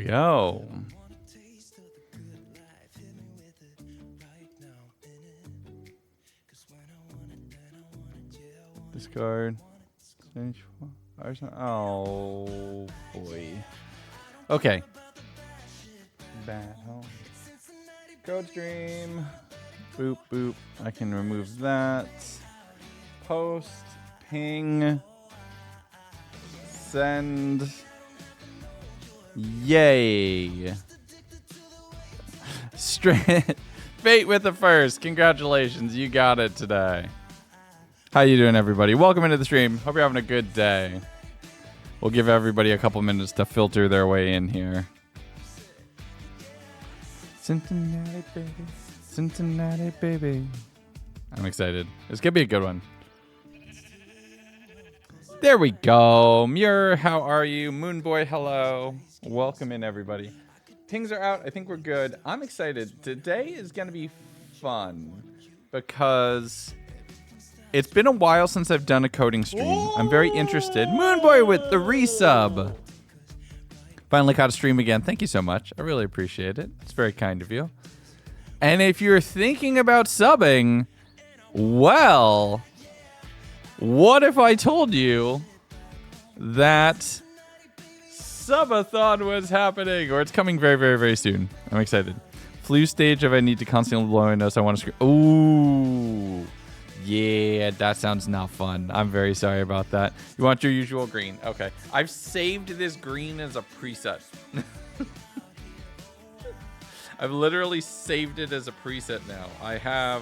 we go. Discard. Oh boy. Okay. Bad home. Code stream. Boop boop. I can remove that. Post. Ping. Send. Yay. Straight. Fate with the first. Congratulations. You got it today. How you doing, everybody? Welcome into the stream. Hope you're having a good day. We'll give everybody a couple minutes to filter their way in here. Cincinnati, baby. Cincinnati, baby. I'm excited. It's going to be a good one. There we go. Muir, how are you? Moonboy, hello. Welcome in, everybody. Pings are out. I think we're good. I'm excited. Today is going to be fun because it's been a while since I've done a coding stream. I'm very interested. Moonboy with the resub. Finally caught a stream again. Thank you so much. I really appreciate it. It's very kind of you. And if you're thinking about subbing, well, what if I told you that Subathon was happening, or it's coming very, very, very soon. I'm excited. Flu stage if I need to constantly blow my nose. I want to scream. Ooh. Yeah, that sounds not fun. I'm very sorry about that. You want your usual green. Okay. I've saved this green as a preset. I've literally saved it as a preset now. I have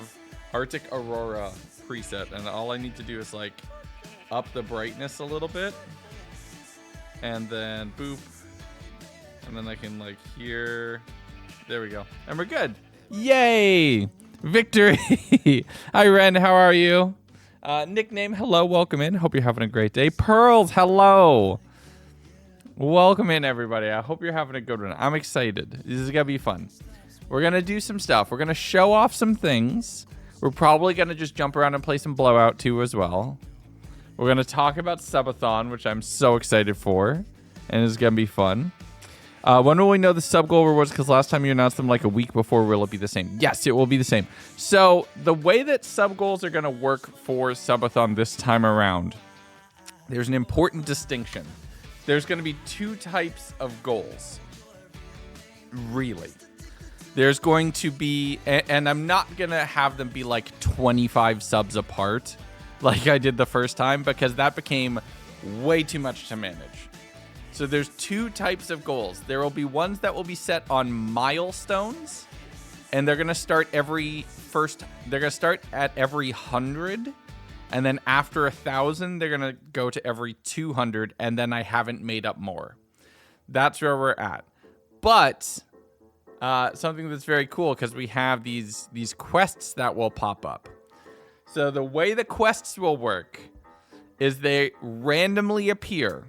Arctic Aurora preset, and all I need to do is like up the brightness a little bit. And then boop. And then I can like hear. There we go. And we're good. Yay! Victory! Hi, Ren. How are you? Nickname, hello. Welcome in. Hope you're having a great day. Pearls, hello. Welcome in, everybody. I hope you're having a good one. I'm excited. This is going to be fun. We're going to do some stuff. We're going to show off some things. We're probably going to just jump around and play some Blowout, too, as well. We're going to talk about Subathon, which I'm so excited for. And it's going to be fun. When will we know the sub goal rewards? Because last time you announced them like a week before. Will it be the same? Yes, it will be the same. So the way that sub goals are going to work for Subathon this time around, there's an important distinction. There's going to be two types of goals. Really. There's going to be, and I'm not going to have them be like 25 subs apart like I did the first time, because that became way too much to manage. So there's two types of goals. There will be ones that will be set on milestones, and they're going to start at every 100, and then after 1,000, they're going to go to every 200, and then I haven't made up more. That's where we're at. But something that's very cool, because we have these quests that will pop up. So the way the quests will work is they randomly appear.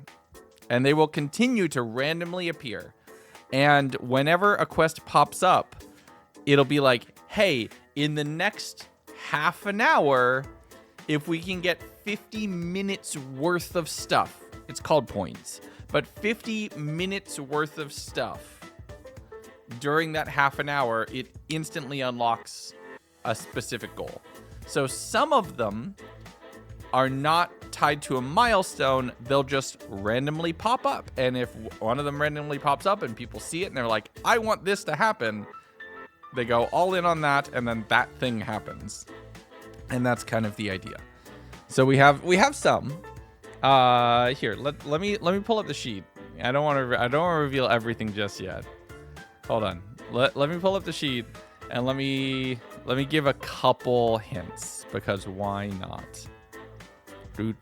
And they will continue to randomly appear. And whenever a quest pops up, it'll be like, hey, in the next half an hour, if we can get 50 minutes worth of stuff, it's called points, but 50 minutes worth of stuff during that half an hour, it instantly unlocks a specific goal. So some of them are not tied to a milestone. They'll just randomly pop up. And if one of them randomly pops up and people see it and they're like, I want this to happen, they go all in on that, and then that thing happens. And that's kind of the idea. So we have some. Here, let me pull up the sheet. I don't want to reveal everything just yet. Hold on. Let me pull up the sheet, and let me give a couple hints, because why not? So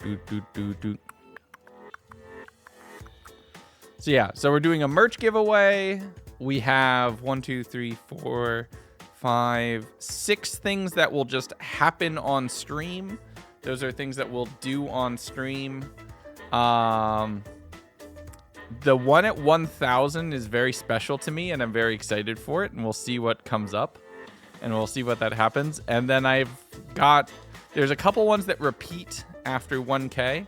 yeah, so we're doing a merch giveaway. We have 1, 2, 3, 4, 5, 6 things that will just happen on stream. Those are things that we'll do on stream. The one at 1,000 is very special to me, and I'm very excited for it, and we'll see what comes up, and we'll see what that happens. And then there's a couple ones that repeat after 1K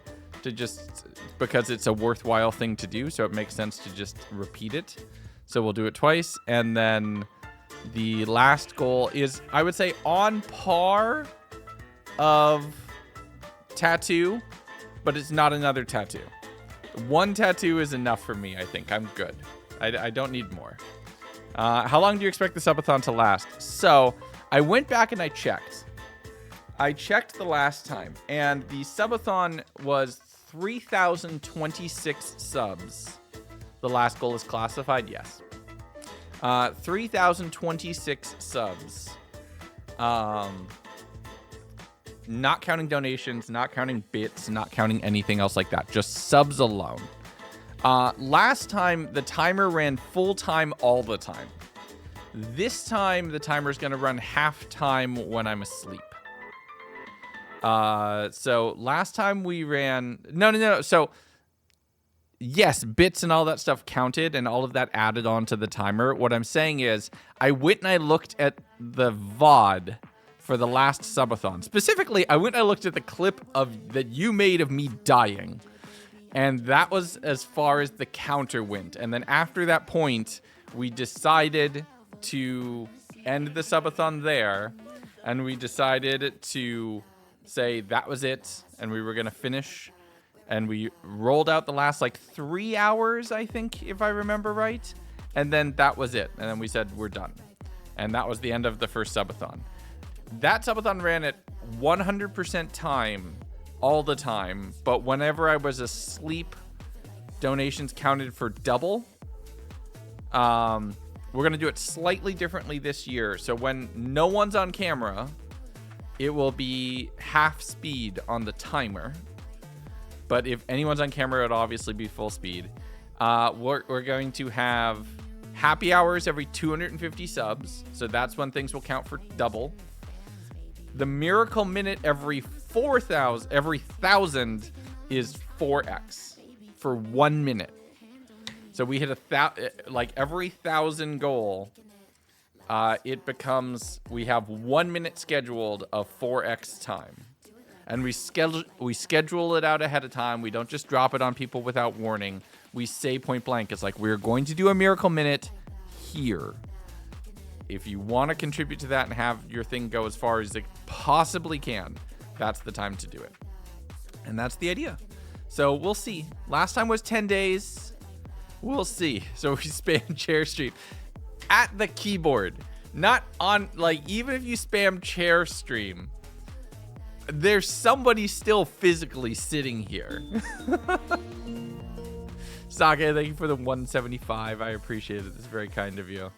because it's a worthwhile thing to do, so it makes sense to just repeat it. So we'll do it twice. And then the last goal is, I would say, on par of tattoo, but it's not another tattoo. One tattoo is enough for me, I think. I'm good. I don't need more. How long do you expect the subathon to last? So I went back and I checked. I checked the last time, and the subathon was 3,026 subs. The last goal is classified, yes. 3,026 subs. Not counting donations, not counting bits, not counting anything else like that. Just subs alone. Last time, the timer ran full time all the time. This time, the timer is going to run half time when I'm asleep. So last time we ran... No. So, yes, bits and all that stuff counted, and all of that added on to the timer. What I'm saying is, I went and I looked at the VOD for the last subathon. Specifically, I went and I looked at the clip that you made of me dying. And that was as far as the counter went. And then after that point, we decided to end the subathon there. And we decided to say that was it. And we were going to finish. And we rolled out the last 3 hours, I think, if I remember right. And then that was it. And then we said, we're done. And that was the end of the first subathon. That subathon ran at 100% time all the time, but whenever I was asleep, donations counted for double. We're going to do it slightly differently this year. So when no one's on camera, it will be half speed on the timer. But if anyone's on camera, it'll obviously be full speed. We're going to have happy hours every 250 subs. So that's when things will count for double. The miracle minute every 4,000, every 1,000 is 4x for 1 minute. So we hit every 1,000 goal, it becomes, we have 1 minute scheduled of 4x time. And we schedule it out ahead of time. We don't just drop it on people without warning. We say point blank, it's like, we're going to do a miracle minute here. If you want to contribute to that and have your thing go as far as it possibly can, that's the time to do it. And that's the idea. So we'll see. Last time was 10 days. We'll see. So we spam chair stream at the keyboard, not on, even if you spam chair stream, there's somebody still physically sitting here. Sake, thank you for the 175. I appreciate it. It's very kind of you.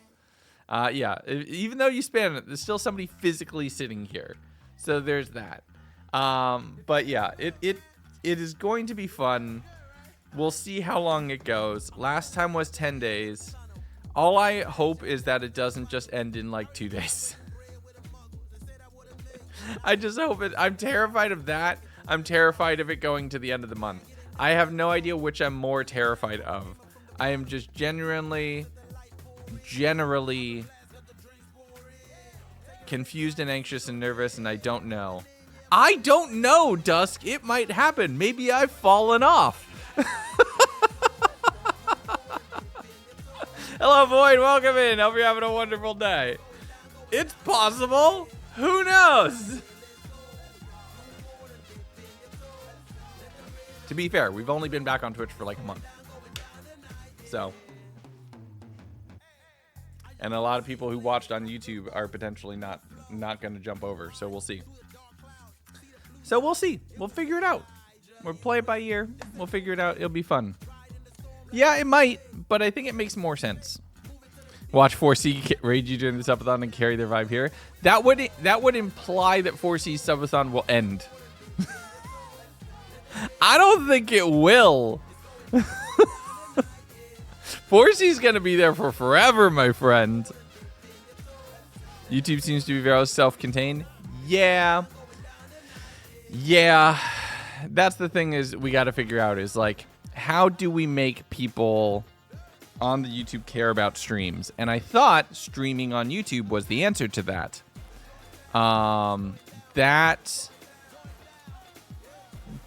Yeah, even though you spam it, there's still somebody physically sitting here. So there's that. But yeah, it is going to be fun. We'll see how long it goes. Last time was 10 days. All I hope is that it doesn't just end in 2 days. I just hope it. I'm terrified of that. I'm terrified of it going to the end of the month. I have no idea which I'm more terrified of. I am just generally confused and anxious and nervous, and I don't know. I don't know, Dusk. It might happen. Maybe I've fallen off. Hello, Void. Welcome in. Hope you're having a wonderful day. It's possible. Who knows? To be fair, we've only been back on Twitch for a month. So. And a lot of people who watched on YouTube are potentially not going to jump over. So we'll see. We'll see. We'll figure it out. We'll play it by ear. We'll figure it out. It'll be fun. Yeah, it might, but I think it makes more sense. Watch 4C raid you during the subathon and carry their vibe here. That would imply that 4C's subathon will end. I don't think it will. 4C's gonna be there for forever, my friend. YouTube seems to be very self-contained. Yeah. That's the thing is we got to figure out is how do we make people on the YouTube care about streams? And I thought streaming on YouTube was the answer to that. That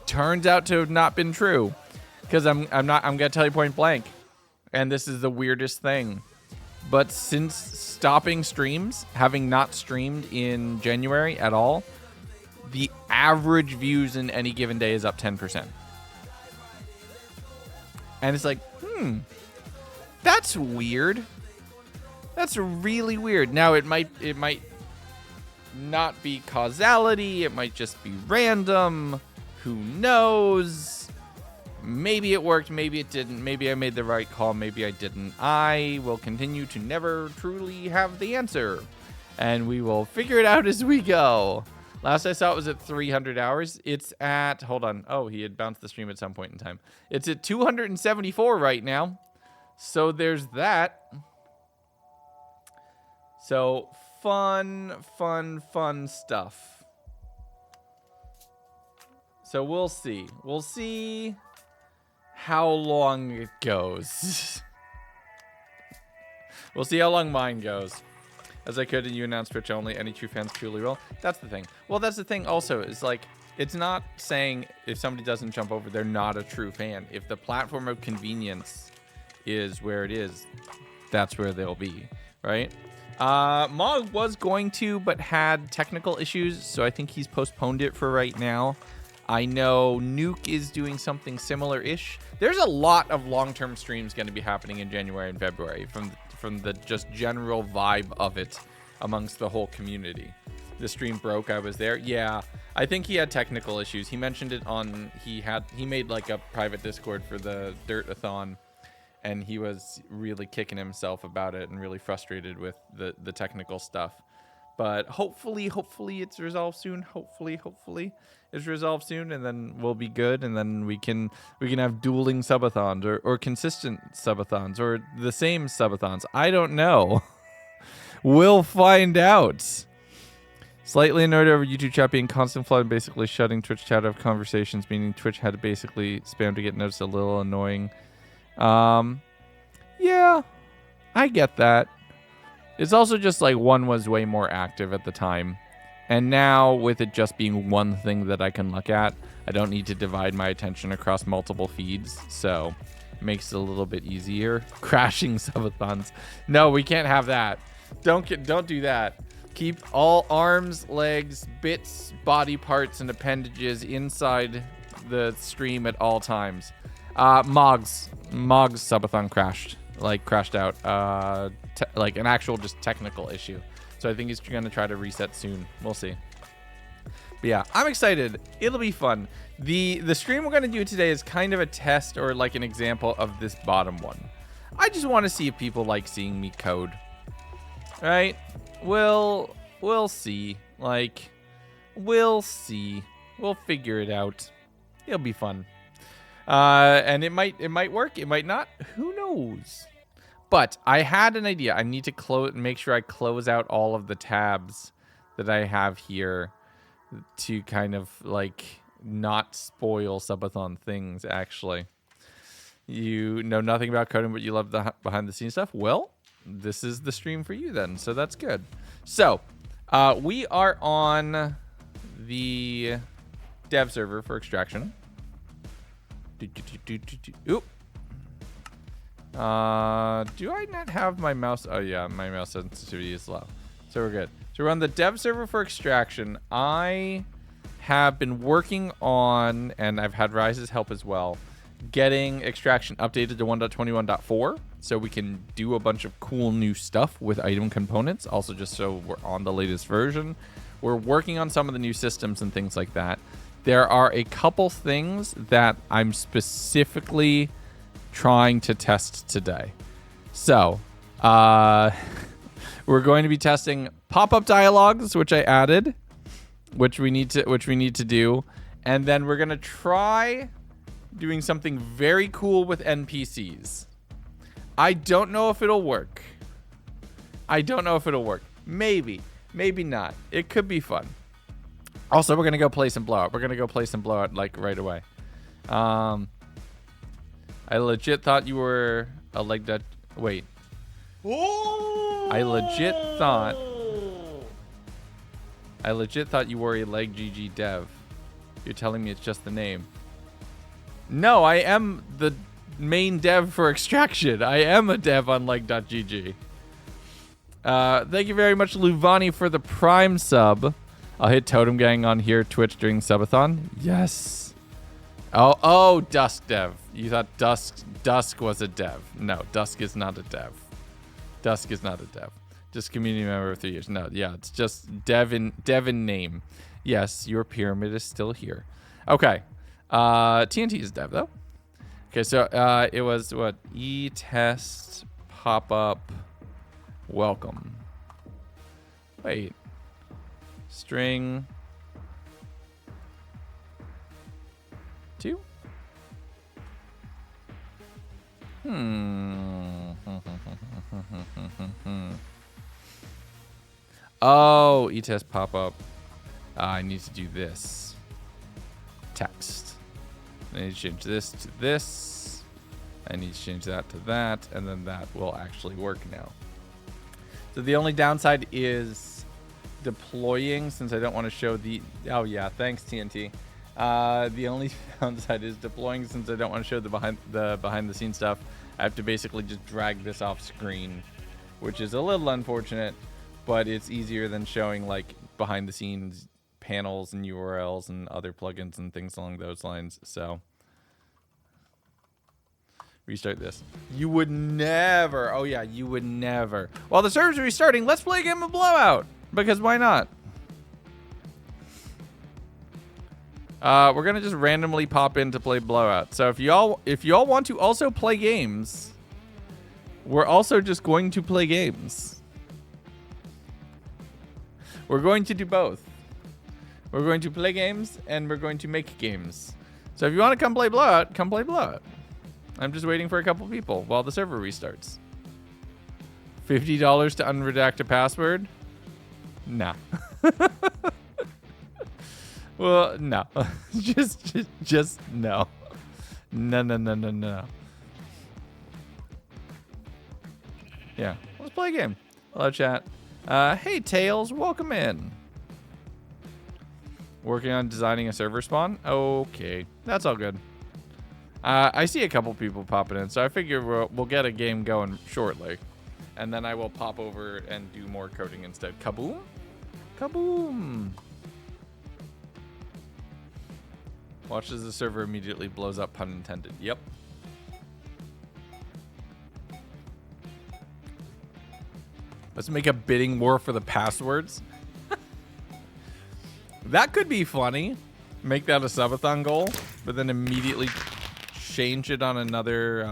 turns out to have not been true, because I'm gonna tell you point blank. and this is the weirdest thing, but since stopping streams, having not streamed in January at all, the average views in any given day is up 10%. And it's like, that's weird. That's really weird. Now it might not be causality. It might just be random. Who knows? Maybe it worked. Maybe it didn't. Maybe I made the right call. Maybe I didn't. I will continue to never truly have the answer. And we will figure it out as we go. Last I saw it was at 300 hours. It's at, hold on. Oh, he had bounced the stream at some point in time. It's at 274 right now. So there's that. So fun stuff. So we'll see. We'll see how long it goes. We'll see how long mine goes. As I could, and you announced Twitch only. Any true fans truly will. That's the thing. Well, that's the thing also, is like, it's not saying if somebody doesn't jump over, they're not a true fan. If the platform of convenience is where it is, that's where they'll be, right? Mog was going to, but had technical issues, so I think he's postponed it for right now. I know Nuke is doing something similar-ish. There's a lot of long-term streams going to be happening in January and February from the just general vibe of it amongst the whole community. The stream broke. I was there. Yeah, I think he had technical issues. He mentioned it on, he made like a private Discord for the Dirt-a-thon, and he was really kicking himself about it and really frustrated with the technical stuff. But hopefully it's resolved soon. Hopefully it's resolved soon, and then we'll be good, and then we can have dueling subathons or consistent subathons or the same subathons. I don't know. We'll find out. Slightly annoyed over YouTube chat being constant flood and basically shutting Twitch chat out of conversations, meaning Twitch had to basically spam to get noticed. A little annoying. Yeah, I get that. It's also just like one was way more active at the time. And now with it just being one thing that I can look at, I don't need to divide my attention across multiple feeds. So it makes it a little bit easier. Crashing subathons. No, we can't have that. Don't do that. Keep all arms, legs, bits, body parts, and appendages inside the stream at all times. Mog's subathon crashed out. Like an actual just technical issue. So I think he's going to try to reset soon. We'll see. But yeah, I'm excited. It'll be fun. The stream we're going to do today is kind of a test or like an example of this bottom one. I just want to see if people like seeing me code. Right? We'll see. Like, we'll see. We'll figure it out. It'll be fun. And it might work. It might not. Who knows? But I had an idea. I need to make sure I close out all of the tabs that I have here to kind of like not spoil subathon things, actually. You know nothing about coding, but you love the behind the scenes stuff. Well, this is the stream for you then. So that's good. So we are on the dev server for Extraction. Oop. Do I not have my mouse? Oh yeah, my mouse sensitivity is low. So we're good. So we're on the dev server for Extraction. I have been working on, and I've had Rise's help as well, getting Extraction updated to 1.21.4 so we can do a bunch of cool new stuff with item components. Also just so we're on the latest version. We're working on some of the new systems and things like that. There are a couple things that I'm specifically trying to test today. So, we're going to be testing pop-up dialogues, which I added, which we need to do, and then we're going to try doing something very cool with NPCs. I don't know if it'll work. Maybe not. It could be fun. Also, we're going to go play some blowout. Like right away. I legit thought you were a leg that. Wait. I legit thought you were a leg GG dev. You're telling me it's just the name. No, I am the main dev for Extraction. I am a dev on like.gg. Thank you very much, Luvani, for the Prime sub. I'll hit Totem Gang on here, Twitch, during Subathon. Yes. Oh, Dusk dev. You thought Dusk was a dev. No, Dusk is not a dev. Dusk is not a dev. Just community member of 3 years. No, yeah, it's just dev in name. Yes, your pyramid is still here. Okay. TNT is dev, though. Okay, so it was what? E-test pop-up welcome. Wait. String 2? Oh, e-test pop-up. I need to do this. Text. I need to change this to this. I need to change that to that. And then that will actually work now. So the only downside is deploying, since I don't want to show the... Oh, yeah. Thanks, TNT. The only downside is deploying, since I don't want to show the behind-the-scenes stuff. I have to basically just drag this off screen, which is a little unfortunate, but it's easier than showing, like, behind-the-scenes panels and URLs and other plugins and things along those lines. So restart this. You would never. Oh yeah, you would never. While the server's restarting, let's play a game of Blowout, because why not? We're gonna just randomly pop in to play Blowout. So if y'all want to also play games, we're also just going to play games. We're going to do both. We're going to play games, and we're going to make games. So if you want to come play Blowout, come play Blowout. I'm just waiting for a couple people while the server restarts. $50 to unredact a password? Nah. Well, no. just no. No. Yeah, let's play a game. Hello, chat. Hey, Tails, welcome in. Working on designing a server spawn? Okay, that's all good. I see a couple people popping in, so I figure we'll get a game going shortly. And then I will pop over and do more coding instead. Kaboom? Kaboom! Watch as the server immediately blows up, pun intended. Yep. Let's make a bidding war for the passwords. That could be funny. Make that a subathon goal, but then immediately change it on another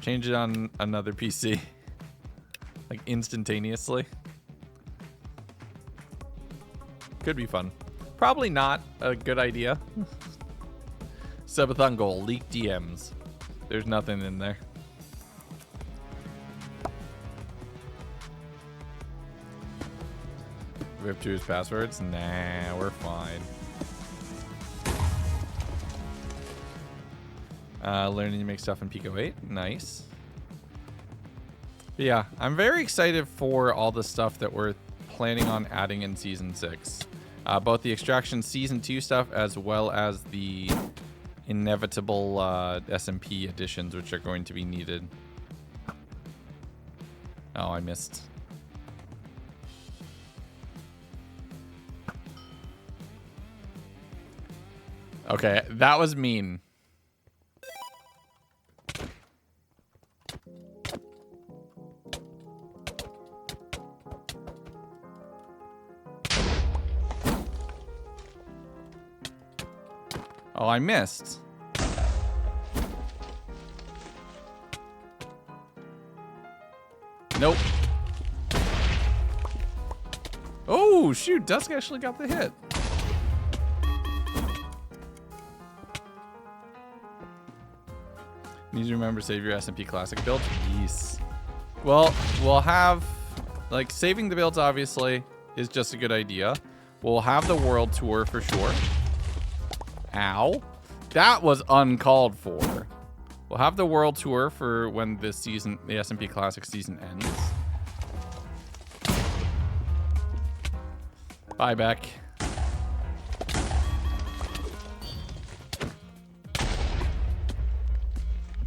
PC. Like instantaneously. Could be fun. Probably not a good idea. Subathon goal, leak DMs. There's nothing in there. Rip to his passwords? Nah, we're fine. Learning to make stuff in Pico 8. Nice. But yeah, I'm very excited for all the stuff that we're planning on adding in Season 6. Both the Extraction Season 2 stuff as well as the inevitable SMP additions, which are going to be needed. Oh, I missed. Okay, that was mean. Oh, I missed. Nope. Oh, shoot. Dusk actually got the hit. Need to remember save your SMP Classic build. Yes. Well, we'll have... Like, saving the builds, obviously, is just a good idea. We'll have the world tour for sure. Ow. That was uncalled for. We'll have the world tour for when this season, the SMP Classic season ends. Bye, Beck.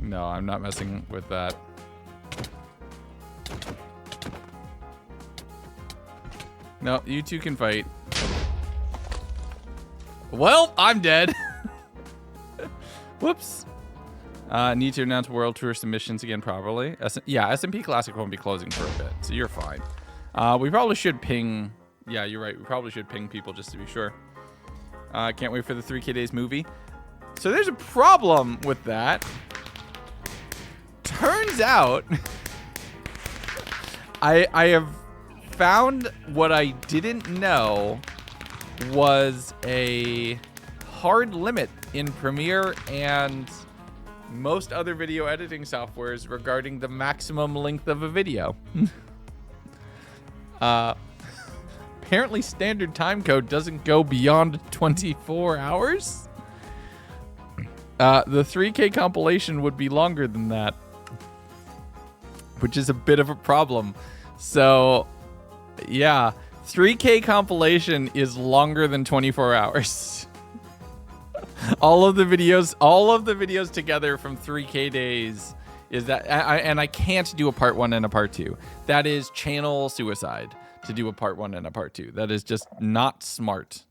No, I'm not messing with that. No, you two can fight. Well, I'm dead. Whoops. Need to announce World Tour submissions again properly. Yeah, SMP Classic won't be closing for a bit, so you're fine. We probably should ping... Yeah, you're right. We probably should ping people just to be sure. Can't wait for the 3K Days movie. So there's a problem with that. Turns out... I have found what I didn't know was a hard limit in Premiere and most other video editing softwares regarding the maximum length of a video. Apparently standard timecode doesn't go beyond 24 hours. The 3K compilation would be longer than that, which is a bit of a problem. So, yeah, 3K compilation is longer than 24 hours. all of the videos together from 3K Days is that, and I can't do a part 1 and a part 2. That is channel suicide to do a part 1 and a part 2. That is just not smart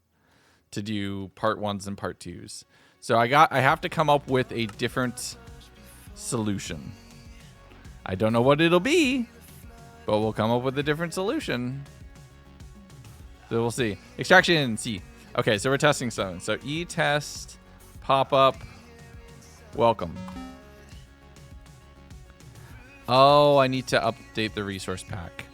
to do part 1s and part 2s. So I have to come up with a different solution. I don't know what it'll be, but we'll come up with a different solution. So we'll see. Extraction C. Okay, so we're testing something. So e-test, pop-up, welcome. Oh, I need to update the resource pack.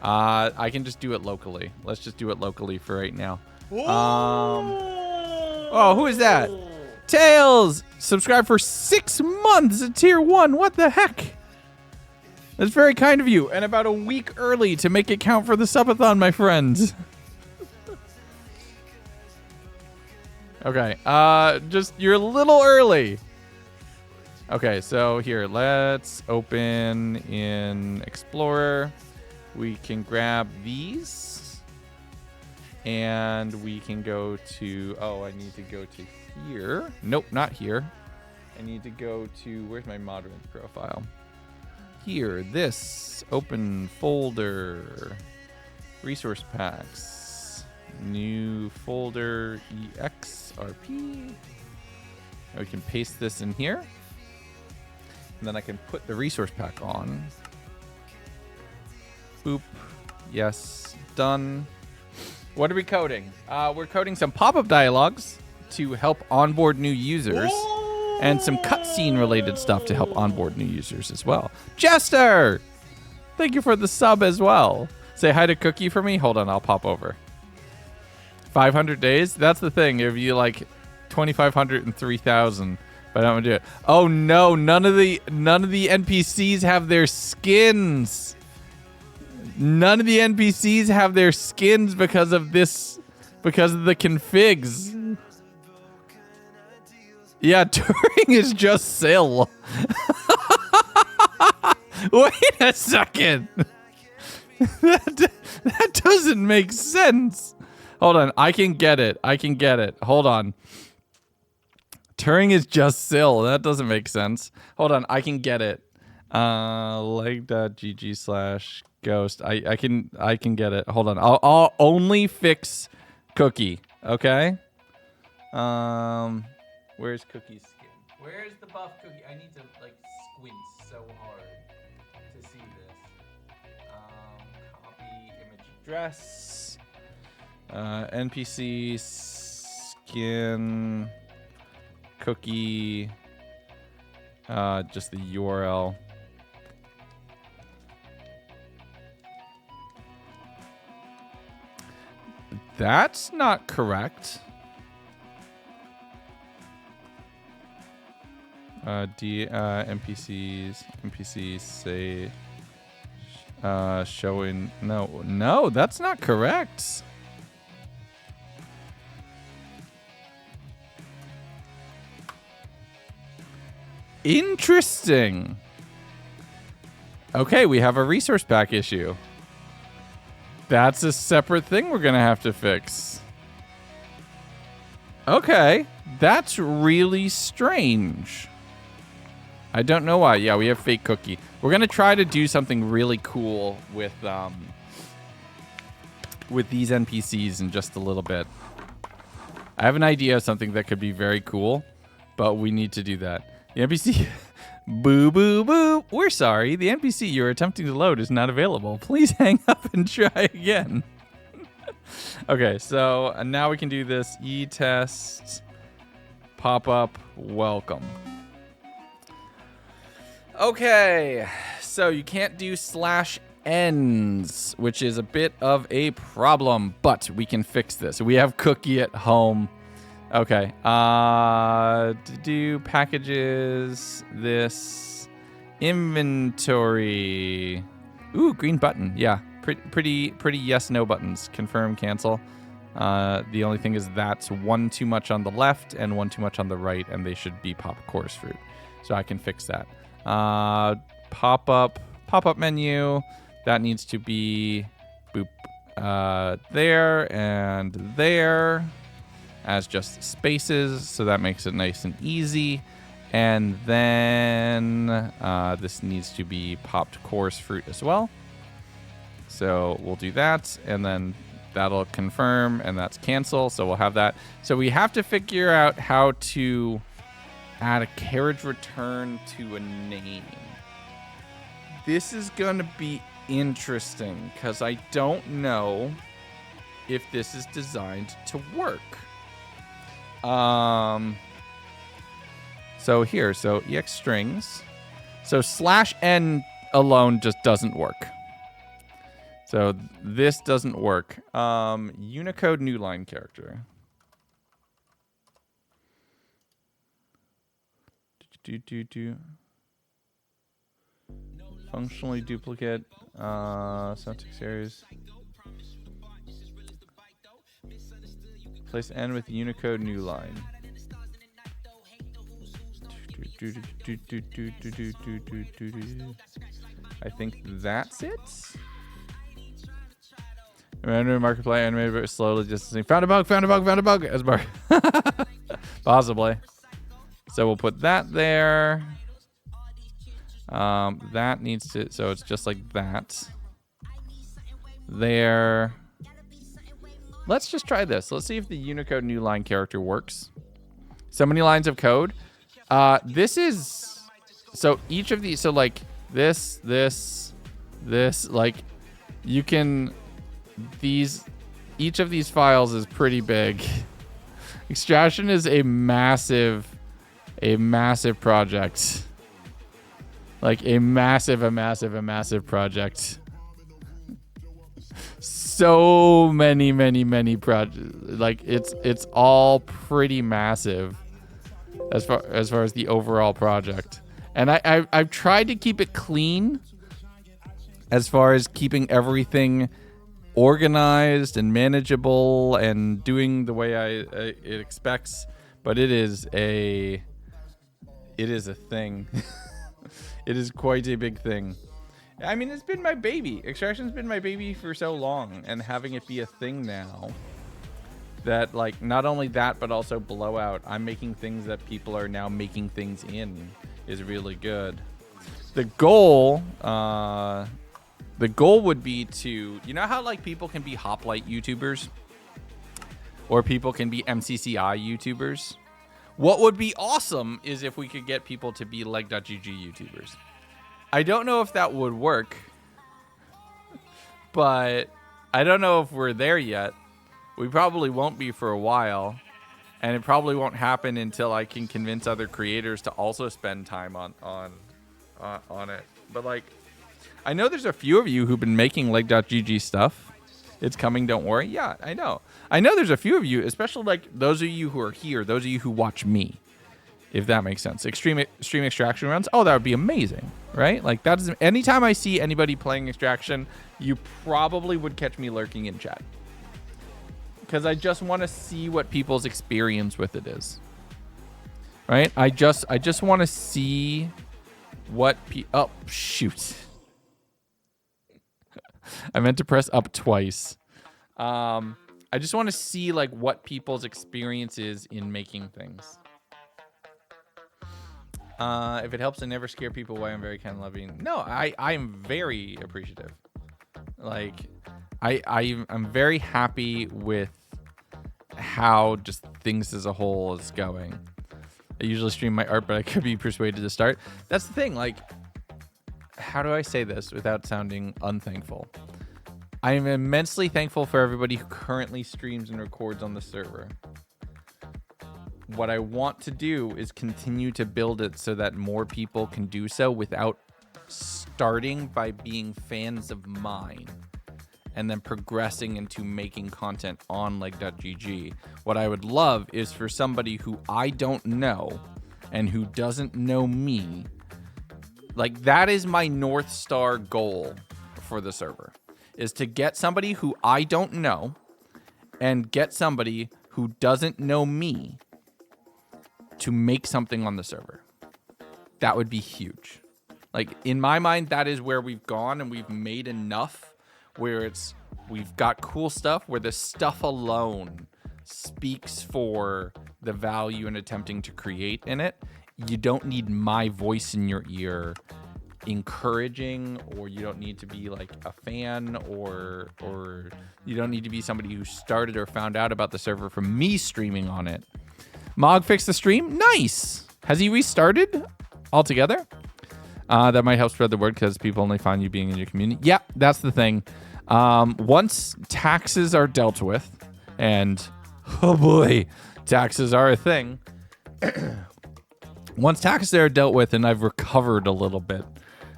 I can just do it locally. Let's just do it locally for right now. Oh, who is that? Tails! Subscribe for 6 months at tier 1. What the heck? That's very kind of you. And about a week early to make it count for the subathon, my friends. Okay. You're a little early. Okay, so here, let's open in Explorer. We can grab these. And we can go to... Oh, I need to go to here. Nope, not here. I need to go to... Where's my moderator profile? Here, this. Open folder. Resource packs. New folder EXRP. We can paste this in here. And then I can put the resource pack on. Boop. Yes. Done. What are we coding? We're coding some pop-up dialogues to help onboard new users. And some cutscene related stuff to help onboard new users as well. Jester! Thank you for the sub as well. Say hi to Cookie for me. Hold on, I'll pop over. 500 days? That's the thing. If you like 2,500 and 3,000. But I'm gonna do it. Oh no, none of the NPCs have their skins. None of the NPCs have their skins because of this, because of the configs. Yeah, Turing is just Sil. Wait a second. That doesn't make sense. Hold on, I can get it. Hold on. Turing is just Sil. That doesn't make sense. Hold on, I can get it. Leg.gg/ghost. I can get it. Hold on. I'll only fix Cookie. Okay. Where's Cookie's skin? Where's the buff Cookie? I need to like squint so hard to see this. Copy image address. NPC skin. Cookie. Just the URL. That's not correct. NPCs say showing no, that's not correct. Interesting. Okay, we have a resource pack issue. That's a separate thing we're gonna have to fix. Okay, That's really strange. I don't know why. Yeah, we have fake cookie. We're gonna try to do something really cool with these NPCs in just a little bit. I have an idea of something that could be very cool, but we need to do that. The NPC, boo, boo, boo. We're sorry. The NPC you're attempting to load is not available. Please hang up and try again. Okay, so now we can do this e-test pop-up welcome. Okay, so you can't do /ends, which is a bit of a problem, but we can fix this. We have cookie at home. Okay, to do packages, this inventory. Ooh, green button. Yeah, pretty yes, no buttons. Confirm, cancel. The only thing is that's one too much on the left and one too much on the right, and they should be pop course fruit. So I can fix that. Pop-up menu. That needs to be boop there and there as just spaces. So that makes it nice and easy. And then this needs to be popped course fruit as well. So we'll do that, and then that'll confirm, and that's cancel. So we'll have that. So we have to figure out how to add a carriage return to a name. This is going to be interesting because I don't know if this is designed to work. So here, so ex strings. So /n alone just doesn't work. So this doesn't work. Unicode new line character. Functionally duplicate. Syntax errors. Place n with Unicode new line. I think that's it. Random Markiplier animated very slowly distancing. Found a bug. As bar. Possibly. So we'll put that there. That needs to, so it's just like that. There. Let's just try this. Let's see if the Unicode new line character works. So many lines of code. This is, so each of these, so like this, like you can, each of these files is pretty big. Extraction is a massive project. Like a massive project. So many projects. Like it's all pretty massive as far as the overall project. And I've tried to keep it clean as far as keeping everything organized and manageable and doing the way it expects, but it is a thing. It is quite a big thing. I mean, it's been my baby. Extraction's been my baby for so long, and having it be a thing now that, like, not only that, but also Blowout, I'm making things that people are now making things in is really good. The goal would be to, you know how like people can be hoplite YouTubers or people can be MCCI YouTubers? What would be awesome is if we could get people to be leg.gg YouTubers. I don't know if that would work, but I don't know if we're there yet. We probably won't be for a while, and it probably won't happen until I can convince other creators to also spend time on it. But like, I know there's a few of you who've been making leg.gg stuff. It's coming, don't worry. Yeah, I know. I know there's a few of you, especially like those of you who are here, those of you who watch me, if that makes sense. Stream extraction runs. Oh, that would be amazing, right? Like that's, anytime I see anybody playing extraction, you probably would catch me lurking in chat. Because I just want to see what people's experience with it is. Right? I just want to see what oh, shoot. I meant to press up twice. I just want to see like what people's experience is in making things. If it helps to never scare people away, I'm very kind of loving. No, I am very appreciative. Like, I'm very happy with how just things as a whole is going. I usually stream my art, but I could be persuaded to start. That's the thing. Like, how do I say this without sounding unthankful? I am immensely thankful for everybody who currently streams and records on the server. What I want to do is continue to build it so that more people can do so without starting by being fans of mine and then progressing into making content on leg.gg. What I would love is for somebody who I don't know and who doesn't know me, like that is my North Star goal for the server, is to get somebody who I don't know and get somebody who doesn't know me to make something on the server. That would be huge. Like, in my mind, that is where we've gone, and we've made enough where we've got cool stuff where the stuff alone speaks for the value in attempting to create in it. You don't need my voice in your ear encouraging, or you don't need to be like a fan, or you don't need to be somebody who started or found out about the server from me streaming on it. Mog fixed the stream. Nice. Has he restarted altogether? That might help spread the word because people only find you being in your community. Yeah, that's the thing. Once taxes are dealt with, and oh boy, taxes are a thing. Once taxes are dealt with and I've recovered a little bit,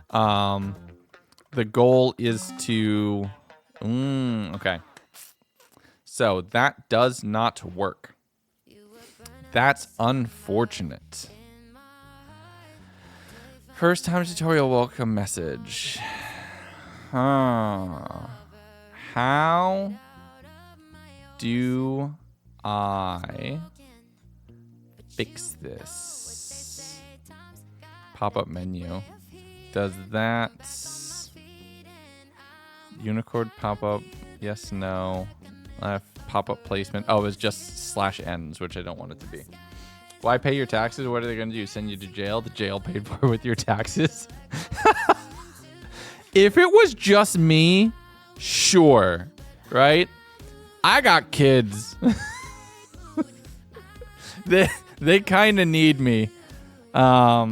the goal is to... okay. So that does not work. That's unfortunate. First time tutorial welcome message. How do I fix this? Pop-up menu. Does that Unicode pop-up? Yes, no. Pop-up placement. Oh, it's just /ends, which I don't want it to be. Why pay your taxes? What are they going to do? Send you to jail? The jail paid for with your taxes? If it was just me, sure, right? I got kids. They kind of need me. Yeah,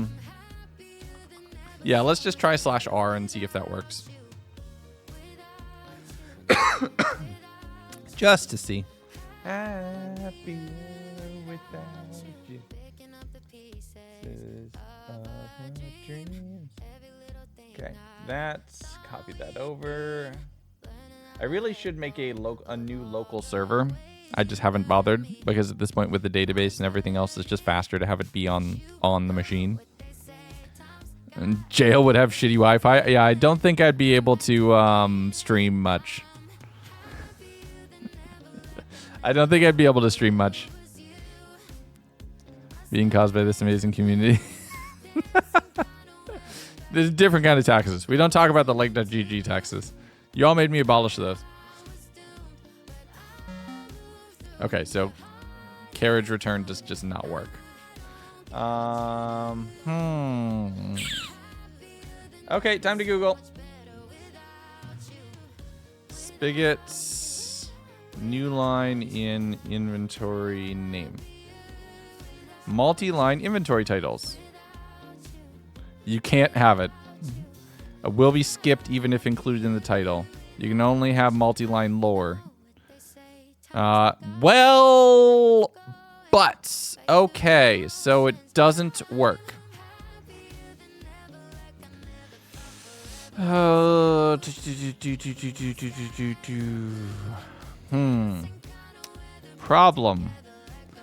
let's just try /R and see if that works. Just to see. Happy without you. Okay, that's copy that over. I really should make a new local server. I just haven't bothered because at this point with the database and everything else, it's just faster to have it be on the machine. And jail would have shitty Wi-Fi. Yeah, I don't think I'd be able to stream much. I don't think I'd be able to stream much. Being caused by this amazing community. There's a different kind of taxes. We don't talk about the leg.gg taxes. You all made me abolish those. Okay, so carriage return does just not work. Okay, time to Google. Spigots, new line in inventory name. Multi-line inventory titles. You can't have it. It will be skipped even if included in the title. You can only have multi-line lore. Well, but okay, so it doesn't work. Problem.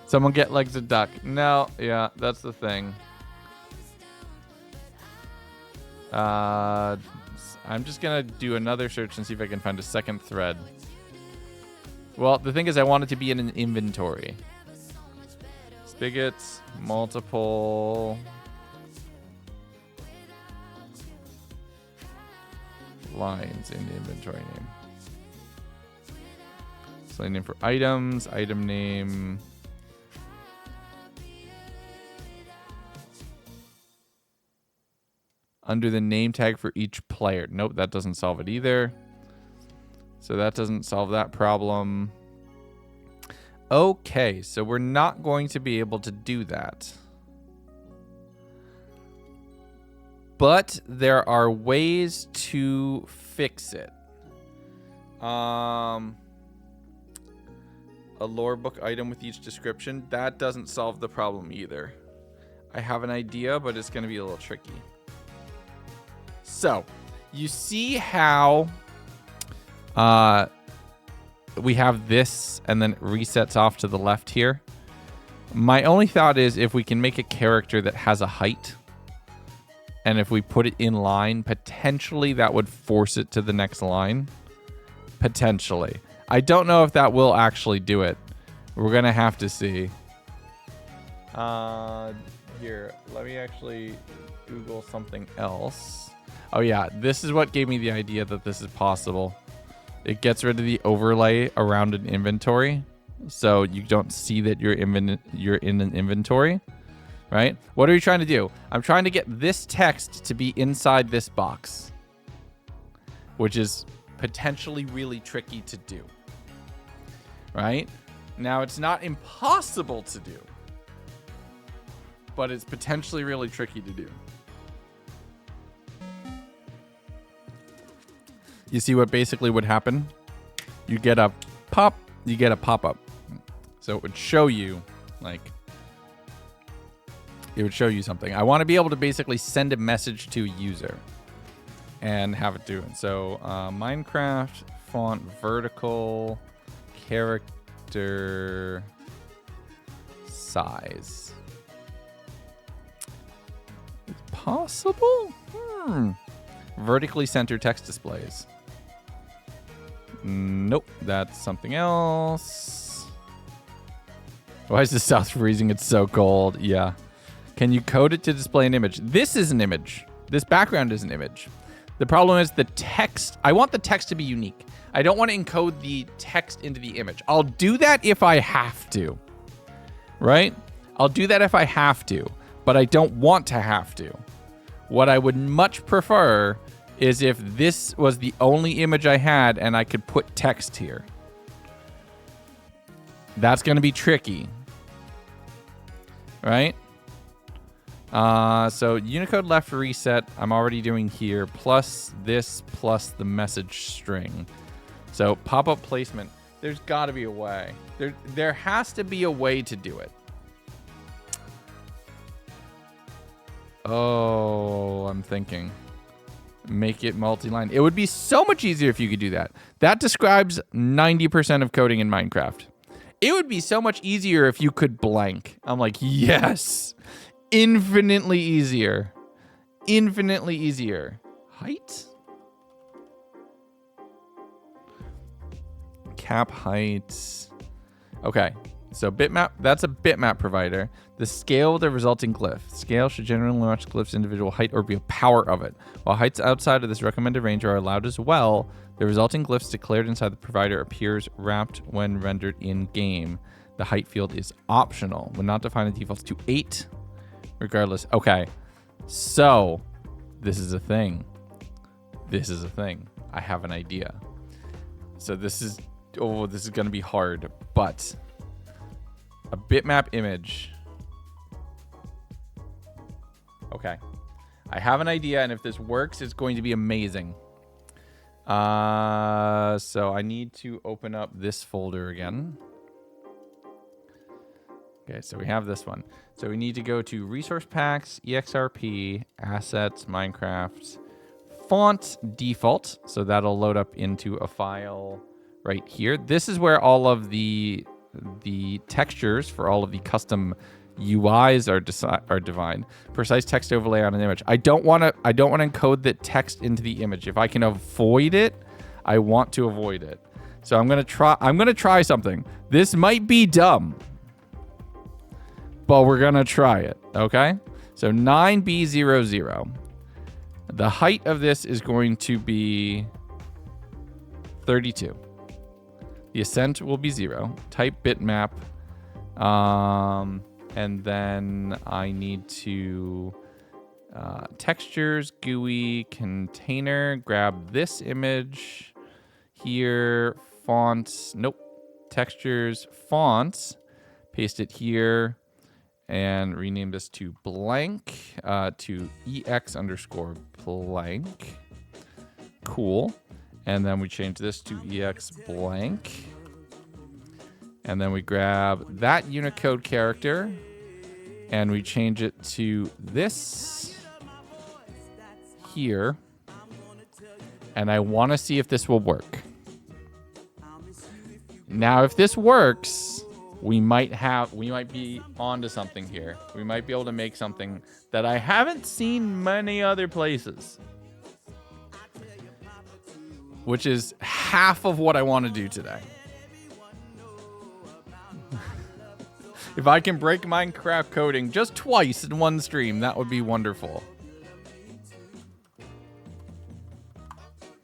Someone get legs of duck. No, yeah, that's the thing. I'm just gonna do another search and see if I can find a second thread. Well, the thing is, I want it to be in an inventory. Spigots, multiple lines in the inventory name. Display name for items. Item name. Under the name tag for each player. Nope, that doesn't solve it either. So that doesn't solve that problem. Okay, so we're not going to be able to do that. But there are ways to fix it. A lore book item with each description. That doesn't solve the problem either. I have an idea, but it's going to be a little tricky. So, you see how we have this and then it resets off to the left here? My only thought is if we can make a character that has a height, and if we put it in line, potentially that would force it to the next line. Potentially. I don't know if that will actually do it. We're going to have to see. Here, let me actually Google something else. Oh yeah, this is what gave me the idea that this is possible. It gets rid of the overlay around an inventory, so you don't see that you're in an inventory, right? What are we trying to do? I'm trying to get this text to be inside this box, which is potentially really tricky to do, right? Now, it's not impossible to do, but it's potentially really tricky to do. You see what basically would happen? You get a pop, you get a pop-up. So it would show you, like, it would show you something. I want to be able to basically send a message to a user and have it do it. So Minecraft font vertical character size. It's possible? Vertically centered text displays. Nope, that's something else. Why is the south freezing? It's so cold. Yeah. Can you code it to display an image? This is an image. This background is an image. The problem is the text. I want the text to be unique. I don't want to encode the text into the image. I'll do that if I have to. Right? I'll do that if I have to, but I don't want to have to. What I would much prefer is if this was the only image I had and I could put text here. That's going to be tricky. Right? So Unicode left reset, I'm already doing here, plus this, plus the message string. So pop-up placement, there's got to be a way. There has to be a way to do it. Oh, I'm thinking. Make it multi-line. It would be so much easier if you could do that. That describes 90% of coding in Minecraft. It would be so much easier if you could blank. I'm like, yes. Infinitely easier. Infinitely easier. Height? Cap height. Okay. So bitmap, that's a bitmap provider. The scale of the resulting glyph. Scale should generally match glyph's individual height or be a power of it. While heights outside of this recommended range are allowed as well, the resulting glyphs declared inside the provider appears wrapped when rendered in-game. The height field is optional. When not defined, it defaults to 8. Regardless. Okay. So, this is a thing. This is a thing. I have an idea. So this is... Oh, this is going to be hard. But... a bitmap image. Okay. I have an idea, and if this works, it's going to be amazing. So I need to open up this folder again. Okay, so we have this one. So we need to go to Resource Packs, EXRP, Assets, Minecraft, Font Default. So that'll load up into a file right here. This is where all of the textures for all of the custom UIs are defined. Precise text overlay on an image. I don't want to encode the text into the image. If I can avoid it, I want to avoid it. So I'm gonna try something. This might be dumb, but we're gonna try it. Okay. So 9B00. The height of this is going to be 32. The ascent will be 0. Type bitmap. And then I need to textures, GUI, container, grab this image here, fonts, nope, textures, fonts, paste it here, and rename this to blank, to ex underscore blank. Cool. And then we change this to ex blank. And then we grab that Unicode character and we change it to this here. And I want to see if this will work. Now, if this works, we might be onto something here. We might be able to make something that I haven't seen many other places. Which is half of what I want to do today. If I can break Minecraft coding just twice in one stream, that would be wonderful.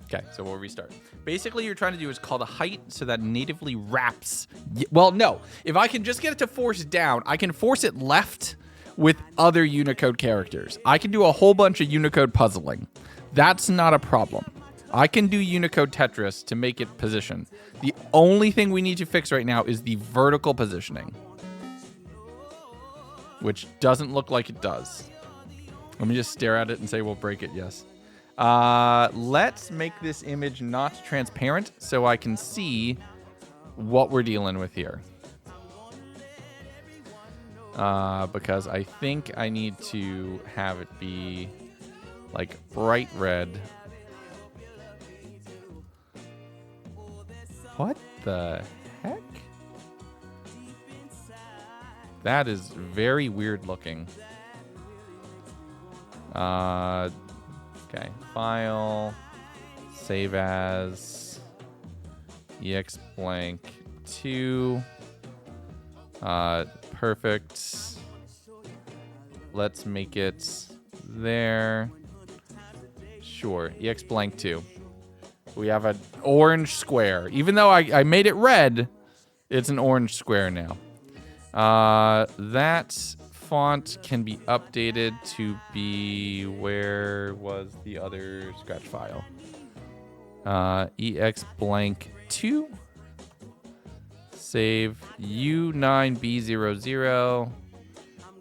Okay, so we'll restart. Basically, you're trying to do is call the height so that natively wraps. Well, no. If I can just get it to force down, I can force it left with other Unicode characters. I can do a whole bunch of Unicode puzzling. That's not a problem. I can do Unicode Tetris to make it position. The only thing we need to fix right now is the vertical positioning, which doesn't look like it does. Let me just stare at it and say we'll break it, yes. Let's make this image not transparent so I can see what we're dealing with here. Because I think I need to have it be like bright red. What the heck? That is very weird looking. Okay, file, save as, ex blank 2. Perfect. Let's make it there. Sure, ex blank 2. We have an orange square. Even though I made it red, it's an orange square now. That font can be updated to be, where was the other scratch file? Ex blank 2. Save U9B00.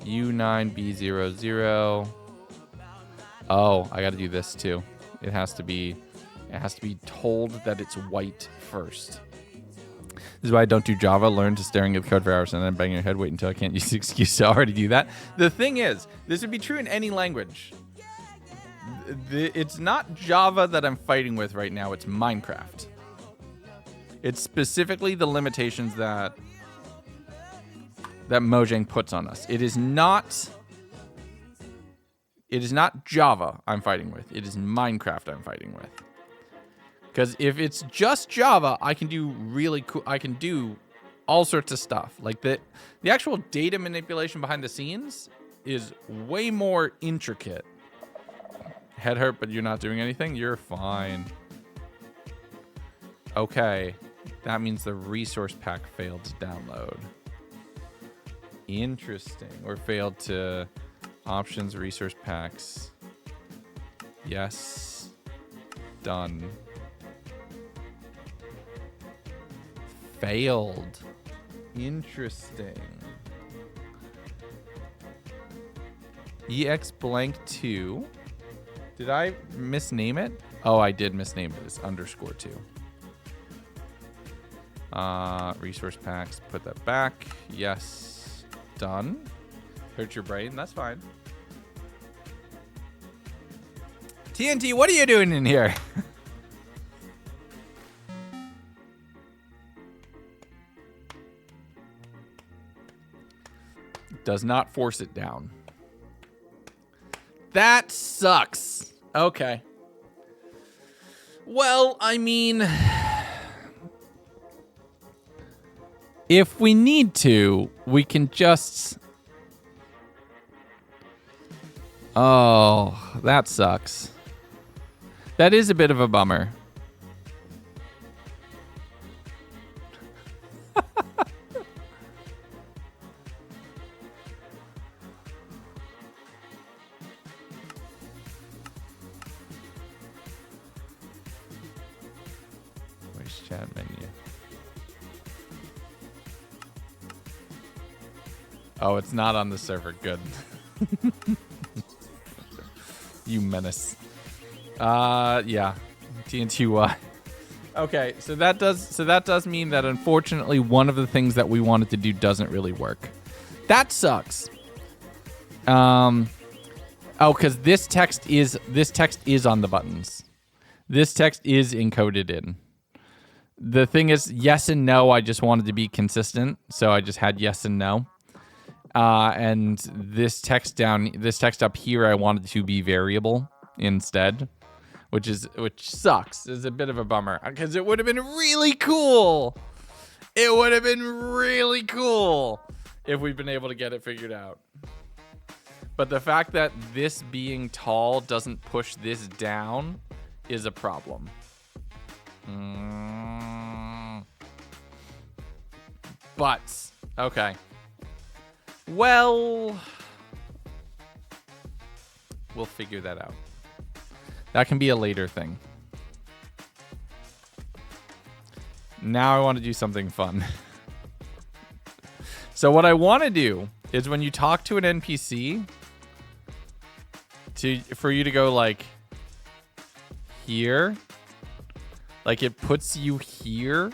U9B00. Oh, I got to do this too. It has to be told that it's white first. This is why I don't do Java. Learn to staring at the code for hours and then bang your head. Wait until I can't use the excuse to already do that. The thing is, this would be true in any language. It's not Java that I'm fighting with right now. It's Minecraft. It's specifically the limitations that Mojang puts on us. It is not Java I'm fighting with. It is Minecraft I'm fighting with. Because if it's just Java, I can do really cool. I can do all sorts of stuff. Like the actual data manipulation behind the scenes is way more intricate. Head hurt, but you're not doing anything? You're fine. Okay. That means the resource pack failed to download. Interesting. Or failed to options, resource packs. Yes. Done. Failed. Interesting. EX blank 2. Did I misname it? Oh, I did misname it. It's underscore 2. Resource packs. Put that back. Yes. Done. Hurt your brain. That's fine. TNT, what are you doing in here? Does not force it down. That sucks. Okay. Well, I mean, if we need to, we can just... Oh, that sucks. That is a bit of a bummer. chat menu. Oh, it's not on the server. Good. You menace. Yeah. TNT. Okay, so that does mean that unfortunately one of the things that we wanted to do doesn't really work. That sucks. Oh, because this text is on the buttons. This text is encoded in. The thing is, yes and no. I just wanted to be consistent, so I just had yes and no. And this text up here, I wanted to be variable instead, which sucks. It's a bit of a bummer because it would have been really cool. It would have been really cool if we'd been able to get it figured out. But the fact that this being tall doesn't push this down is a problem. But okay. Well, we'll figure that out. That can be a later thing. Now I want to do something fun. So what I want to do is when you talk to an NPC, for you to go like here, like it puts you here.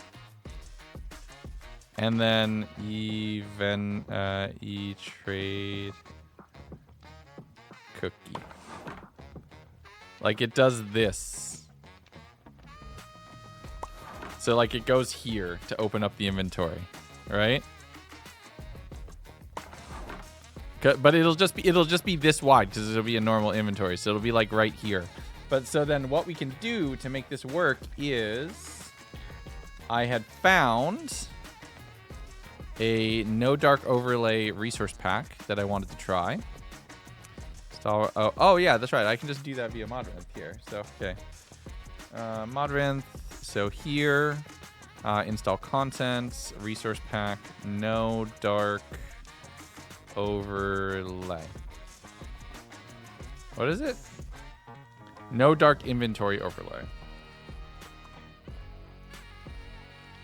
And then trade cookie. Like it does this. So like it goes here to open up the inventory, right? But it'll just be this wide because it'll be a normal inventory. So it'll be like right here. But so then what we can do to make this work is I had found a no dark overlay resource pack that I wanted to try. Oh yeah, that's right. I can just do that via Modrinth here. So okay, Modrinth. So here, install content resource pack no dark overlay. What is it? No dark inventory overlay.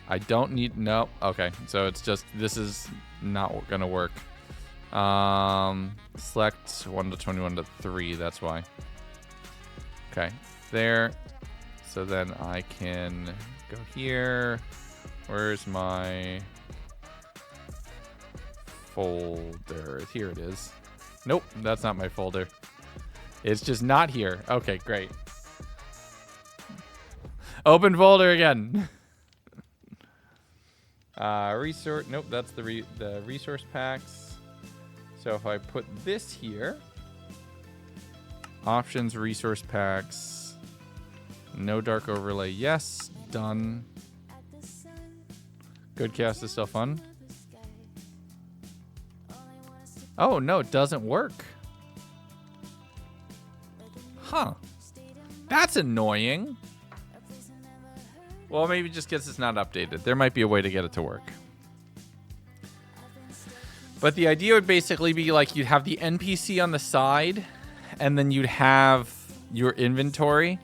I don't need, no. Okay, so it's just, this is not gonna work. Select 1 to 21 to 3, that's why. Okay, there. So then I can go here. Where's my folder? Here it is. Nope, that's not my folder. It's just not here. Okay, great. Open folder again. Resource, nope, that's the resource packs. So if I put this here, options, resource packs, no dark overlay, yes, done. Good cast is still fun. Oh, no, it doesn't work. Huh. That's annoying. Well, maybe just because it's not updated. There might be a way to get it to work. But the idea would basically be like you'd have the NPC on the side, and then you'd have your inventory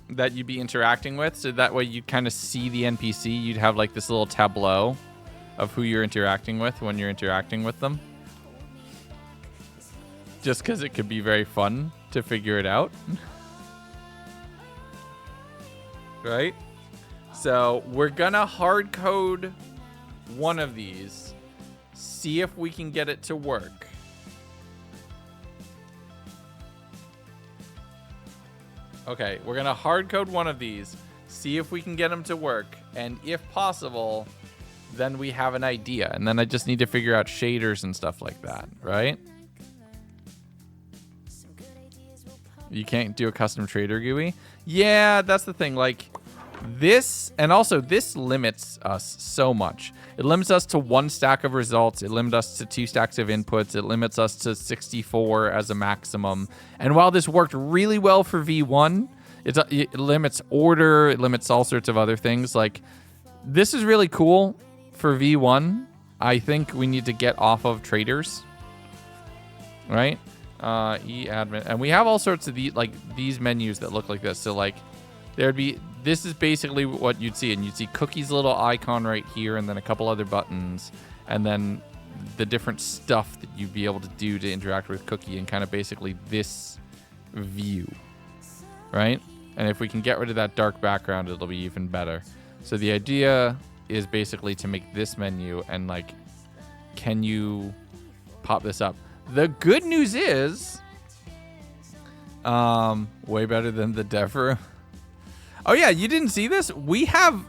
that you'd be interacting with. So that way you'd kind of see the NPC. You'd have like this little tableau of who you're interacting with when you're interacting with them. Just because it could be very fun to figure it out. Right? So we're gonna hard code one of these, see if we can get it to work. Okay, we're gonna hard code one of these, see if we can get them to work, and if possible, then we have an idea, and then I just need to figure out shaders and stuff like that, right? You can't do a custom trader GUI? Yeah, that's the thing, like this, and also this limits us so much. It limits us to 1 stack of results. It limits us to 2 stacks of inputs. It limits us to 64 as a maximum. And while this worked really well for V1, it limits order. It limits all sorts of other things. Like, this is really cool for V1. I think we need to get off of traders, right? E-admin. And we have all sorts of these menus that look like this. So, like, This is basically what you'd see, and you'd see Cookie's little icon right here, and then a couple other buttons, and then the different stuff that you'd be able to do to interact with Cookie, and kind of basically this view, right? And if we can get rid of that dark background, it'll be even better. So the idea is basically to make this menu, and like, can you pop this up? The good news is, way better than the dev room. Oh yeah, you didn't see this? We have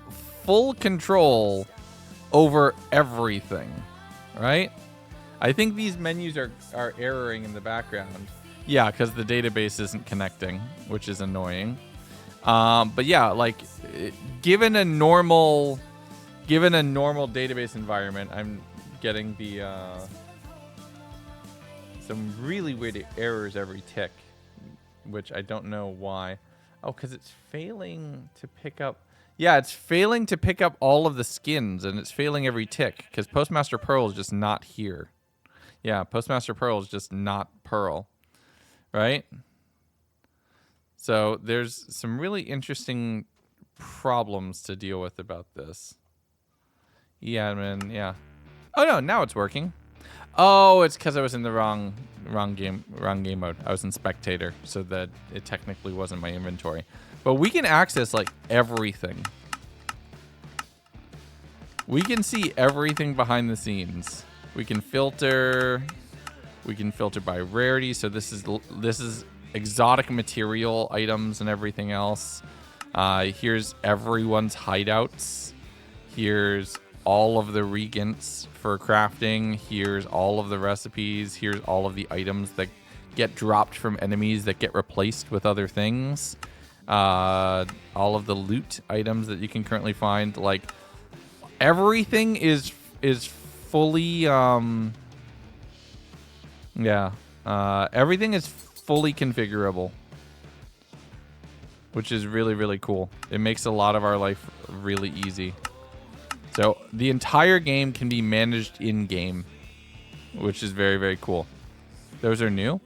full control over everything, right? I think these menus are erroring in the background. Yeah, because the database isn't connecting, which is annoying. But yeah, like, given a normal database environment, I'm getting the some really weird errors every tick, which I don't know why. Oh, because it's failing to pick up. Yeah, it's failing to pick up all of the skins, and it's failing every tick because Postmaster Pearl is just not here. Yeah, Postmaster Pearl is just not Pearl, right? So there's some really interesting problems to deal with about this. Yeah, man, yeah. Oh no, now it's working. Oh, it's because I was in the wrong game mode. I was in spectator, so that it technically wasn't my inventory. But we can access like everything. We can see everything behind the scenes. We can filter. We can filter by rarity. So this is exotic material items and everything else. Here's everyone's hideouts. Here's all of the regents for crafting. Here's all of the recipes. Here's all of the items that get dropped from enemies that get replaced with other things. All of the loot items that you can currently find. Like, everything is fully everything is fully configurable, which is really, really cool. It makes a lot of our life really easy. So the entire game can be managed in-game, which is very, very cool. Those are new?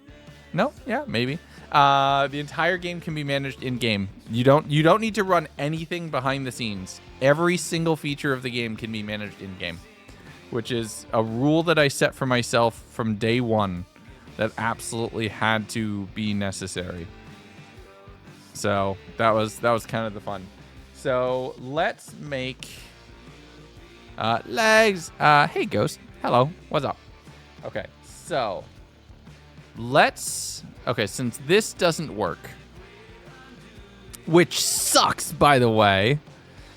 No? Yeah, maybe. The entire game can be managed in-game. You don't need to run anything behind the scenes. Every single feature of the game can be managed in-game, which is a rule that I set for myself from day one that absolutely had to be necessary. So that was kind of the fun. So let's make legs. Hey, Ghost. Hello. What's up? Okay, so since this doesn't work, which sucks, by the way,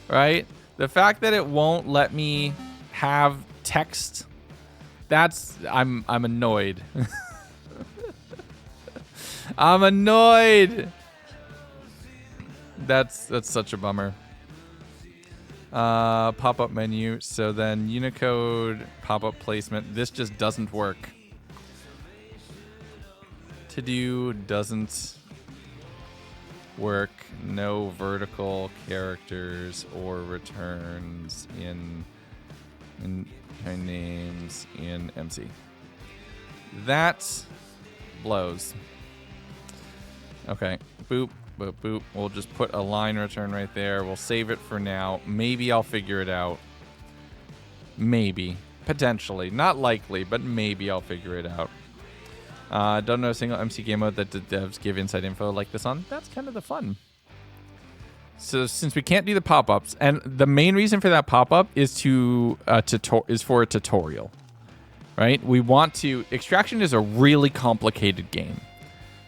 right? The fact that it won't let me have text, I'm annoyed. I'm annoyed. That's such a bummer. Pop-up menu. So then Unicode pop-up placement. This just doesn't work. To do doesn't work. No vertical characters or returns in names in MC. That blows. Okay. Boop. Boop, boop. We'll just put a line return right there. We'll save it for now. Maybe I'll figure it out. Maybe. Potentially. Not likely, but maybe I'll figure it out. Don't know a single MC game mode that the devs give inside info like this on. That's kind of the fun. So since we can't do the pop-ups, and the main reason for that pop-up is for a tutorial, right? We want to... Extraction is a really complicated game.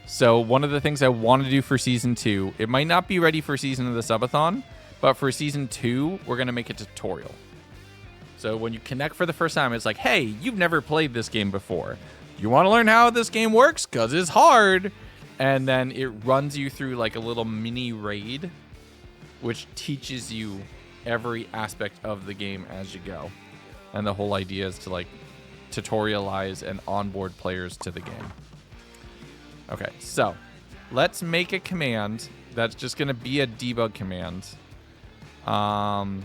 So one of the things I want to do for Season 2, it might not be ready for Season of the Subathon, but for Season 2, we're going to make a tutorial. So when you connect for the first time, it's like, hey, you've never played this game before. You want to learn how this game works? Because it's hard. And then it runs you through like a little mini raid, which teaches you every aspect of the game as you go. And the whole idea is to like tutorialize and onboard players to the game. Okay, so let's make a command that's just going to be a debug command. Right?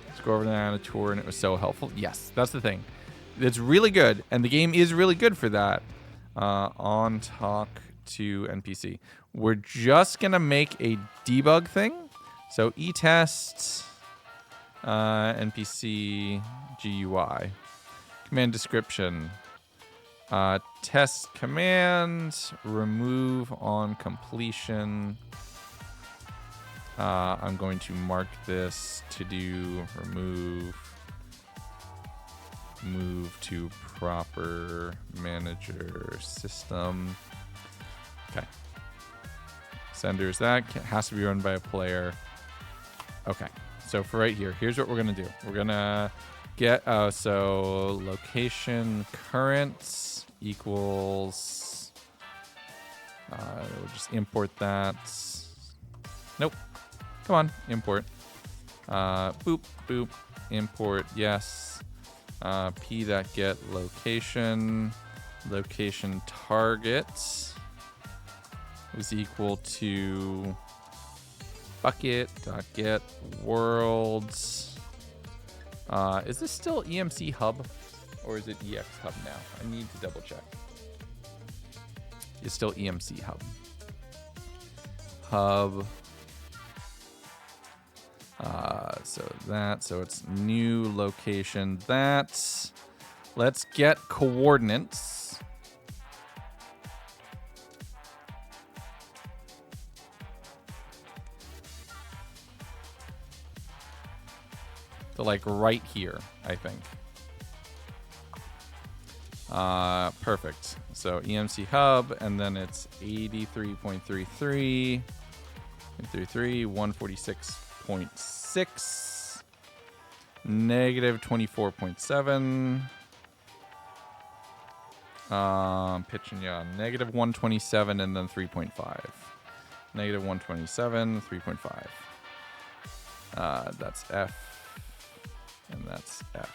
Let's go over there on a tour, and it was so helpful. Yes, that's the thing. It's really good, and the game is really good for that. On talk to NPC. We're just going to make a debug thing. So etest NPC GUI. Command description. Test command. Remove on completion. I'm going to mark this to do remove. Move to proper manager system. Okay. Senders, that has to be run by a player. Okay. So for right here, here's what we're going to do. We're going to get, so location current equals, we'll just import that. Nope. Come on, import. Boop, boop, import, yes. P.get location target is equal to bucket.get worlds. Is this still EMC hub or is it EX hub now? I need to double check. It's still EMC hub. So it's new location. Let's get coordinates. So like right here, I think. Perfect. So EMC hub, and then it's 83.33, 146.6, negative 24.7, pitch and yaw, negative 127, and then 3.5. Negative 127, 3.5. That's F, and that's F.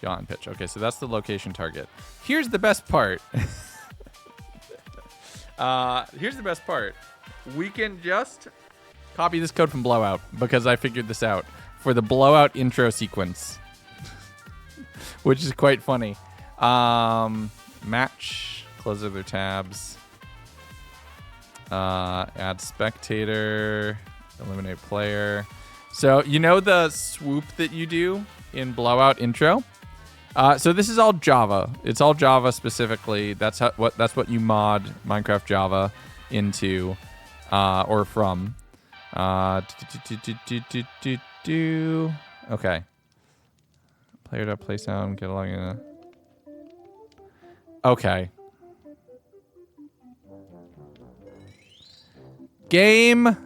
Yaw and pitch. Okay, so that's the location target. Here's the best part. We can just copy this code from Blowout because I figured this out for the Blowout intro sequence, which is quite funny. Match, close other tabs, add spectator, eliminate player. So you know the swoop that you do in Blowout intro? So this is all Java. It's all Java specifically. That's what you mod Minecraft Java into or from. Okay. Player.play sound, get along in. Okay. Game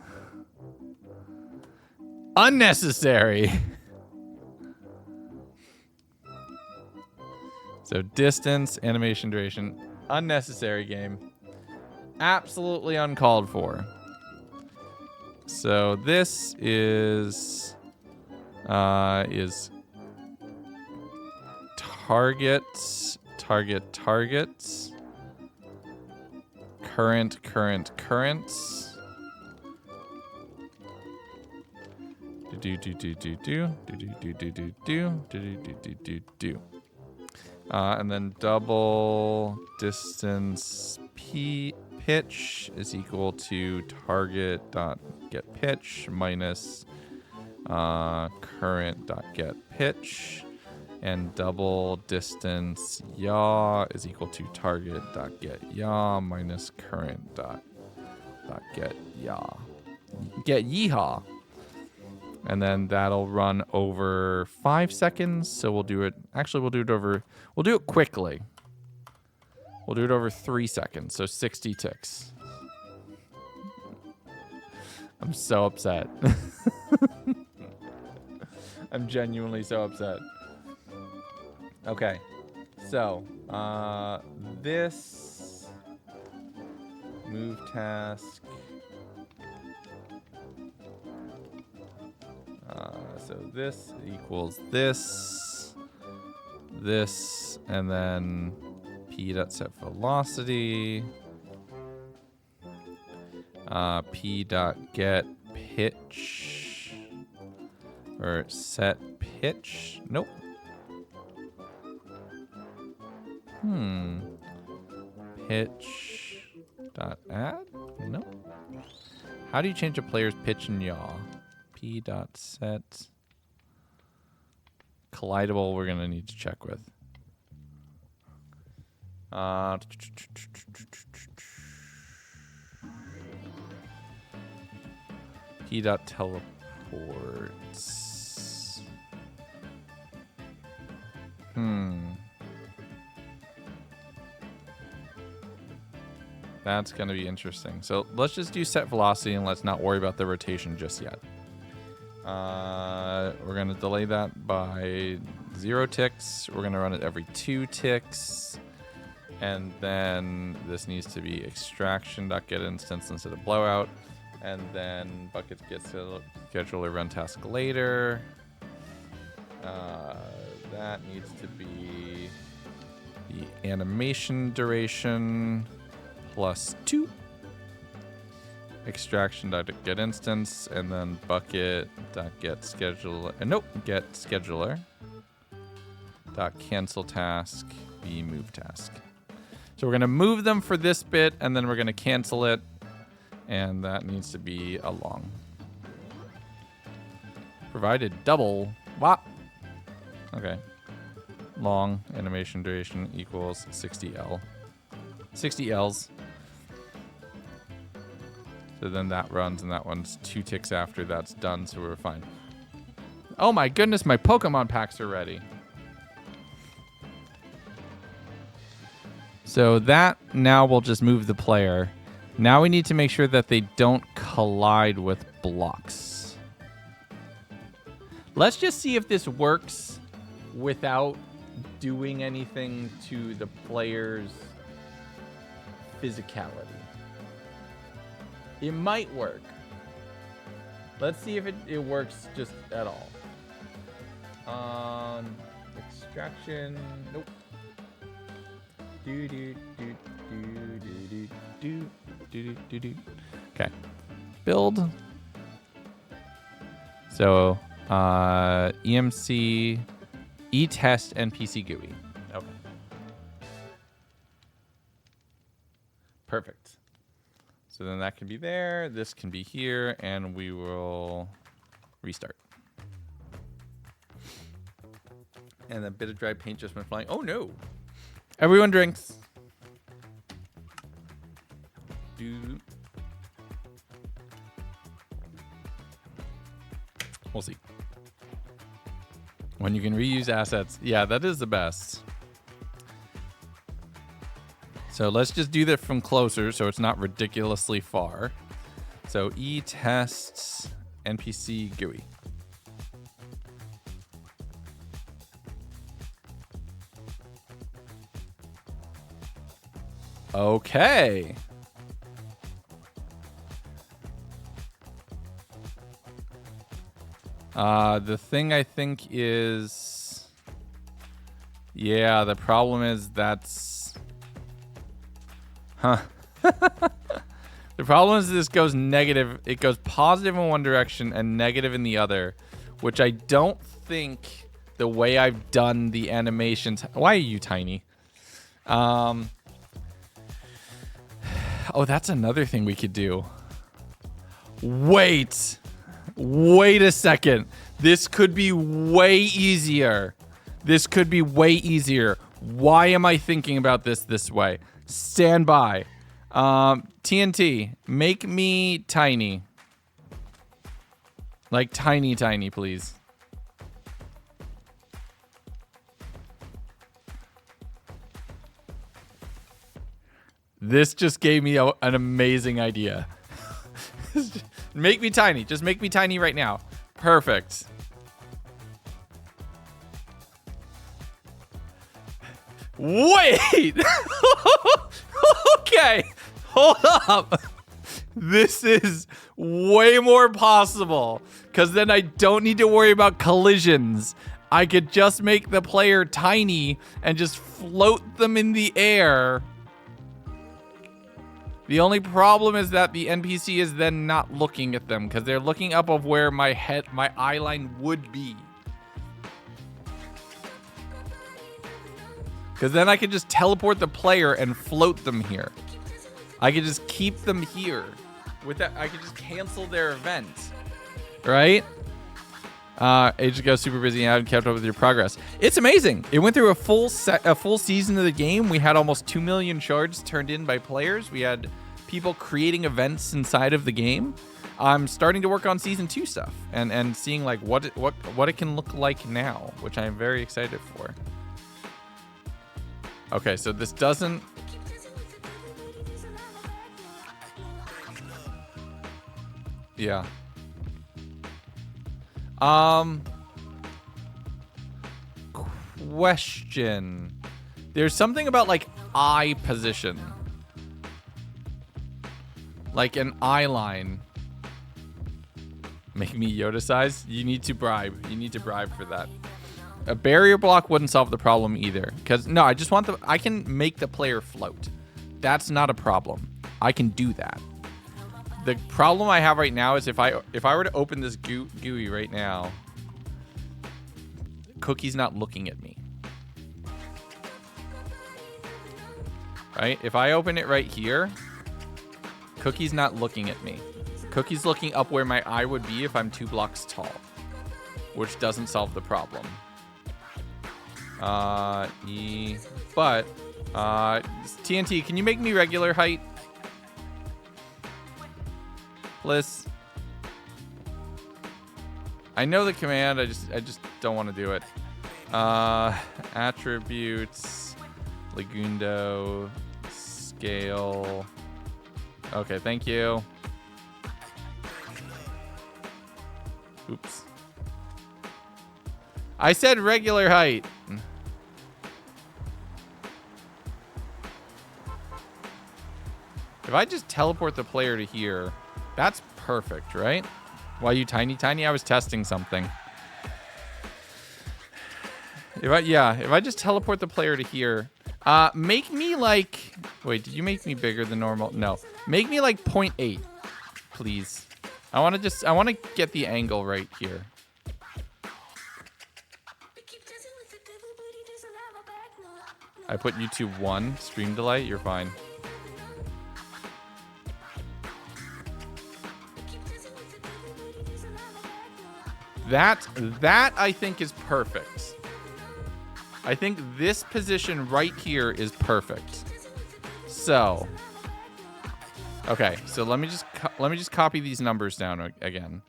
unnecessary. So distance, animation duration, unnecessary game. Absolutely uncalled for. So this is target, current. And then double distance pitch is equal to target dot get pitch minus current dot get pitch, and double distance yaw is equal to target dot get yaw minus current dot get yaw. Get yeehaw. And then that'll run over 5 seconds. So we'll do it. Actually, we'll do it quickly. We'll do it over 3 seconds. So 60 ticks. I'm so upset. I'm genuinely so upset. Okay. So, this move task. So this equals this, and then p.set velocity, p.get pitch, or set pitch. Nope. pitch dot add? No. How do you change a player's pitch and yaw? P dot set. Collidable, we're gonna need to check with. P dot teleports. That's going to be interesting. So let's just do set velocity and let's not worry about the rotation just yet. We're going to delay that by 0 ticks. We're going to run it every 2 ticks. And then this needs to be extraction.getInstance instead of blowout. And then bucket gets to scheduler run task later. That needs to be the animation duration plus 2. Extraction.getInstance and then bucket.getScheduler. Get scheduler. Cancel task be move task. So we're going to move them for this bit and then we're going to cancel it. And that needs to be a long. Provided double. What? Okay. Long animation duration equals 60L. 60 Ls. So then that runs and that one's 2 ticks after that's done, so we're fine. Oh my goodness, my Pokemon packs are ready. So that now will just move the player. Now we need to make sure that they don't collide with blocks. Let's just see if this works without doing anything to the player's physicality. It might work. Let's see if it works just at all. Extraction. Nope. Okay. Build. So, EMC, E-test, NPC GUI. Okay. Perfect. So then that can be there, this can be here, and we will restart. And a bit of dry paint just went flying. Oh no! Everyone drinks. We'll see. When you can reuse assets. Yeah, that is the best. So let's just do that from closer so it's not ridiculously far. So E-tests NPC GUI. Okay. The thing I think is... Yeah, the problem is that's... Huh. The problem is this goes negative. It goes positive in one direction and negative in the other, which I don't think the way I've done the animations... Why are you tiny? Oh, that's another thing we could do. Wait a second. This could be way easier. This could be way easier. Why am I thinking about this way? Stand by. TNT, make me tiny. Like tiny, please. This just gave me an amazing idea. Make me tiny. Just make me tiny right now. Perfect. Wait! Okay. Hold up. This is way more possible. Because then I don't need to worry about collisions. I could just make the player tiny and just float them in the air. The only problem is that the NPC is then not looking at them because they're looking up of where my eye line would be. Because then I could just teleport the player and float them here. I could just keep them here. With that, I could just cancel their event. Right? Ages ago, super busy and I haven't kept up with your progress. It's amazing. It went through a full season of the game. We had almost 2 million shards turned in by players. We had people creating events inside of the game. I'm starting to work on season 2 stuff and seeing like what it can look like now, which I'm very excited for. Okay, so this doesn't. Yeah. Question. There's something about like eye position. Like an eye line. Make me Yoda size? You need to bribe. You need to bribe for that. A barrier block wouldn't solve the problem either. Because, no, I just want I can make the player float. That's not a problem. I can do that. The problem I have right now is if I were to open this GUI right now, Cookie's not looking at me. Right? If I open it right here, Cookie's not looking at me. Cookie's looking up where my eye would be if I'm 2 blocks tall, which doesn't solve the problem. But TNT, can you make me regular height? Please. I know the command, I just don't want to do it. Attributes, Legundo, scale. Okay, thank you. Oops. I said regular height. If I just teleport the player to here, that's perfect, right? Why you tiny? I was testing something. If I just teleport the player to here, make me like, wait, did you make me bigger than normal? No, make me like 0.8, please. I want to get the angle right here. I put YouTube 1, stream delay, you're fine. That I think is perfect. I think this position right here is perfect. So, okay, so let me just copy these numbers down again.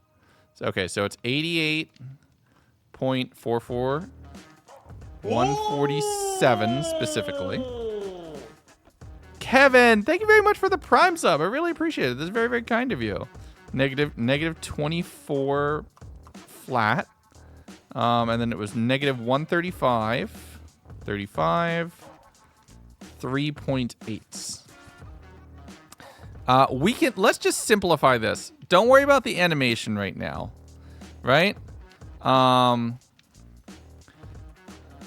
So, okay, so it's 88.44, 147 specifically. Kevin, thank you very much for the Prime sub. I really appreciate it. This is very, very kind of you. Negative 24 flat. And then it was negative 135, 35, 3.8. Let's just simplify this. Don't worry about the animation right now, right?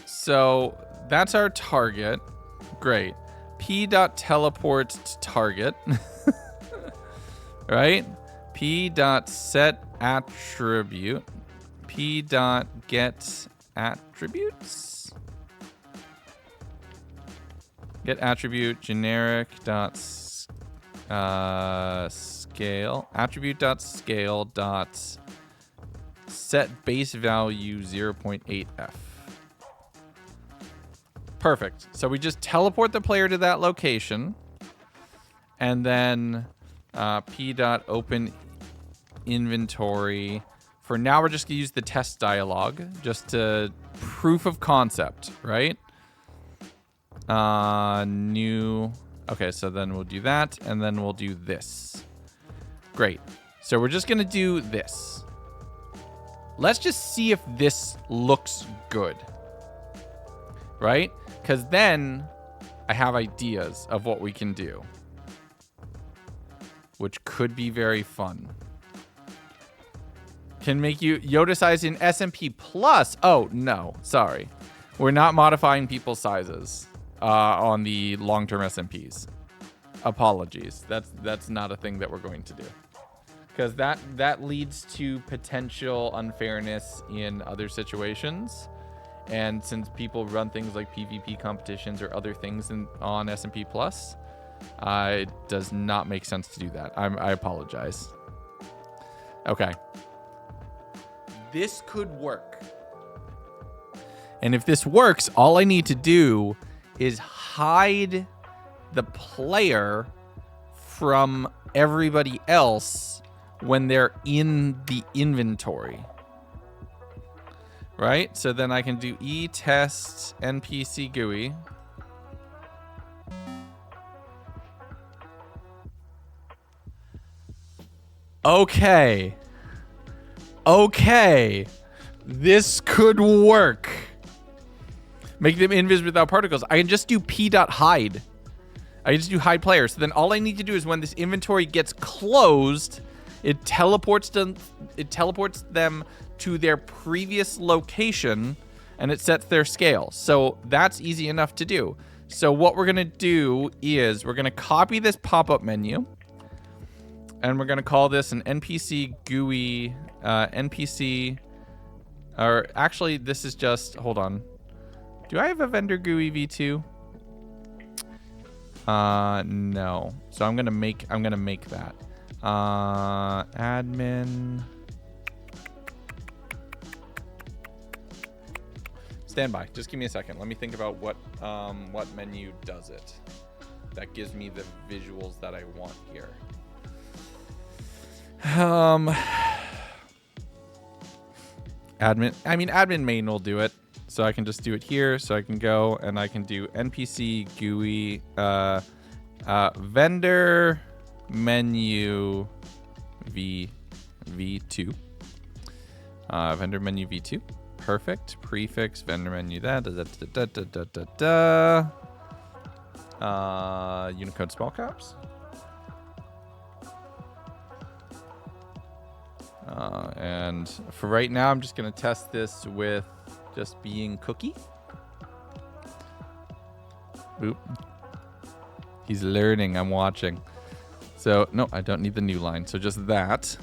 So that's our target. Great. P.teleport to target, right? P.set attribute. P.get attributes. Get attribute generic dot scale. Attribute dot scale dot set base value 0.8f. Perfect. So we just teleport the player to that location, and then p.open inventory. For now, we're just going to use the test dialog, just to proof of concept, right? New. Okay, so then we'll do that, and then we'll do this. Great. So we're just going to do this. Let's just see if this looks good, right? Because then I have ideas of what we can do, which could be very fun. Can make you Yoda size in SMP plus. Oh, no. Sorry. We're not modifying people's sizes on the long-term SMPs. Apologies. That's not a thing that we're going to do. Because that leads to potential unfairness in other situations. And since people run things like PvP competitions or other things on S&P Plus, it does not make sense to do that. I apologize. Okay. This could work. And if this works, all I need to do is hide the player from everybody else when they're in the inventory. Right? So then I can do test NPC GUI. Okay. Okay. This could work. Make them invisible without particles. I can just do p.hide. I can just do hide player. So then all I need to do is when this inventory gets closed, it teleports them to their previous location, and it sets their scale. So that's easy enough to do. So what we're going to do is we're going to copy this pop-up menu, and we're going to call this an NPC GUI, NPC, or actually this is just, hold on. Do I have a vendor GUI v2? No. So I'm going to make that. Admin. Stand by. Just give me a second. Let me think about what menu does it. That gives me the visuals that I want here. Admin main will do it. So I can just do it here. So I can go and I can do NPC GUI vendor menu v2. Vendor menu v2. Perfect. Prefix vendor menu that. Unicode small caps. And for right now, I'm just going to test this with just being cookie. Oop. He's learning. I'm watching. So, no, I don't need the new line. So just that.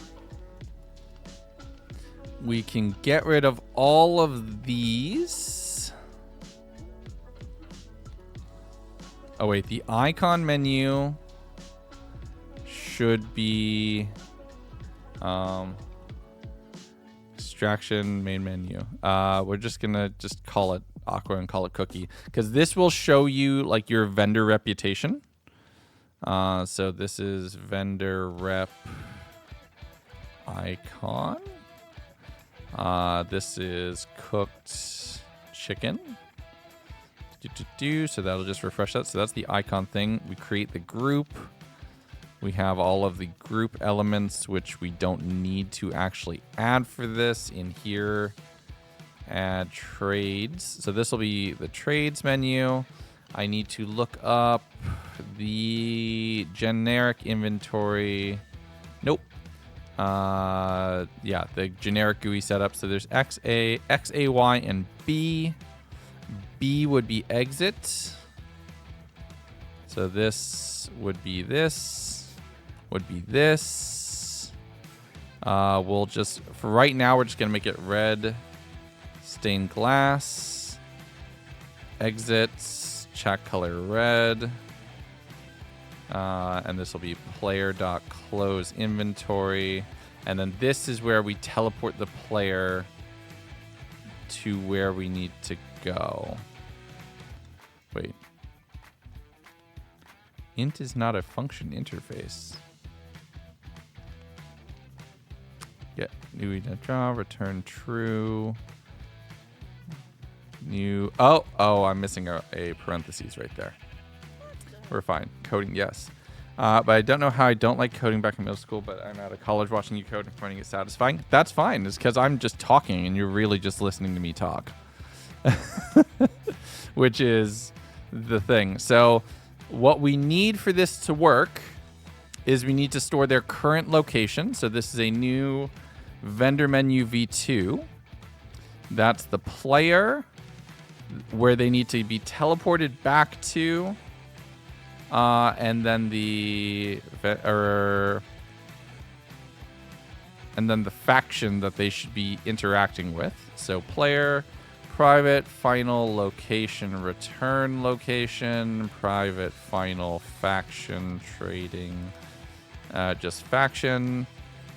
We can get rid of all of these. Oh, wait. The icon menu should be extraction main menu. We're just going to call it Aqua and call it cookie, because this will show you like your vendor reputation. So this is vendor rep icon. This is cooked chicken. So that'll just refresh that. So that's the icon thing. We create the group. We have all of the group elements, which we don't need to actually add for this in here. Add trades. So this will be the trades menu. I need to look up the generic inventory. Nope. Yeah, the generic GUI setup. So there's X, A, Y, and B. B would be exit. So this would be this. Would be this. We'll just, for right now, we're just going to make it red. Stained glass. Exits. Check color red. And this will be player.close inventory. And then this is where we teleport the player to where we need to go. Wait. Int is not a function interface. Get new draw, return true. New. Oh, I'm missing a parentheses right there. We're fine. Coding, yes. But I don't know how I don't like coding back in middle school, but I'm out of college watching you code and finding it satisfying. That's fine. It's because I'm just talking and you're really just listening to me talk. Which is the thing. So what we need for this to work is we need to store their current location. So this is a new vendor menu v2. That's the player where they need to be teleported back to. And then the faction that they should be interacting with. So player private final location, return location, private final faction trading, just faction.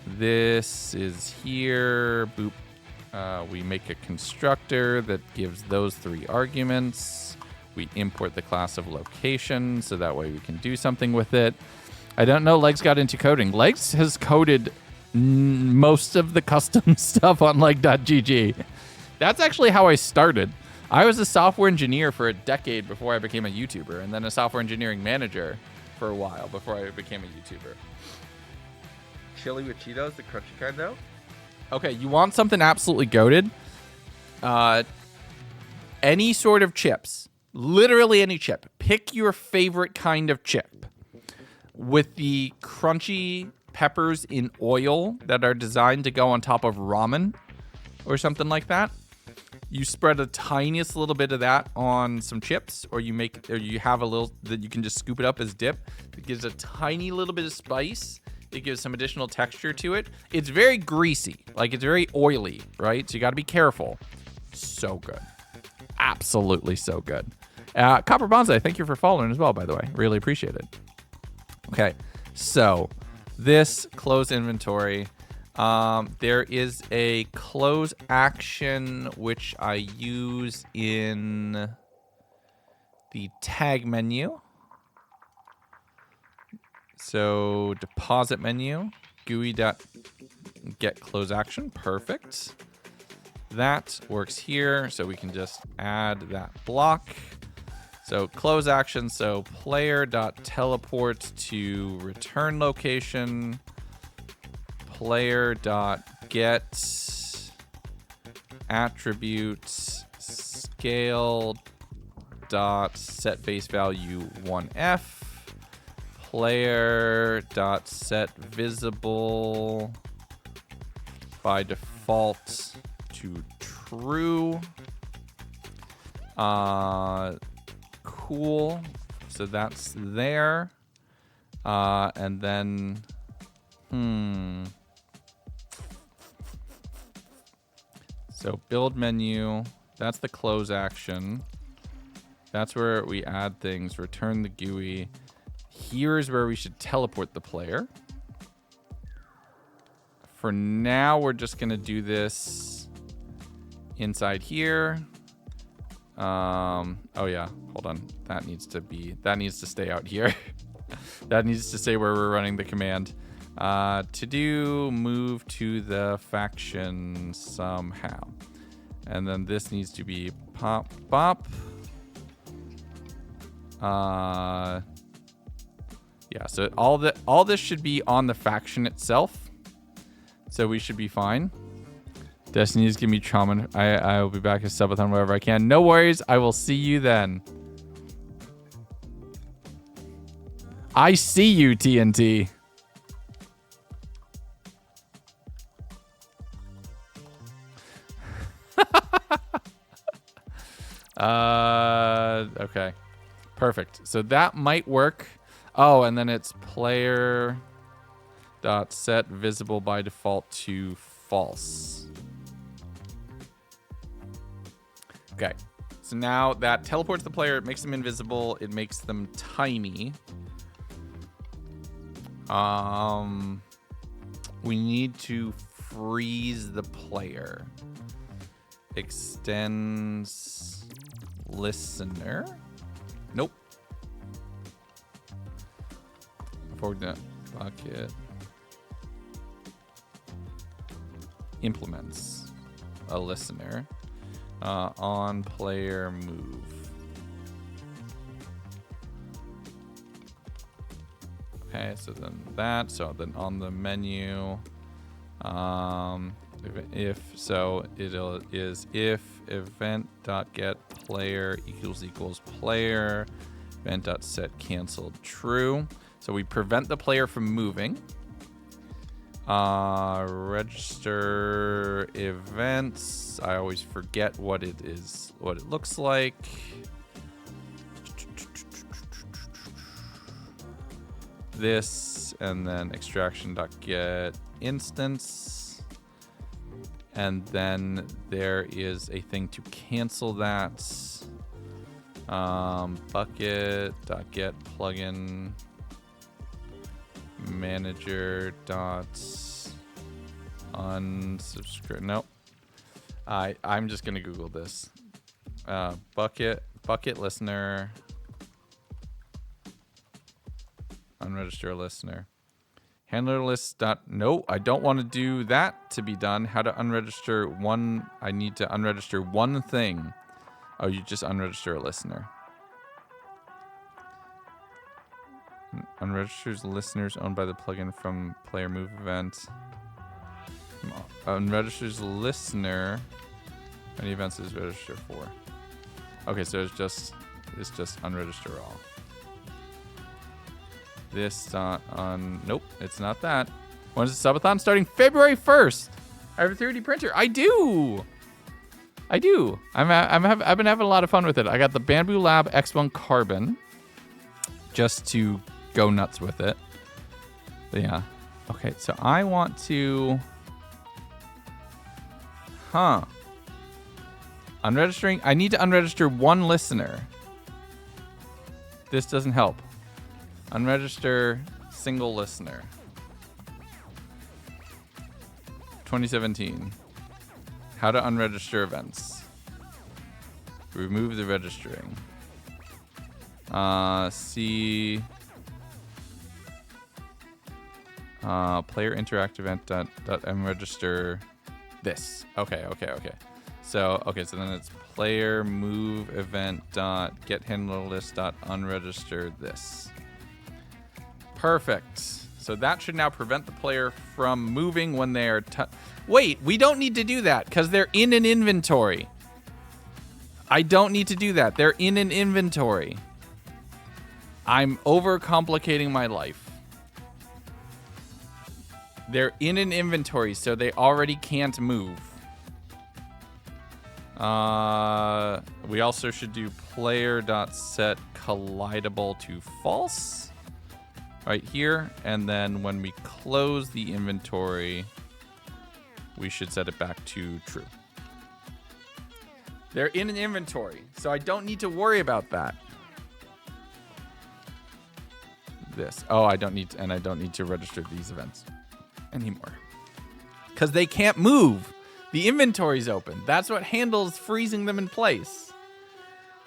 This is here. Boop. We make a constructor that gives those 3 arguments. We import the class of location so that way we can do something with it. I don't know Legs got into coding. Legs has coded most of the custom stuff on leg.gg. That's actually how I started. I was a software engineer for a decade before I became a YouTuber, and then a software engineering manager for a while before I became a YouTuber. Chili with Cheetos, the crunchy kind though? Okay, you want something absolutely goated? Any sort of chips. Literally any chip. Pick your favorite kind of chip. With the crunchy peppers in oil that are designed to go on top of ramen or something like that. You spread a tiniest little bit of that on some chips, or you have a little that you can just scoop it up as dip. It gives a tiny little bit of spice. It gives some additional texture to it. It's very greasy, like it's very oily, right? So you got to be careful. So good. Absolutely so good. Copper Bonsai, thank you for following as well, by the way. Really appreciate it. Okay, so this close inventory. There is a close action which I use in the tag menu. So deposit menu, GUI.get close action, perfect. That works here, so we can just add that block. So close action, so player.teleport to return location, player.get attributes scale dot set base value 1f, player dot set visible by default to true. Cool. So that's there. And then so build menu, that's the close action. That's where we add things, return the GUI. Here's where we should teleport the player. For now, we're just gonna do this inside here. Oh yeah, hold on. That needs to stay out here. That needs to stay where we're running the command. To do move to the faction somehow. And then this needs to be pop bop. Yeah, so all this should be on the faction itself. So we should be fine. Destiny's give me trauma. I will be back as subathon wherever I can. No worries. I will see you then. I see you, TNT. Okay. Perfect. So that might work. Oh, and then it's player dot set visible by default to false. Okay. So now that teleports the player, it makes them invisible, it makes them tiny. We need to freeze the player. Extends listener. Nope. Forward bucket. Implements a listener on player move. Okay, so then that. So then on the menu, if event.get player equals player event.set canceled true. So we prevent the player from moving. Register events. I always forget what it is, what it looks like. This, and then extraction.get instance. And then there is a thing to cancel that. Bucket.get plugin manager dot unsubscribe. Nope. I'm just gonna Google this. Bucket listener. Unregister listener. Handler list dot. No, I don't want to do that to be done. How to unregister one. I need to unregister one thing. Oh, you just unregister a listener. Unregisters listeners owned by the plugin from player move event. Unregisters listener. Any events is register for. Okay, so it's just unregister all. This dot on. Nope, it's not that. When is the subathon starting? February 1st. I have a 3D printer. I do. I've been having a lot of fun with it. I got the Bamboo Lab X1 Carbon just to go nuts with it. But yeah. Okay, so I want to. Unregistering. I need to unregister one listener. This doesn't help. Unregister single listener. 2017. How to unregister events. Remove the registering. See player interact event dot unregister this. Okay. So then it's player move event dot get handler list dot unregister this. Perfect. So that should now prevent the player from moving when they are. Wait, we don't need to do that because they're in an inventory. I don't need to do that. They're in an inventory. I'm overcomplicating my life. They're in an inventory, so they already can't move. We also should do player.set collidable to false right here. And then when we close the inventory, we should set it back to true. They're in an inventory, so I don't need to worry about that. This. Oh, I don't need to register these events anymore. Because they can't move. The inventory's open. That's what handles freezing them in place.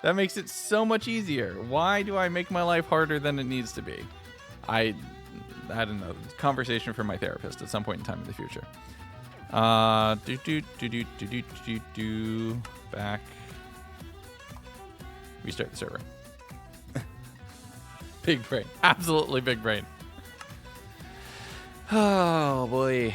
That makes it so much easier. Why do I make my life harder than it needs to be? I don't know. Conversation for my therapist at some point in time in the future. Back. Restart the server. Big brain. Absolutely big brain. Oh, boy.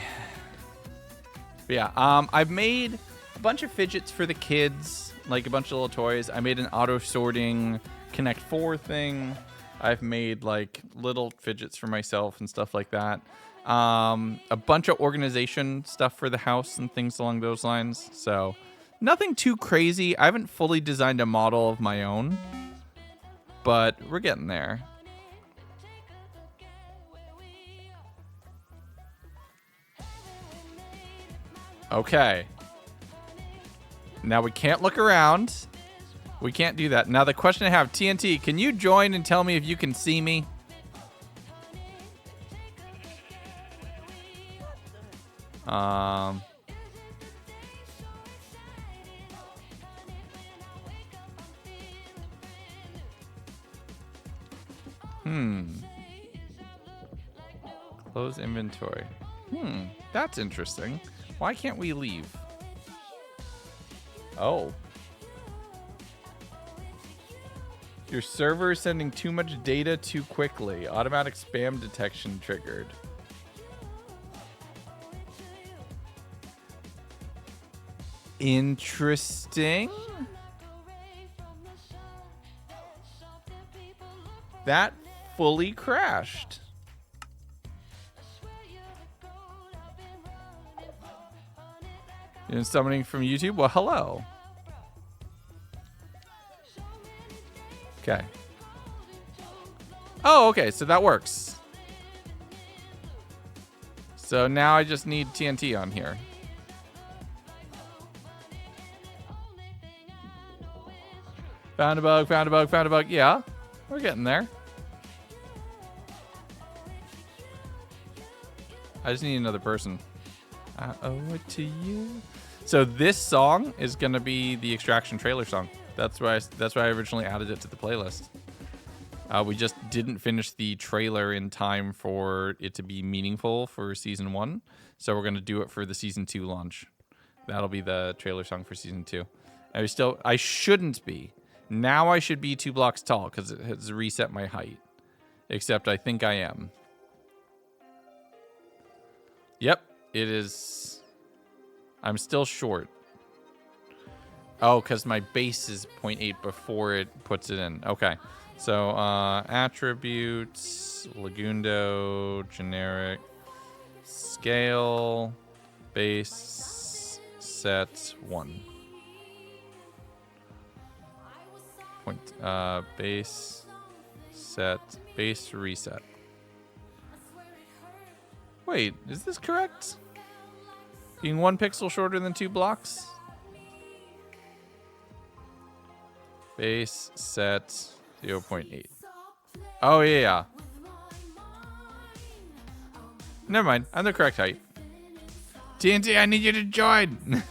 But yeah, I've made a bunch of fidgets for the kids, like a bunch of little toys. I made an auto-sorting Connect 4 thing. I've made, like, little fidgets for myself and stuff like that. A bunch of organization stuff for the house and things along those lines. So, nothing too crazy. I haven't fully designed a model of my own, but we're getting there. Okay. Now we can't look around. We can't do that. Now the question I have, TNT, can you join and tell me if you can see me? Close inventory. That's interesting. Why can't we leave? Oh. Your server is sending too much data too quickly. Automatic spam detection triggered. Interesting. That fully crashed. You're summoning from YouTube? Well, hello. Okay. Oh, okay. So that works. So now I just need TNT on here. Found a bug, found a bug, found a bug. Yeah, we're getting there. I just need another person. I owe it to you. So this song is gonna be the Extraction trailer song. That's why I originally added it to the playlist. We just didn't finish the trailer in time for it to be meaningful for season 1, so we're gonna do it for the season 2 launch. That'll be the trailer song for season 2. I shouldn't be. Now I should be 2 blocks tall because it has reset my height. Except I think I am. Yep, it is. I'm still short. Oh, because my base is 0.8 before it puts it in. Okay. So, attributes, Lagundo, generic, scale, base, set, 1. Base, set, base, reset. Wait, is this correct? Being 1 pixel shorter than 2 blocks? Base, set, 0.8. Oh, yeah. Never mind. I'm the correct height. TNT, I need you to join.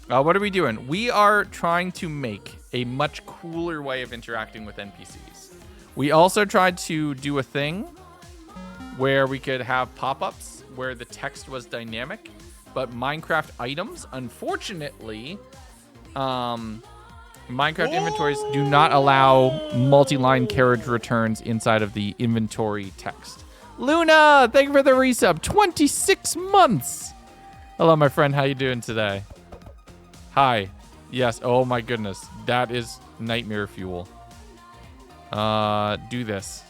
What are we doing? We are trying to make a much cooler way of interacting with NPCs. We also tried to do a thing where we could have pop-ups where the text was dynamic, but Minecraft items, unfortunately, Minecraft inventories do not allow multi-line carriage returns inside of the inventory text. Luna, thank you for the resub. 26 months. Hello, my friend. How you doing today? Hi. Yes. Oh, my goodness. That is nightmare fuel. Do this.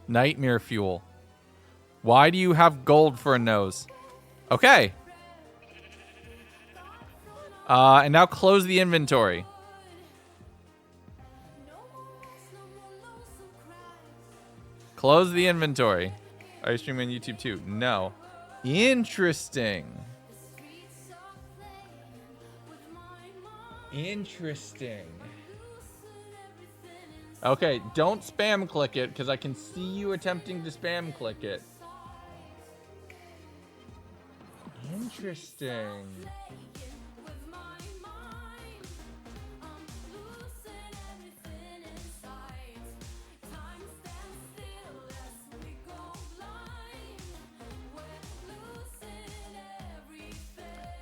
Nightmare fuel. Why do you have gold for a nose? Okay. And now close the inventory. Close the inventory. Are you streaming on YouTube too? No. Interesting. Interesting. Okay, don't spam click it because I can see you attempting to spam click it. Interesting.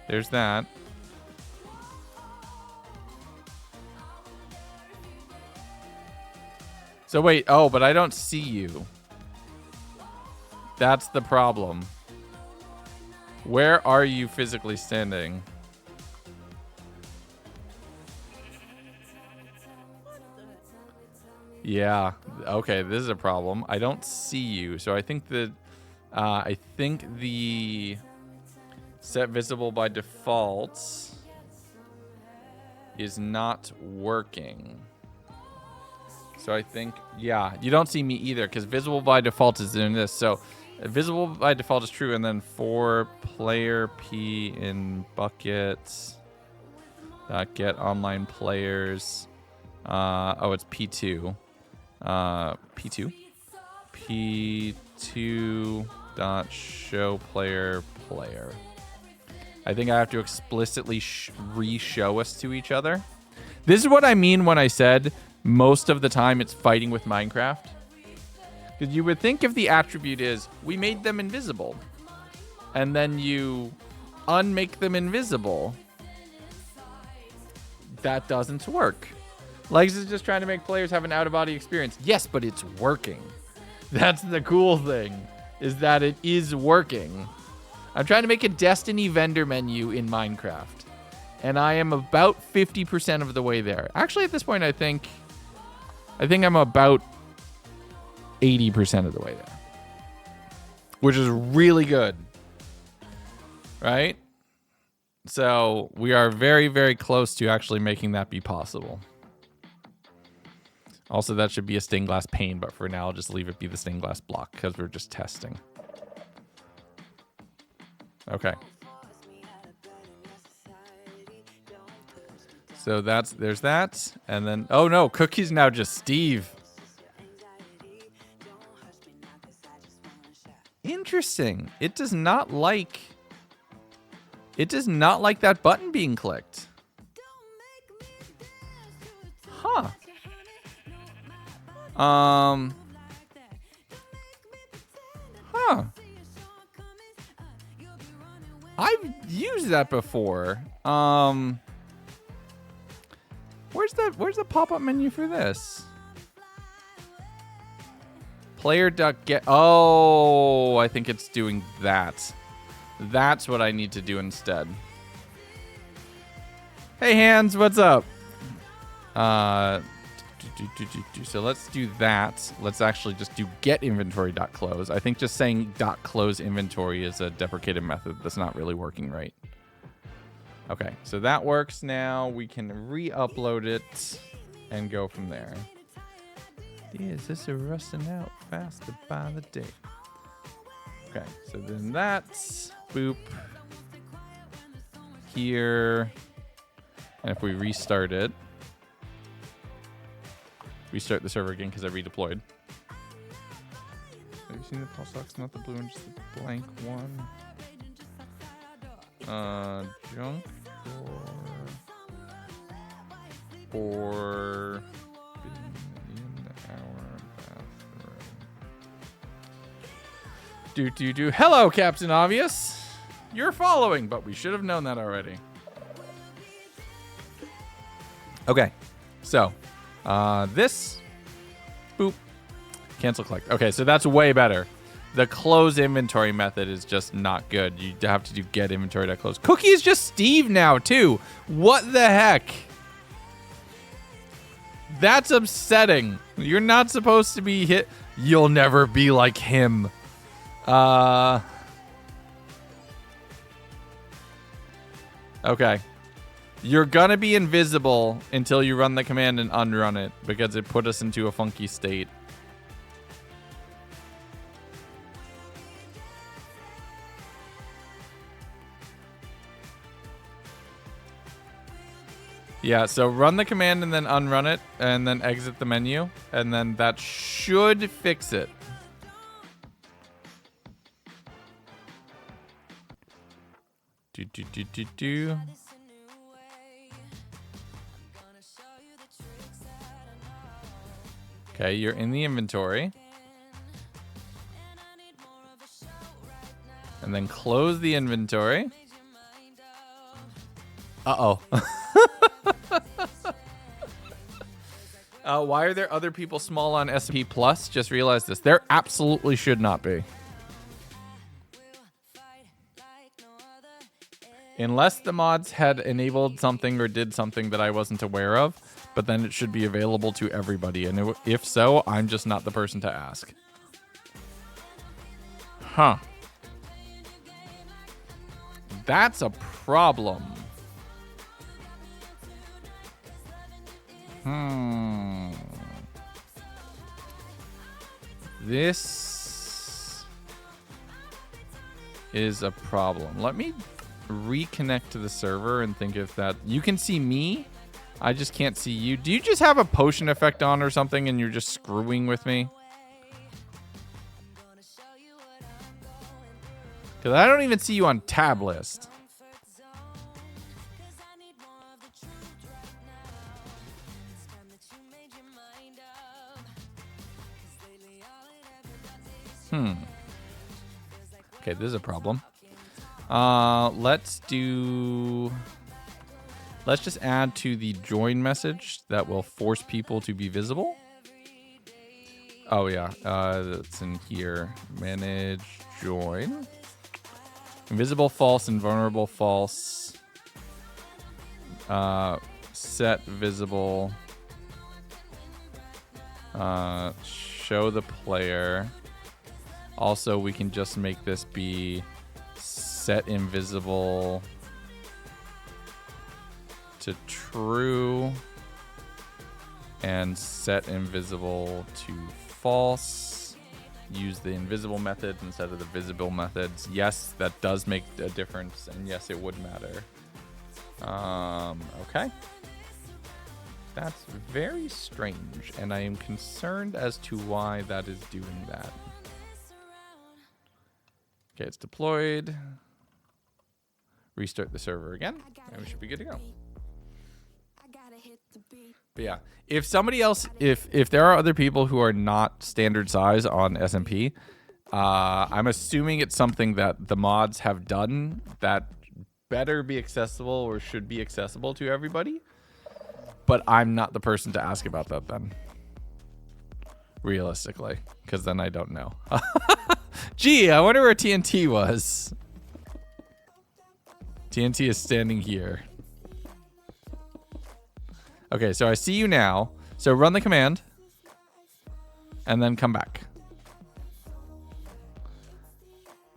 There's that. So wait, oh, but I don't see you. That's the problem. Where are you physically standing? Yeah, okay, this is a problem. I don't see you, so I think that the set visible by default is not working. So I think, yeah, you don't see me either because visible by default is in this. So visible by default is true, and then for player P in buckets, get online players. Oh, it's P2. P2. P2 dot show player. I think I have to explicitly re-show us to each other. This is what I mean when I said most of the time it's fighting with Minecraft. Because you would think if the attribute is, we made them invisible, and then you unmake them invisible, that doesn't work. Legs is just trying to make players have an out-of-body experience. Yes, but it's working. That's the cool thing, is that it is working. I'm trying to make a Destiny vendor menu in Minecraft, and I am about 50% of the way there. Actually, at this point, I think I'm about 80% of the way there, which is really good, right? So we are very, very close to actually making that be possible. Also, that should be a stained glass pane, but for now, I'll just leave it be the stained glass block because we're just testing. Okay. So there's that. And then, oh no, Cookie's now just Steve. Interesting. It does not like that button being clicked. Huh. Huh. I've used that before. Where's the pop-up menu for this? Player duck get. Oh, I think it's doing that. That's what I need to do instead. Hey, Hands, what's up? So let's do that. Let's actually just do get inventory.close. I think just saying .close inventory is a deprecated method that's not really working right. Okay, so that works now. We can re-upload it and go from there. Is this a rusting out faster by the day? Okay, so then that's boop here. And if we restart it, restart the server again because I redeployed. Have you seen the pulse box? Not the blue one, just the blank one. Junk or in our bathroom. Do. Hello, Captain Obvious. You're following, but we should have known that already. Okay, so this boop cancel collect. Okay, so that's way better. The close inventory method is just not good. You have to do get inventory.close. Cookie is just Steve now too. What the heck? That's upsetting. You're not supposed to be hit. You'll never be like him. Okay. You're gonna be invisible until you run the command and unrun it because it put us into a funky state. Yeah, so run the command and then unrun it and then exit the menu and then that should fix it. Do. Okay, you're in the inventory. And then close the inventory. Uh-oh. Why are there other people small on SP Plus? Just realized this. There absolutely should not be. Unless the mods had enabled something or did something that I wasn't aware of, but then it should be available to everybody. And if so, I'm just not the person to ask. Huh. That's a problem. This is a problem. Let me reconnect to the server and think if that... You can see me. I just can't see you. Do you just have a potion effect on or something and you're just screwing with me? Because I don't even see you on tab list. Okay, this is a problem. Let's just add to the join message that will force people to be visible. Oh yeah, that's in here. Manage join. Invisible false and vulnerable false. Set visible. Show the player. Also, we can just make this be set invisible to true and set invisible to false. Use the invisible method instead of the visible methods. Yes, that does make a difference, and yes, it would matter. Okay. That's very strange, and I am concerned as to why that is doing that. Okay, it's deployed. Restart the server again, and we should be good to go. But yeah, if somebody else, if there are other people who are not standard size on SMP, I'm assuming it's something that the mods have done that better be accessible or should be accessible to everybody. But I'm not the person to ask about that then. Realistically, because then I don't know. Gee, I wonder where TNT was. TNT is standing here. Okay, so I see you now. So run the command. And then come back.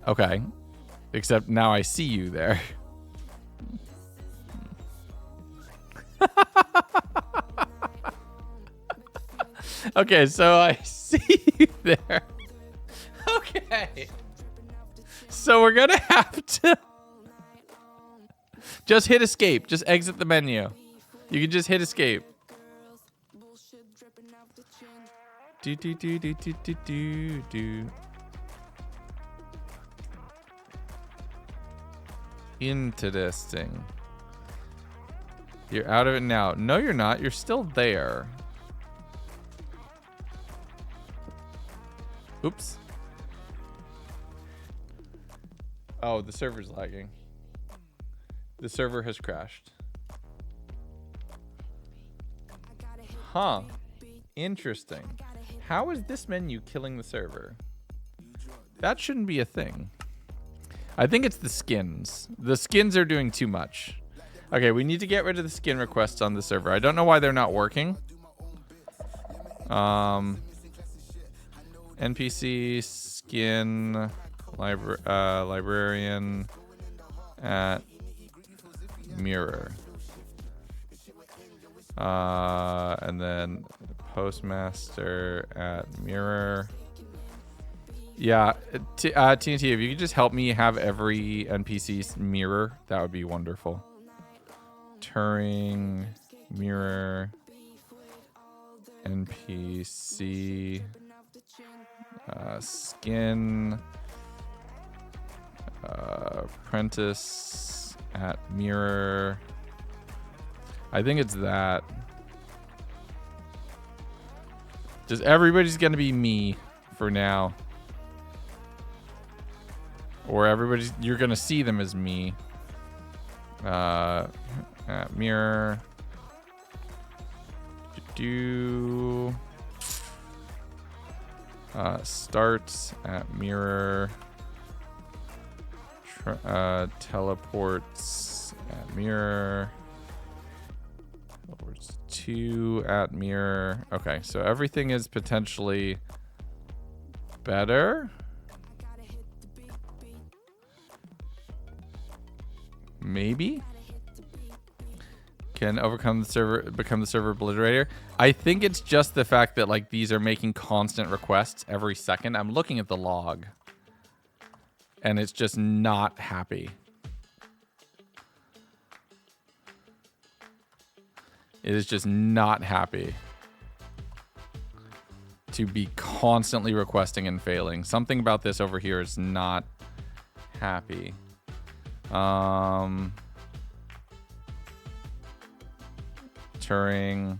Okay. Except now I see you there. Okay, so I see you there. Okay. So we're gonna have to just hit escape. Just exit the menu. You can just hit escape. Do do do do do do do do. Interesting. You're out of it now. No, you're not. You're still there. Oops. Oh, the server's lagging. The server has crashed. Huh. Interesting. How is this menu killing the server? That shouldn't be a thing. I think it's the skins. The skins are doing too much. Okay, we need to get rid of the skin requests on the server. I don't know why they're not working. NPC skin librarian at mirror. And then postmaster at mirror. Yeah, TNT, if you could just help me have every NPC mirror, that would be wonderful. Turing, mirror, NPC, skin, apprentice at mirror. I think it's that. Just everybody's gonna be me for now. Or everybody's, you're gonna see them as me. At mirror. Starts at mirror. Teleports at mirror. Teleports 2 at mirror. Okay, so everything is potentially better. Maybe can overcome the server, become the server obliterator. I think it's just the fact that like these are making constant requests every second. I'm looking at the log and it's just not happy. It is just not happy to be constantly requesting and failing. Something about this over here is not happy. Turing.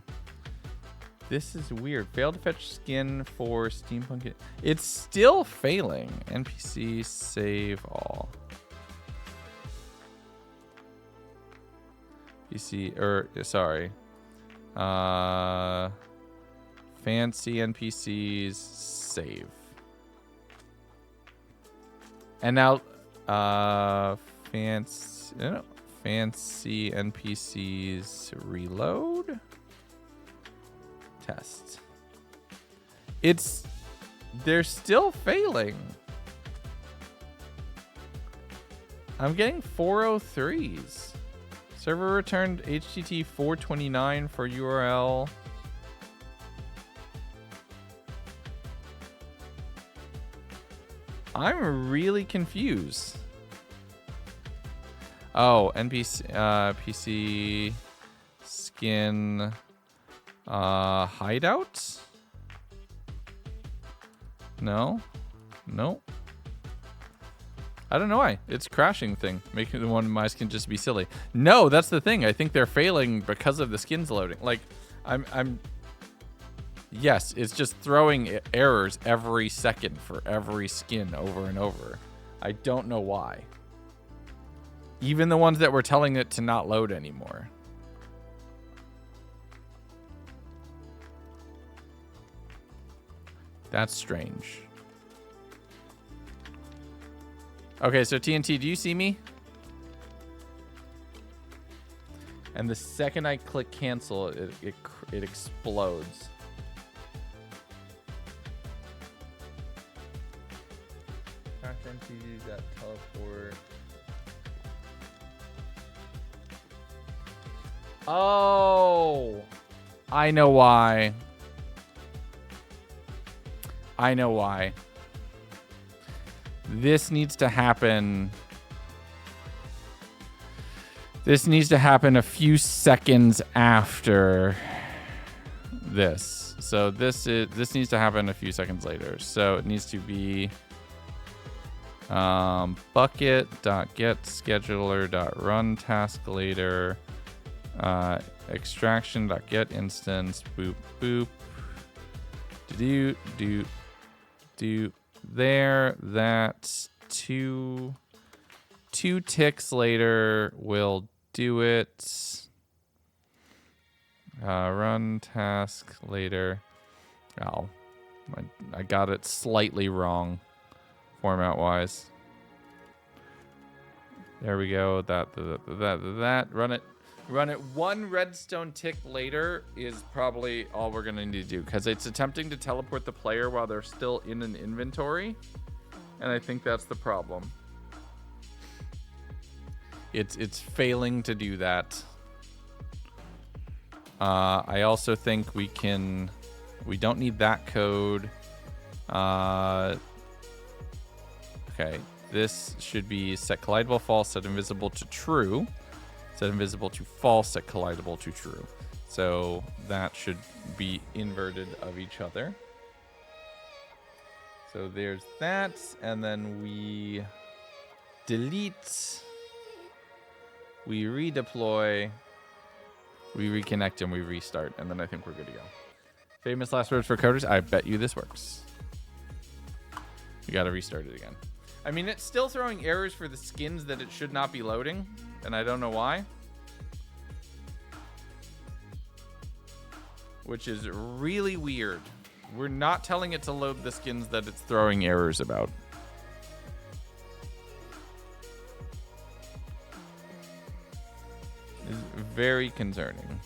This is weird. Failed to fetch skin for steampunk. It's still failing. NPC save all. PC sorry. Fancy NPCs save. And now fancy NPCs reload. Test. They're still failing. I'm getting 403s. Server returned HTTP 429 for URL. I'm really confused. Oh, NPC PC skin Hideout? No. Nope. I don't know why. It's crashing thing. Making the one my skin just be silly. No, that's the thing. I think they're failing because of the skins loading. Like, yes, it's just throwing errors every second for every skin over and over. I don't know why. Even the ones that were telling it to not load anymore. That's strange. Okay, so TNT, do you see me? And the second I click cancel, it explodes. NPCs that teleport. Oh, I know why. I know why. This needs to happen. This needs to happen a few seconds after this. So this needs to happen a few seconds later. So it needs to be bucket.getScheduler.run task later extraction.get instance boop boop do there. That's two ticks later will do it. Run task later. Oh, I got it slightly wrong format wise. There we go. That run it one redstone tick later is probably all we're gonna need to do, because it's attempting to teleport the player while they're still in an inventory, and I think that's the problem. It's failing to do that. I also think we don't need that code. Okay, this should be set collidable false, set invisible to true. Set invisible to false, set collidable to true. So that should be inverted of each other. So there's that, and then we delete, we redeploy, we reconnect, and we restart, and then I think we're good to go. Famous last words for coders. I bet you this works. We got to restart it again. I mean, it's still throwing errors for the skins that it should not be loading, and I don't know why. Which is really weird. We're not telling it to load the skins that it's throwing errors about. It's very concerning.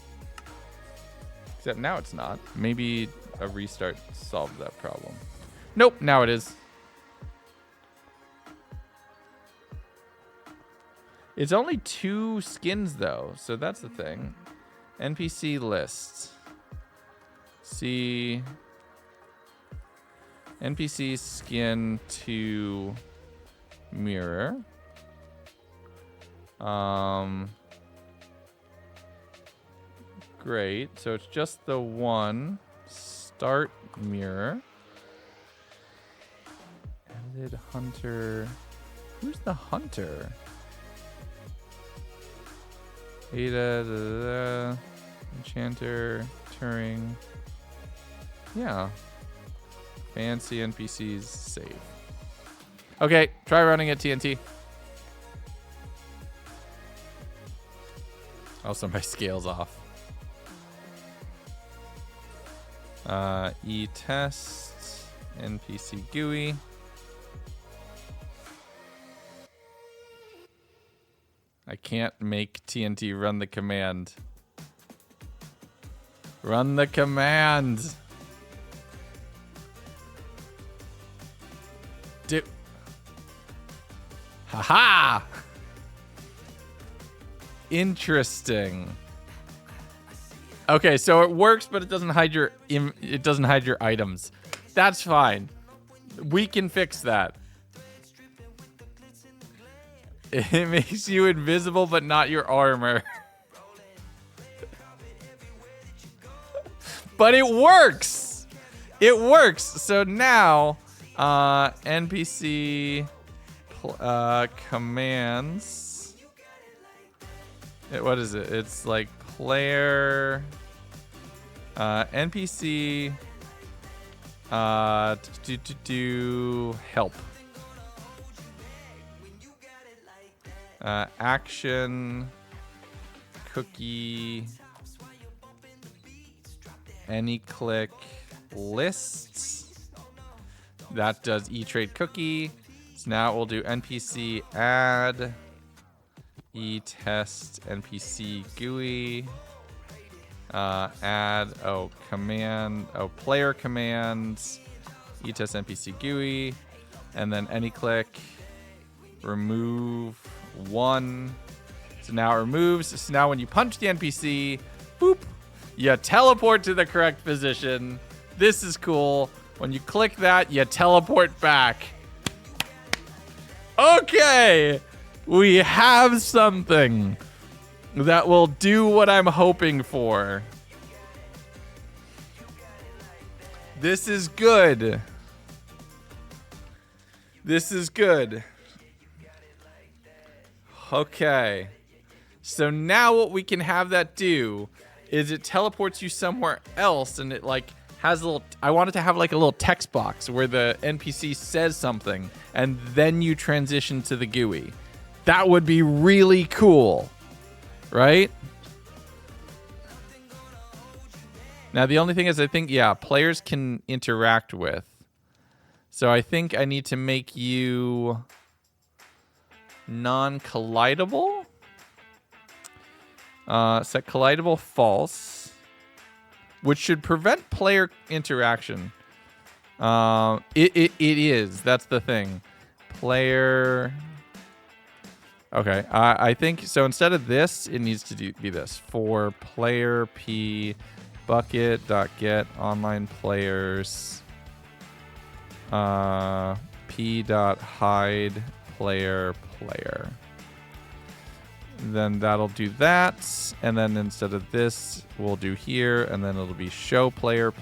Except now it's not. Maybe a restart solved that problem. Nope, now it is. It's only 2 skins though, so that's the thing. NPC list. See NPC skin to mirror. Great. So it's just the one. Start mirror. Edited hunter. Who's the hunter? Ada, enchanter, Turing. Yeah. Fancy NPCs save. Okay, try running at TNT. Also, my scale's off. E-test, NPC GUI. I can't make TNT run the command. Run the command. Haha! Interesting. Okay, so it works, but it doesn't hide your items. That's fine. We can fix that. It makes you invisible, but not your armor. But it works. It works. So now NPC commands. What is it? It's like player NPC do help. Action cookie any click lists. That does eTrade cookie. So now we'll do NPC add eTest NPC GUI. Add command player commands eTest NPC GUI, and then any click remove one. So now it removes. So now when you punch the NPC, boop, you teleport to the correct position. This is cool. When you click that, you teleport back. Okay, we have something that will do what I'm hoping for. This is good. This is good. Okay. So now what we can have that do is it teleports you somewhere else, and it like has a little, I want it to have like a little text box where the NPC says something and then you transition to the GUI. That would be really cool, right? Now the only thing is I think, yeah, players can interact with. So I think I need to make you non-collidable. Set collidable false, which should prevent player interaction. It is. That's the thing. Player. Okay. I think so. Instead of this, it needs to be this. For player p bucket dot get online players p dot hide player. Then that'll do that, and then instead of this we'll do here, and then it'll be show player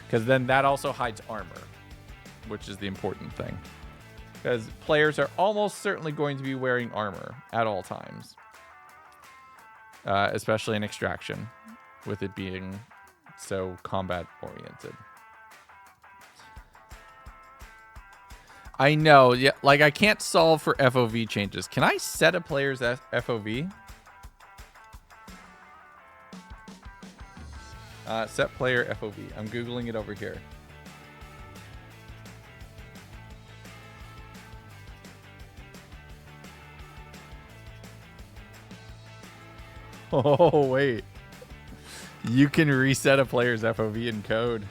because then that also hides armor, which is the important thing, because players are almost certainly going to be wearing armor at all times, especially in extraction, with it being so combat oriented. I know, yeah. Like I can't solve for FOV changes. Can I set a player's FOV? Set player FOV. I'm Googling it over here. Oh, wait. You can reset a player's FOV in code.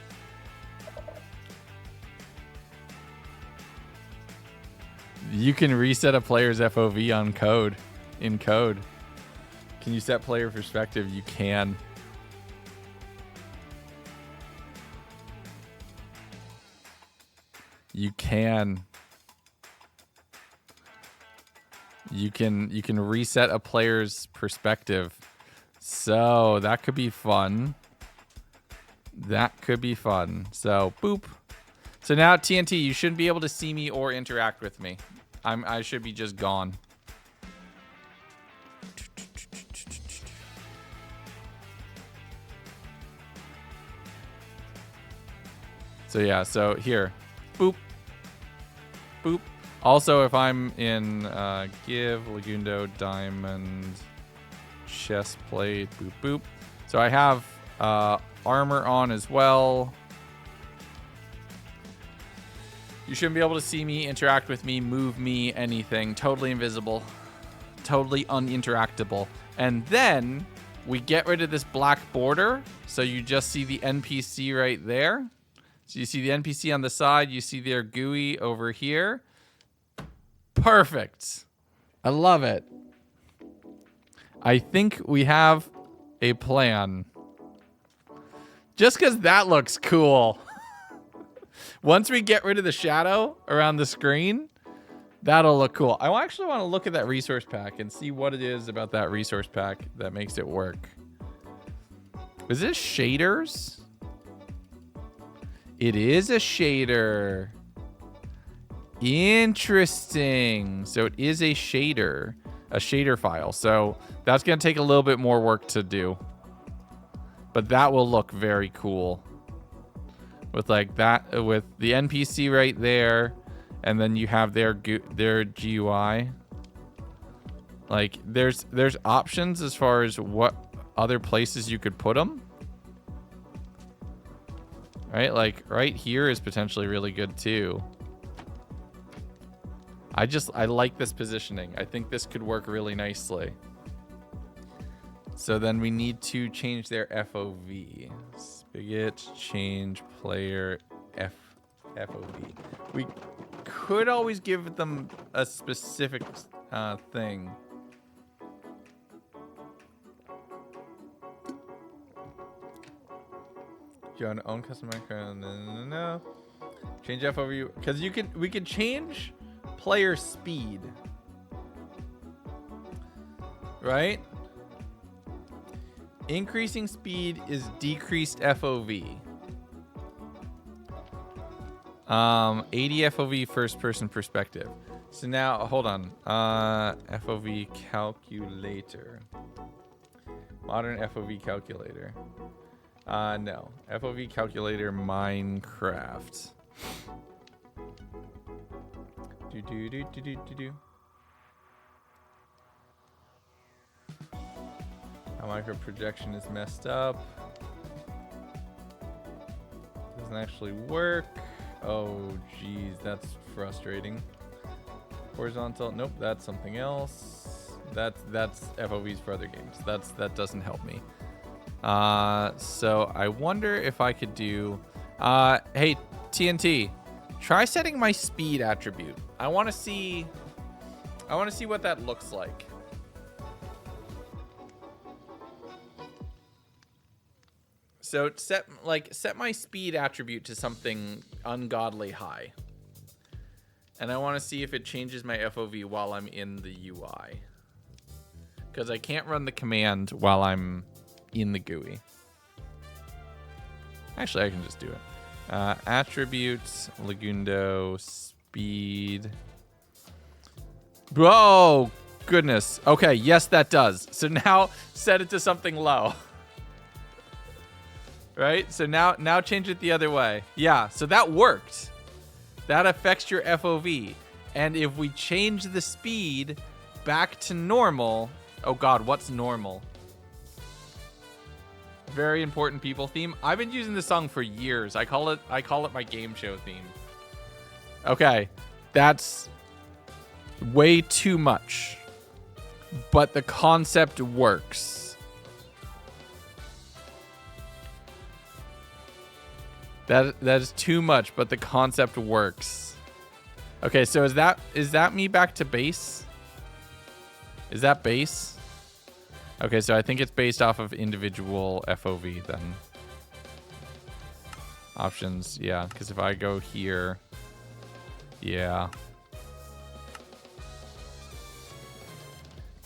You can reset a player's FOV on code, in code. Can you set player perspective? You can. You can. You can reset a player's perspective. So that could be fun. That could be fun. So boop. So now TNT, you shouldn't be able to see me or interact with me. I should be just gone. So yeah, so here. Boop. Boop. Also, if I'm in give Lagundo Diamond chest plate, boop boop. So I have armor on as well. You shouldn't be able to see me, interact with me, move me, anything. Totally invisible. Totally uninteractable. And then we get rid of this black border. So you just see the NPC right there. So you see the NPC on the side. You see their GUI over here. Perfect. I love it. I think we have a plan. Just because that looks cool. Once we get rid of the shadow around the screen, that'll look cool. I actually want to look at that resource pack and see what it is about that resource pack that makes it work. Is it shaders? It is a shader. Interesting. So it is a shader file. So that's going to take a little bit more work to do. But that will look very cool. With like that, with the NPC right there. And then you have their GUI. Like there's options as far as what other places you could put them. Right? Like right here is potentially really good too. I like this positioning. I think this could work really nicely. So then we need to change their FOV. Spigot, change player FOV. We could always give them a specific thing. Do you want to own custom micro? No. Change FOV because we could change player speed, right? Increasing speed is decreased FOV. 80 FOV first person perspective. So now hold on. FOV calculator. Modern FOV calculator. No. FOV calculator Minecraft. Our micro projection is messed up. Doesn't actually work. Oh, geez, that's frustrating. Horizontal. Nope, that's something else. That's FOVs for other games. That doesn't help me. So I wonder if I could do. Hey, TNT, try setting my speed attribute. I want to see what that looks like. So set my speed attribute to something ungodly high. And I want to see if it changes my FOV while I'm in the UI. Because I can't run the command while I'm in the GUI. Actually, I can just do it. Attributes, Lagundo, speed. Oh, goodness. Okay, yes, that does. So now set it to something low. Right? So now change it the other way. Yeah, so that worked. That affects your FOV. And if we change the speed back to normal... Oh, God, what's normal? Very important people theme. I've been using this song for years. I call it my game show theme. Okay, that's way too much. But the concept works. That is too much, but the concept works. Okay, so is that me back to base? Is that base? Okay, so I think it's based off of individual FOV then. Options, yeah, because if I go here, yeah.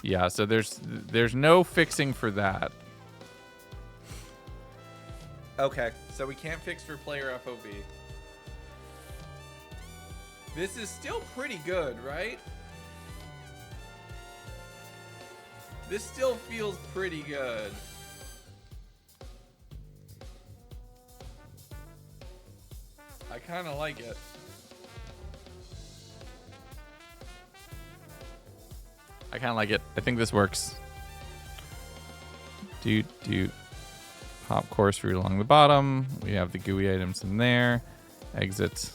Yeah, so there's no fixing for that. Okay, so we can't fix for player FOV. This is still pretty good, right? This still feels pretty good. I kind of like it. I kind of like it. I think this works. Pop course route along the bottom. We have the GUI items in there. Exit.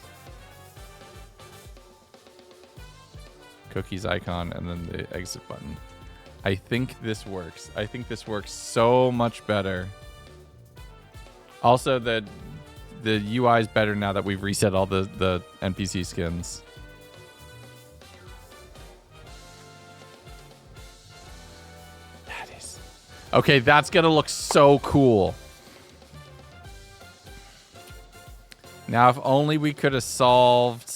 Cookies icon and then the exit button. I think this works. I think this works so much better. Also, the UI is better now that we've reset all the NPC skins. That is... Okay, that's going to look so cool. Now, if only we could have solved...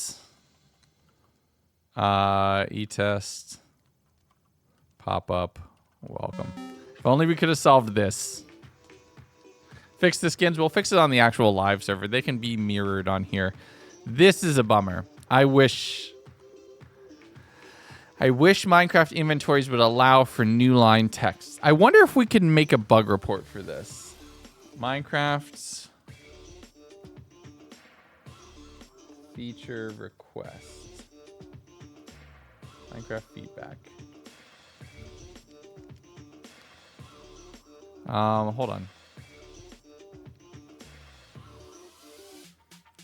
E-test. Pop up. Welcome. If only we could have solved this. fix the skins. We'll fix it on the actual live server. They can be mirrored on here. This is a bummer. I wish Minecraft inventories would allow for new line text. I wonder if we can make a bug report for this. Minecraft's feature request. Minecraft feedback. Hold on.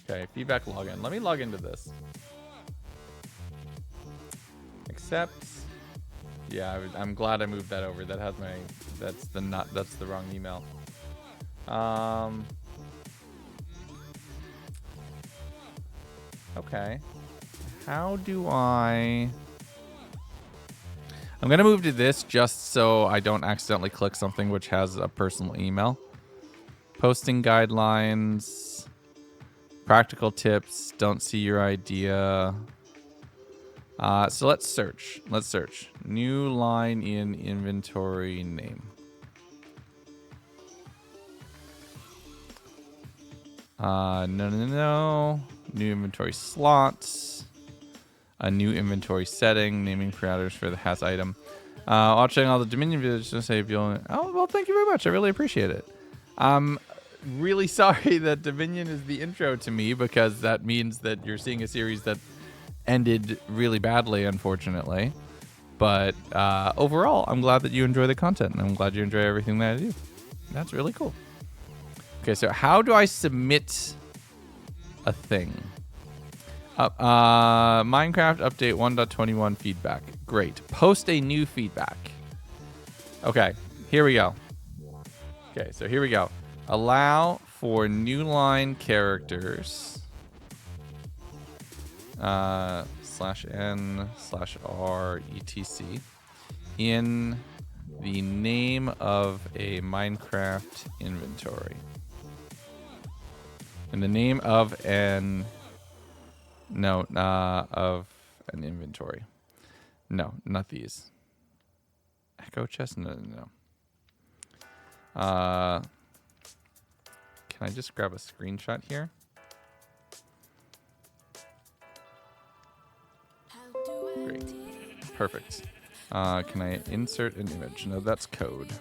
Okay, feedback login. Let me log into this. Accept. Yeah, I'm glad I moved that over. That has my. That's the wrong email. Okay. How do I? I'm gonna move to this just so I don't accidentally click something which has a personal email. Posting guidelines. Practical tips. Don't see your idea. So let's search. Let's search. New line in inventory name. No. New inventory slots. A new inventory setting. Naming parameters for the has item. Watching all the Dominion videos to say if you'll. Oh, well, thank you very much. I really appreciate it. I'm really sorry that Dominion is the intro to me because that means that you're seeing a series that ended really badly, unfortunately. But overall, I'm glad that you enjoy the content, and I'm glad you enjoy everything that I do. That's really cool. Okay, so how do I submit a thing? Minecraft update 1.21 feedback. Great. Post a new feedback. Okay, here we go. Okay, so here we go. Allow for new line characters. /n/r etc in the name of a Minecraft inventory. In the name of an of an inventory. No, not these. Echo chest? No. Can I just grab a screenshot here? Great. Perfect. Can I insert an image? No, that's code.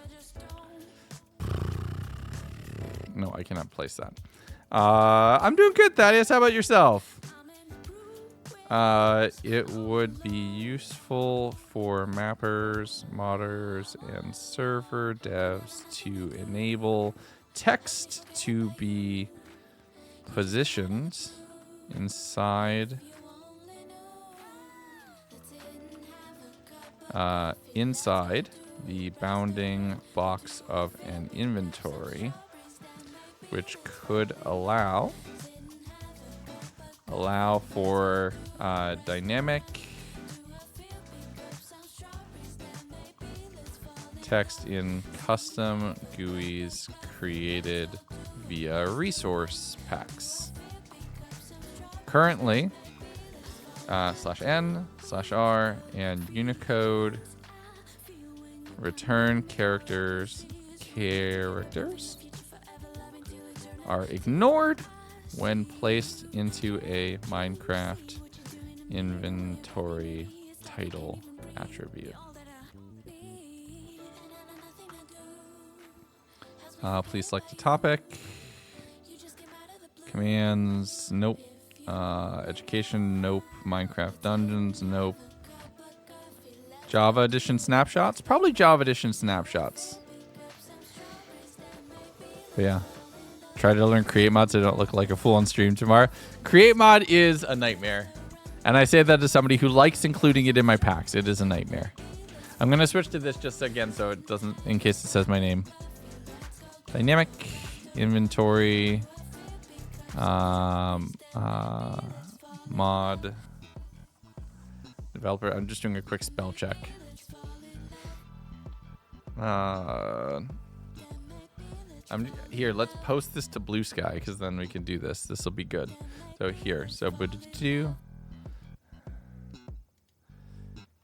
No, I cannot place that. I'm doing good, Thaddeus. How about yourself? It would be useful for mappers, modders, and server devs to enable text to be positioned inside the bounding box of an inventory, which could allow for dynamic text in custom GUIs created via resource packs. Currently, /n/r and Unicode return characters are ignored when placed into a Minecraft inventory title attribute. Please select a topic. Commands, nope. Education, nope. Minecraft Dungeons, nope. Java Edition snapshots? Probably Java Edition snapshots. But yeah. Try to learn Create Mod so I don't look like a fool on stream tomorrow. Create Mod is a nightmare. And I say that as somebody who likes including it in my packs. It is a nightmare. I'm going to switch to this just again so it doesn't, in case it says my name. Dynamic inventory mod developer. I'm just doing a quick spell check. Here, let's post this to Blue Sky because then we can do this. This will be good. So here,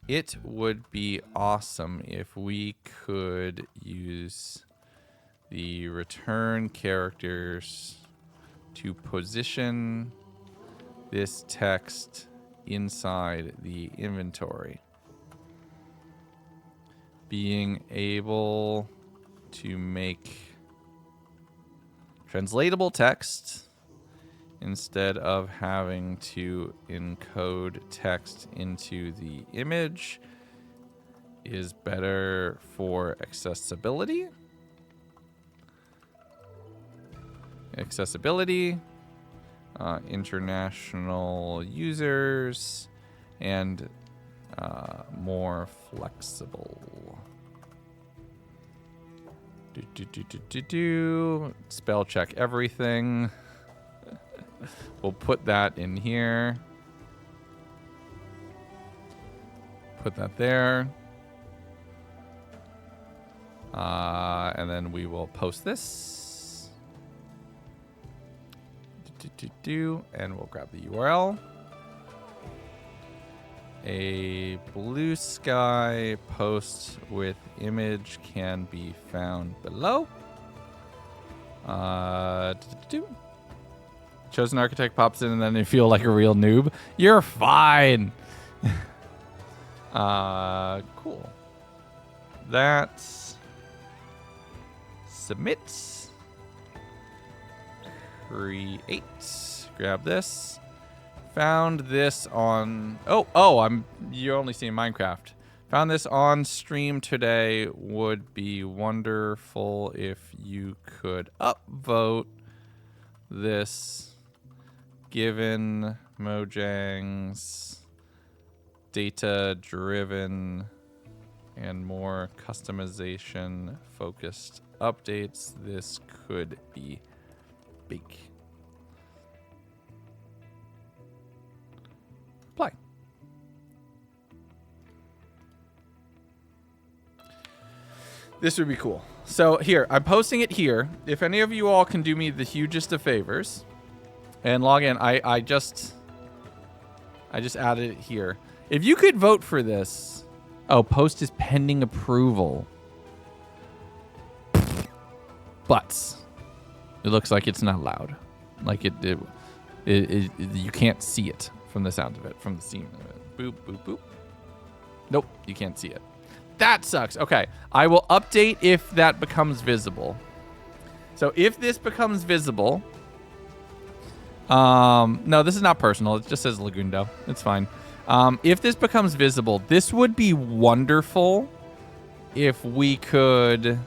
it would be awesome if we could use the return characters to position this text inside the inventory. Being able to make translatable text instead of having to encode text into the image is better for accessibility. International users, and more flexible. Spell check everything. We'll put that in here. Put that there. And then we will post this. And we'll grab the URL. A blue sky post with image can be found below. Chosen architect pops in and then you feel like a real noob. You're fine. Cool. That's submit. Create. Grab this. Found this on... you're only seeing Minecraft. Found this on stream today. Would be wonderful if you could upvote this given Mojang's data-driven and more customization-focused updates. This could be big. Play. This would be cool. So here, I'm posting it here. If any of you all can do me the hugest of favors and log in, I just added it here. If you could vote for this. Oh, post is pending approval. But it looks like it's not allowed. Like it you can't see it from the sound of it, from the scene of it. Boop, boop, boop. Nope, you can't see it. That sucks. Okay, I will update if that becomes visible. So if this becomes visible, no, this is not personal. It just says Lagundo. It's fine. If this becomes visible, this would be wonderful if we could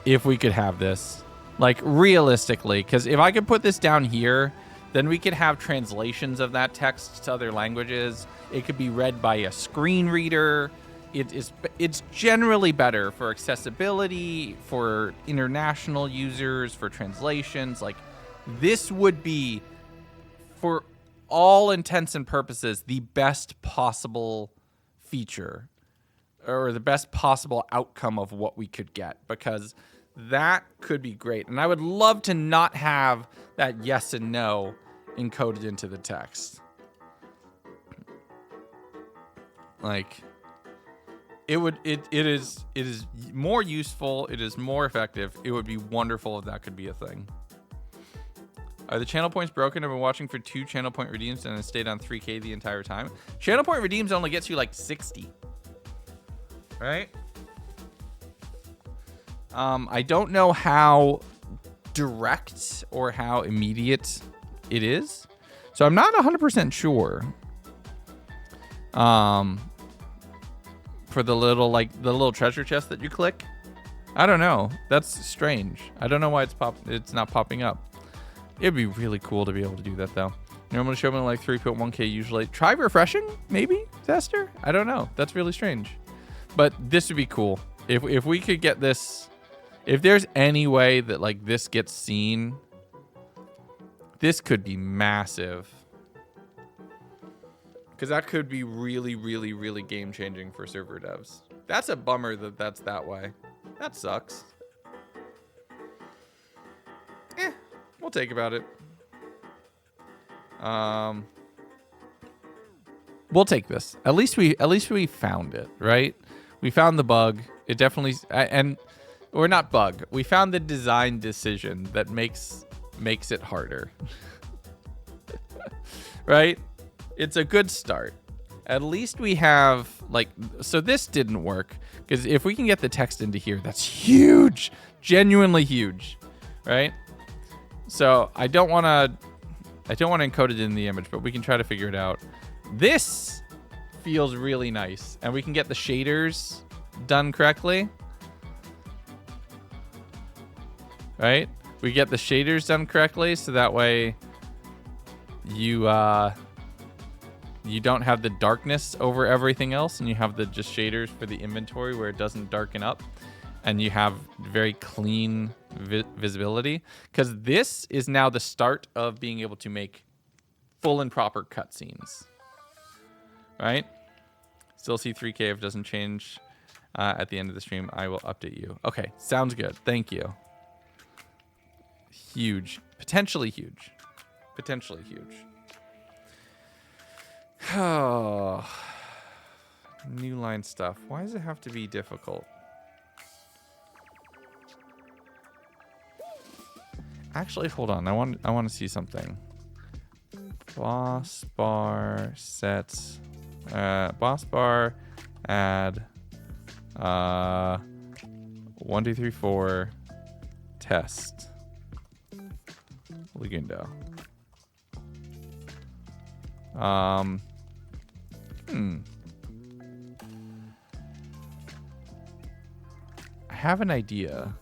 have this. Like, realistically, because if I could put this down here, then we could have translations of that text to other languages. It could be read by a screen reader. It's generally better for accessibility, for international users, for translations. Like, this would be, for all intents and purposes, the best possible feature or the best possible outcome of what we could get, because that could be great. And I would love to not have that yes and no encoded into the text. Like, it is more useful, it is more effective. It would be wonderful if that could be a thing. Are the channel points broken? I've been watching for 2 channel point redeems and it stayed on 3K the entire time. Channel point redeems only gets you like 60. Right? I don't know how direct or how immediate it is. So I'm not 100% sure. For the little treasure chest that you click. I don't know. That's strange. I don't know why it's not popping up. It'd be really cool to be able to do that though. Normally show me like 3.1K usually. Try refreshing, maybe, Zester? I don't know. That's really strange. But this would be cool. If we could get this, if there's any way that like this gets seen, this could be massive. Because that could be really, really, really game changing for server devs. That's a bummer that that's that way. That sucks. We'll take about it. We'll take this. At least we found it, right? We found the bug. It definitely, and or not bug. We found the design decision that makes it harder. Right? It's a good start. At least we have, like, so this didn't work. Because if we can get the text into here, that's huge. Genuinely huge. Right? So I don't want to encode it in the image, but we can try to figure it out. This feels really nice. And we can get the shaders done correctly. Right? We get the shaders done correctly, so that way you don't have the darkness over everything else, and you have the just shaders for the inventory where it doesn't darken up, and you have very clean visibility. Because this is now the start of being able to make full and proper cutscenes. Right? Still see 3K if it doesn't change at the end of the stream. I will update you. Okay, sounds good. Thank you. Huge. Potentially huge. Potentially huge. Oh. New line stuff. Why does it have to be difficult? Actually, hold on. I want to see something. Boss bar sets. Boss bar add 1, 2, 3, 4 test. Legundo. I have an idea.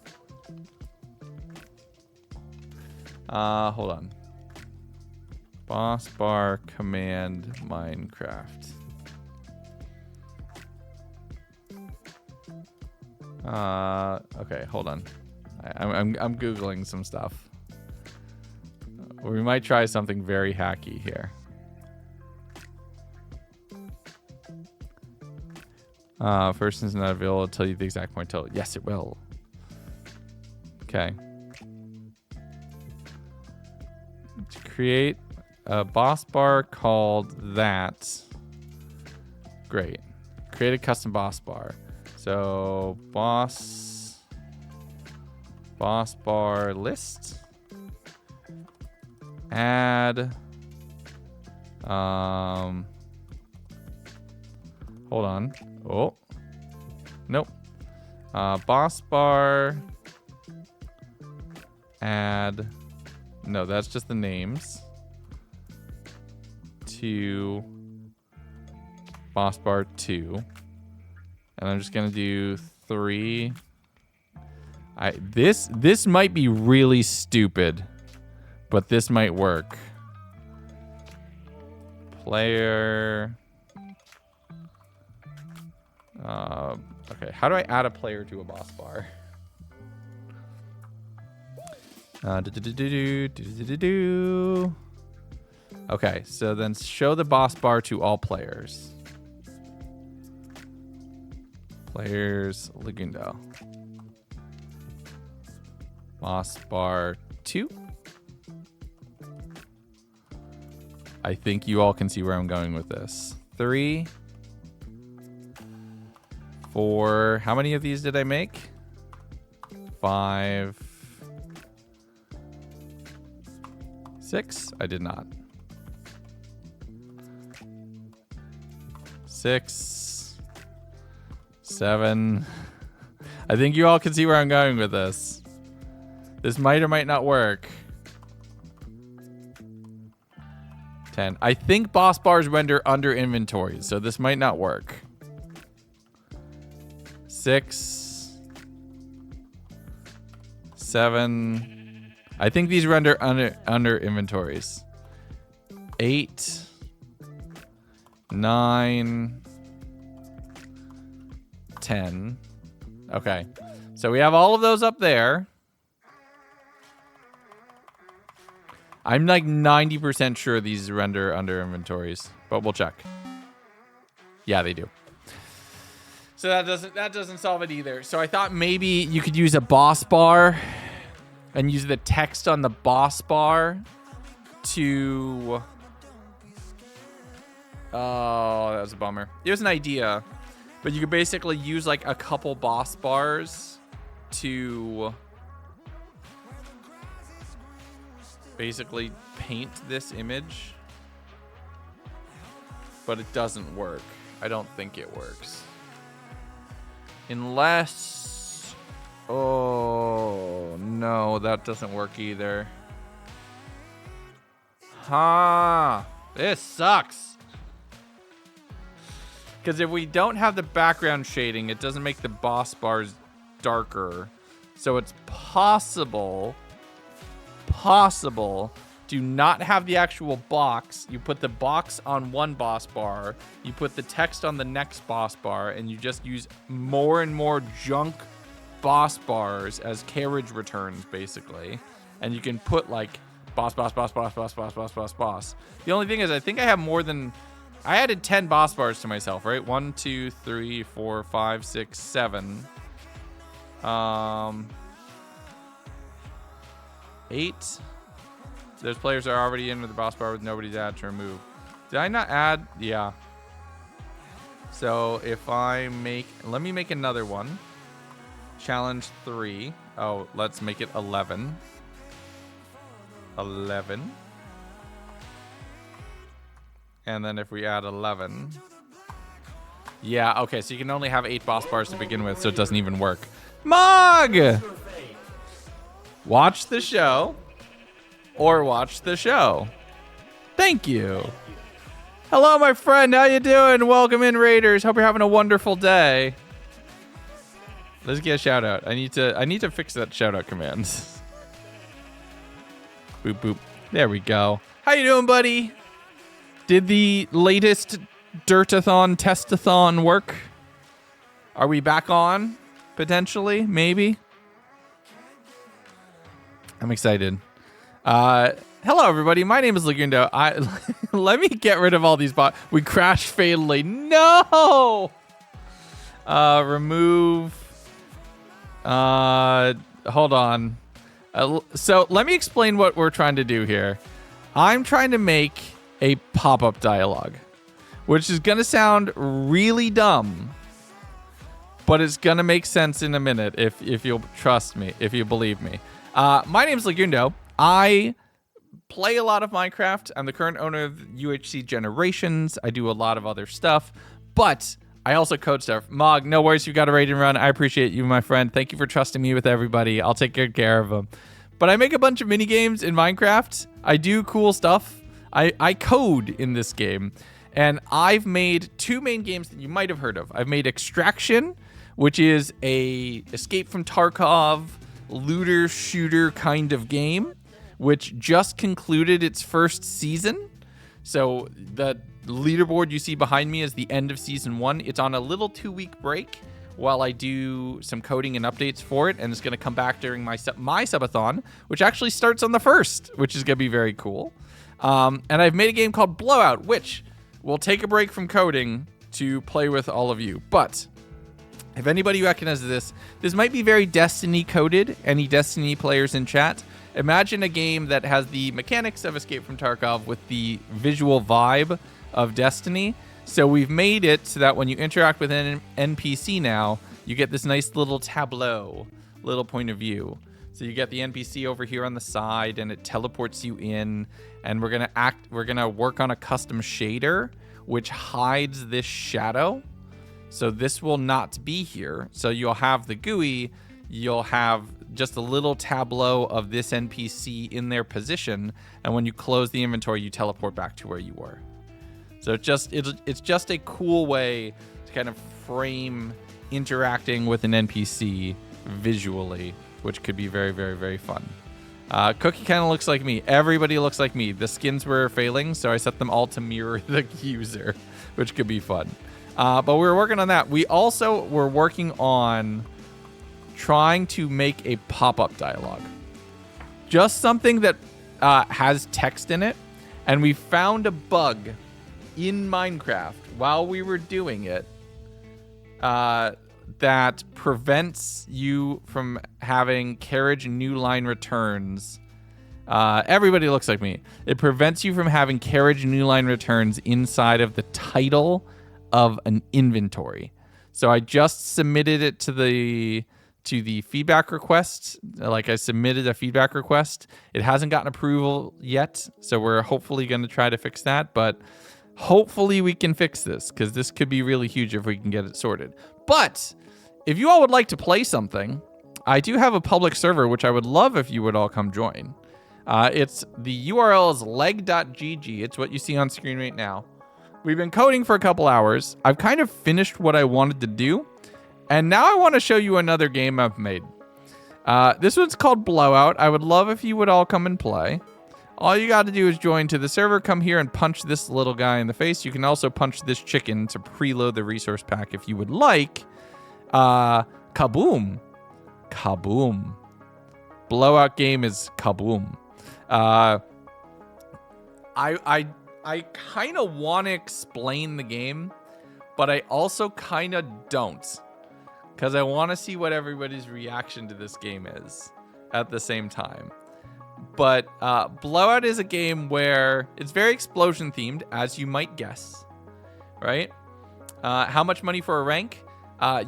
Hold on. Boss bar command Minecraft. Okay, hold on. I'm Googling some stuff. We might try something very hacky here. First is not available. I'll tell you the exact point total. Yes, it will. Okay. To create a boss bar called that. Great. Create a custom boss bar. So boss bar list. Add. Hold on. Oh. Nope. Boss bar. Add. No, that's just the names. To boss bar 2. And I'm just gonna do 3. This might be really stupid, but this might work. Player. Okay, how do I add a player to a boss bar? Okay, so then show the boss bar to all players. Players, Legundo. Boss bar 2. I think you all can see where I'm going with this. 3. 4. How many of these did I make? 5. 6. I did not. 6. 7. I think you all can see where I'm going with this. This might or might not work. 10. I think boss bars render under inventory, so this might not work. 6. 7. I think these render under inventories. 8. 9. 10. Okay. So we have all of those up there. I'm like 90% sure these render under inventories, but we'll check. Yeah, they do. So that doesn't solve it either. So I thought maybe you could use a boss bar and use the text on the boss bar to... Oh, that was a bummer. It was an idea, but you could basically use like a couple boss bars to basically paint this image, but it doesn't work. I don't think it works. Unless... Oh, no, that doesn't work either. This sucks. Because if we don't have the background shading, it doesn't make the boss bars darker. So it's possible to not have the actual box. You put the box on one boss bar, you put the text on the next boss bar, and you just use more and more junk boss bars as carriage returns, basically. And you can put like boss. The only thing is, I think I have more than... I added 10 boss bars to myself, right? 1, 2, 3, 4, 5, 6, 7. 8. Those players are already in with the boss bar with nobody's added to remove. Did I not add? Yeah. So if I make... Let me make another one. Challenge 3. Oh, let's make it 11. 11. And then if we add 11... Yeah, okay, so you can only have 8 boss bars to begin with, so it doesn't even work. Mog! Watch the show. Or watch the show. Thank you. Hello, my friend. How you doing? Welcome in, Raiders. Hope you're having a wonderful day. Let's get a shout out. I need to fix that shout out command. Boop boop. There we go. How you doing, buddy? Did the latest Dirtathon Testathon work? Are we back on? Potentially, maybe. I'm excited. Hello, everybody. My name is Lagundo. Let me get rid of all these bots. We crashed fatally. No! Remove. Hold on. So let me explain what we're trying to do here. I'm trying to make a pop-up dialogue, which is going to sound really dumb, but it's going to make sense in a minute if you'll trust me, if you believe me. My name is Lagundo. I play a lot of Minecraft. I'm the current owner of UHC Generations. I do a lot of other stuff, but I also code stuff. Mog, no worries. You got a raid and run. I appreciate you, my friend. Thank you for trusting me with everybody. I'll take good care of them. But I make a bunch of mini games in Minecraft. I do cool stuff. I code in this game. And I've made 2 main games that you might have heard of. I've made Extraction, which is a Escape from Tarkov looter shooter kind of game, which just concluded its first season. So the leaderboard you see behind me is the end of season 1. It's on a little 2-week break while I do some coding and updates for it, and it's going to come back during my subathon, which actually starts on the 1st, which is going to be very cool. And I've made a game called Blowout, which will take a break from coding to play with all of you. But if anybody recognizes this might be very Destiny coded. Any Destiny players in chat? Imagine a game that has the mechanics of Escape from Tarkov with the visual vibe of Destiny. So we've made it so that when you interact with an NPC now, you get this nice little tableau, little point of view. So you get the NPC over here on the side, and it teleports you in. And we're gonna work on a custom shader which hides this shadow. So this will not be here. So you'll have the GUI, you'll have just a little tableau of this NPC in their position, and when you close the inventory, you teleport back to where you were. So it's just a cool way to kind of frame interacting with an NPC visually, which could be very, very, very fun. Cookie kind of looks like me. Everybody looks like me. The skins were failing, so I set them all to mirror the user, which could be fun. But we were working on that. We also were working on trying to make a pop-up dialogue. Just something that has text in it. And we found a bug in Minecraft while we were doing it that prevents you from having carriage new line returns. Everybody looks like me. It prevents you from having carriage new line returns inside of the title of an inventory. So I just submitted it to to the feedback request. Like, I submitted a feedback request. It hasn't gotten approval yet, so we're hopefully going to try to fix that. But hopefully we can fix this, because this could be really huge if we can get it sorted. But if you all would like to play something, I do have a public server, which I would love if you would all come join. It's the URL is leg.gg. It's what you see on screen right now. We've been coding for a couple hours. I've kind of finished what I wanted to do. And now I want to show you another game I've made. This one's called Blowout. I would love if you would all come and play. All you got to do is join to the server, come here and punch this little guy in the face. You can also punch this chicken to preload the resource pack if you would like. Kaboom. Kaboom. Blowout game is kaboom. I kind of want to explain the game, but I also kind of don't, because I want to see what everybody's reaction to this game is at the same time. But Blowout is a game where it's very explosion themed, as you might guess, right? How much money for a rank?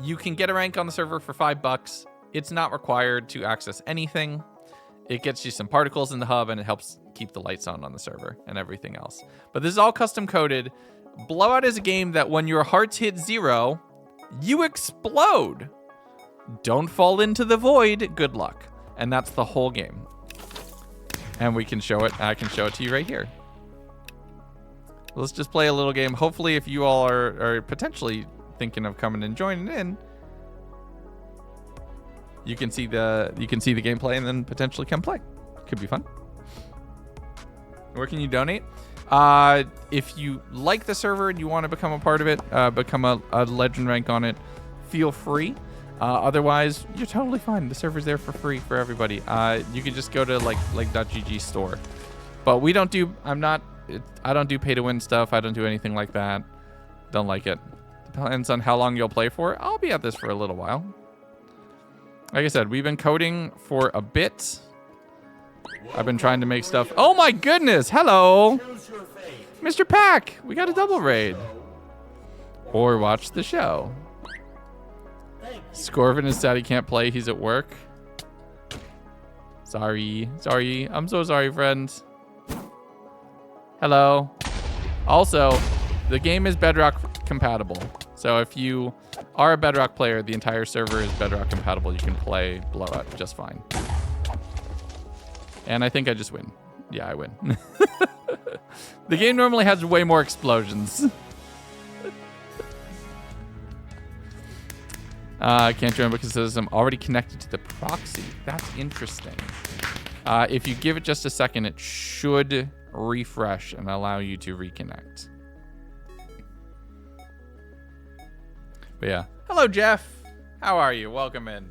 You can get a rank on the server for $5. It's not required to access anything. It gets you some particles in the hub, and it helps keep the lights on the server and everything else. But this is all custom coded. Blowout is a game that when your hearts hit 0, you explode. Don't fall into the void. Good luck. And that's the whole game. And we can show it. I can show it to you right here. Let's just play a little game. Hopefully, if you all are potentially thinking of coming and joining in, you can see the gameplay and then potentially come play. Could be fun. Where can you donate? If you like the server and you want to become a part of it, become a legend rank on it, feel free. Otherwise, you're totally fine. The server's there for free for everybody. You can just go to like.gg store. But we don't do, I don't do pay to win stuff. I don't do anything like that. Don't like it. Depends on how long you'll play for. I'll be at this for a little while. Like I said, we've been coding for a bit. I've been trying to make stuff. Oh my goodness. Hello. Mr. Pack. We got a double raid. Or watch the show. Scorvin is sad he can't play. He's at work. Sorry. I'm so sorry, friends. Hello. Also, the game is Bedrock compatible. So if you are a Bedrock player, the entire server is Bedrock compatible. You can play Blowout just fine. And I think I just win. Yeah, I win. The game normally has way more explosions. I can't join because it says I'm already connected to the proxy. That's interesting. If you give it just a second, it should refresh and allow you to reconnect. But yeah. Hello, Jeff. How are you? Welcome in.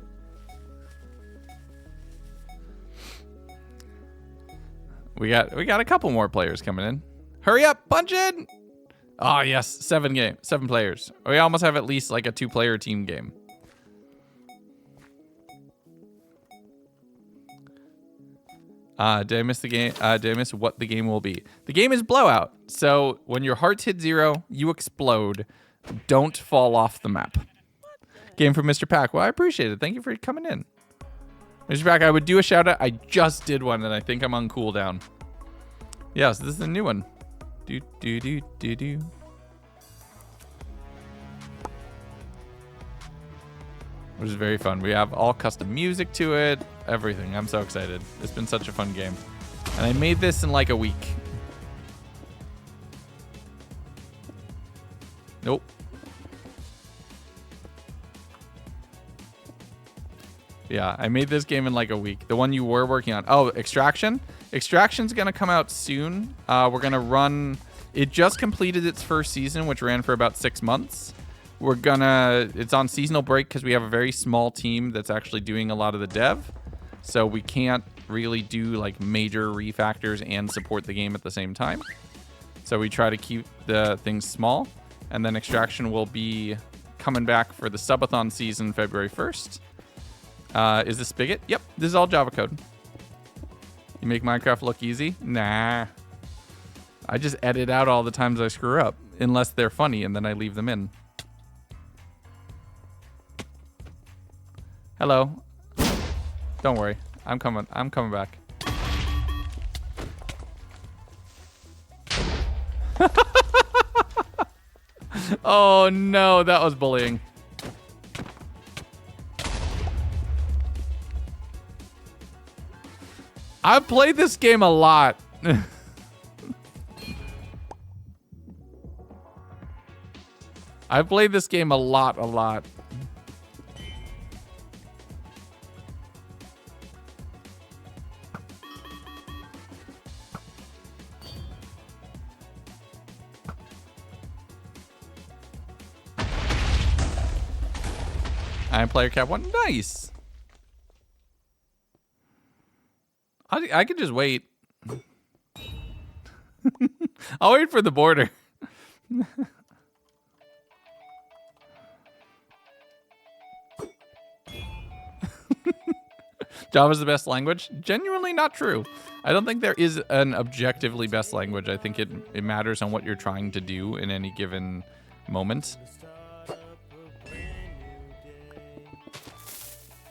We got a couple more players coming in. Hurry up, punch in. Oh yes, 7 players. We almost have at least like a 2-player team game. Did I miss the game? Did I miss what the game will be? The game is Blowout. So when your hearts hit 0, you explode. Don't fall off the map. Game from Mr. Pack. Well, I appreciate it. Thank you for coming in. Mr. Pack, I would do a shout out. I just did one and I think I'm on cooldown. Yes, this is a new one. Do. Which is very fun. We have all custom music to it, everything. I'm so excited. It's been such a fun game. And I made this in like a week. Nope. Yeah, I made this game in like a week. The one you were working on. Oh, Extraction? Extraction's going to come out soon. We're going to run... It just completed its first season, which ran for about 6 months. It's on seasonal break because we have a very small team that's actually doing a lot of the dev. So we can't really do like major refactors and support the game at the same time. So we try to keep the things small. And then Extraction will be coming back for the subathon season February 1st. Is this Spigot? Yep, this is all Java code. You make Minecraft look easy? Nah. I just edit out all the times I screw up, unless they're funny, and then I leave them in. Hello. Don't worry. I'm coming back. Oh no, that was bullying. I've played this game a lot. I've played this game a lot. I'm player cap 1. Nice. I could just wait. I'll wait for the border. Java's the best language? Genuinely not true. I don't think there is an objectively best language. I think it matters on what you're trying to do in any given moment.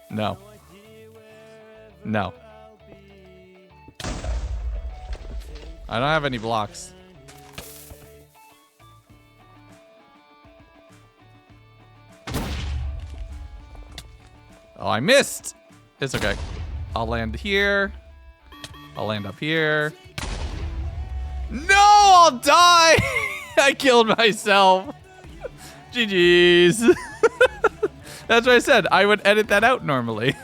No. No. I don't have any blocks. Oh, I missed. It's okay. I'll land here. I'll land up here. No, I'll die. I killed myself. GG's. That's what I said. I would edit that out normally.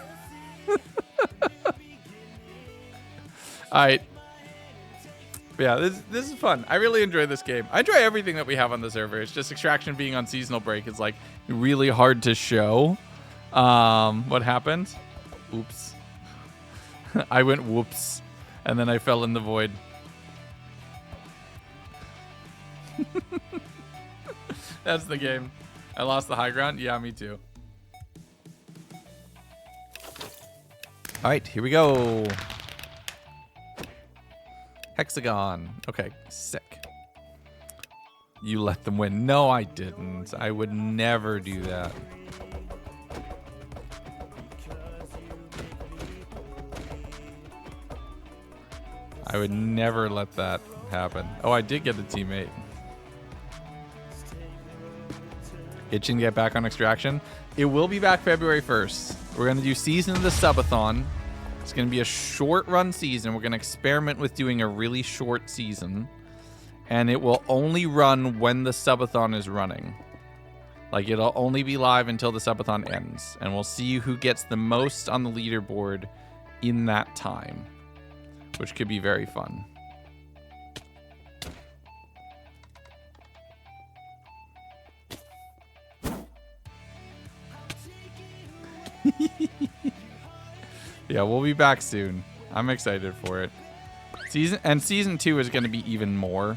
All right. Yeah, this is fun. I really enjoy this game. I enjoy everything that we have on the server. It's just Extraction being on seasonal break is like really hard to show. What happened? Oops. I went whoops, and then I fell in the void. That's the game. I lost the high ground. Yeah, me too. All right, here we go. Hexagon. Okay, sick. You let them win. No, I didn't. I would never do that. I would never let that happen. Oh, I did get a teammate. Itching to get back on Extraction. It will be back February 1st. We're going to do Season of the Subathon. It's going to be a short run season. We're going to experiment with doing a really short season. And it will only run when the Subathon is running. Like, it'll only be live until the Subathon ends. And we'll see who gets the most on the leaderboard in that time. Which could be very fun. Yeah, we'll be back soon. I'm excited for it. Season 2 is going to be even more.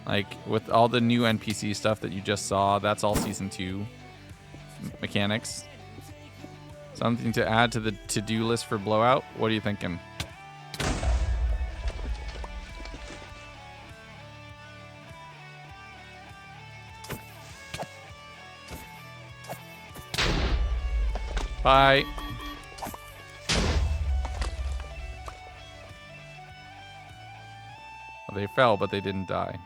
Like, with all the new NPC stuff that you just saw, that's all Season 2 mechanics. Something to add to the to-do list for Blowout? What are you thinking? Bye. Well, they fell, but they didn't die.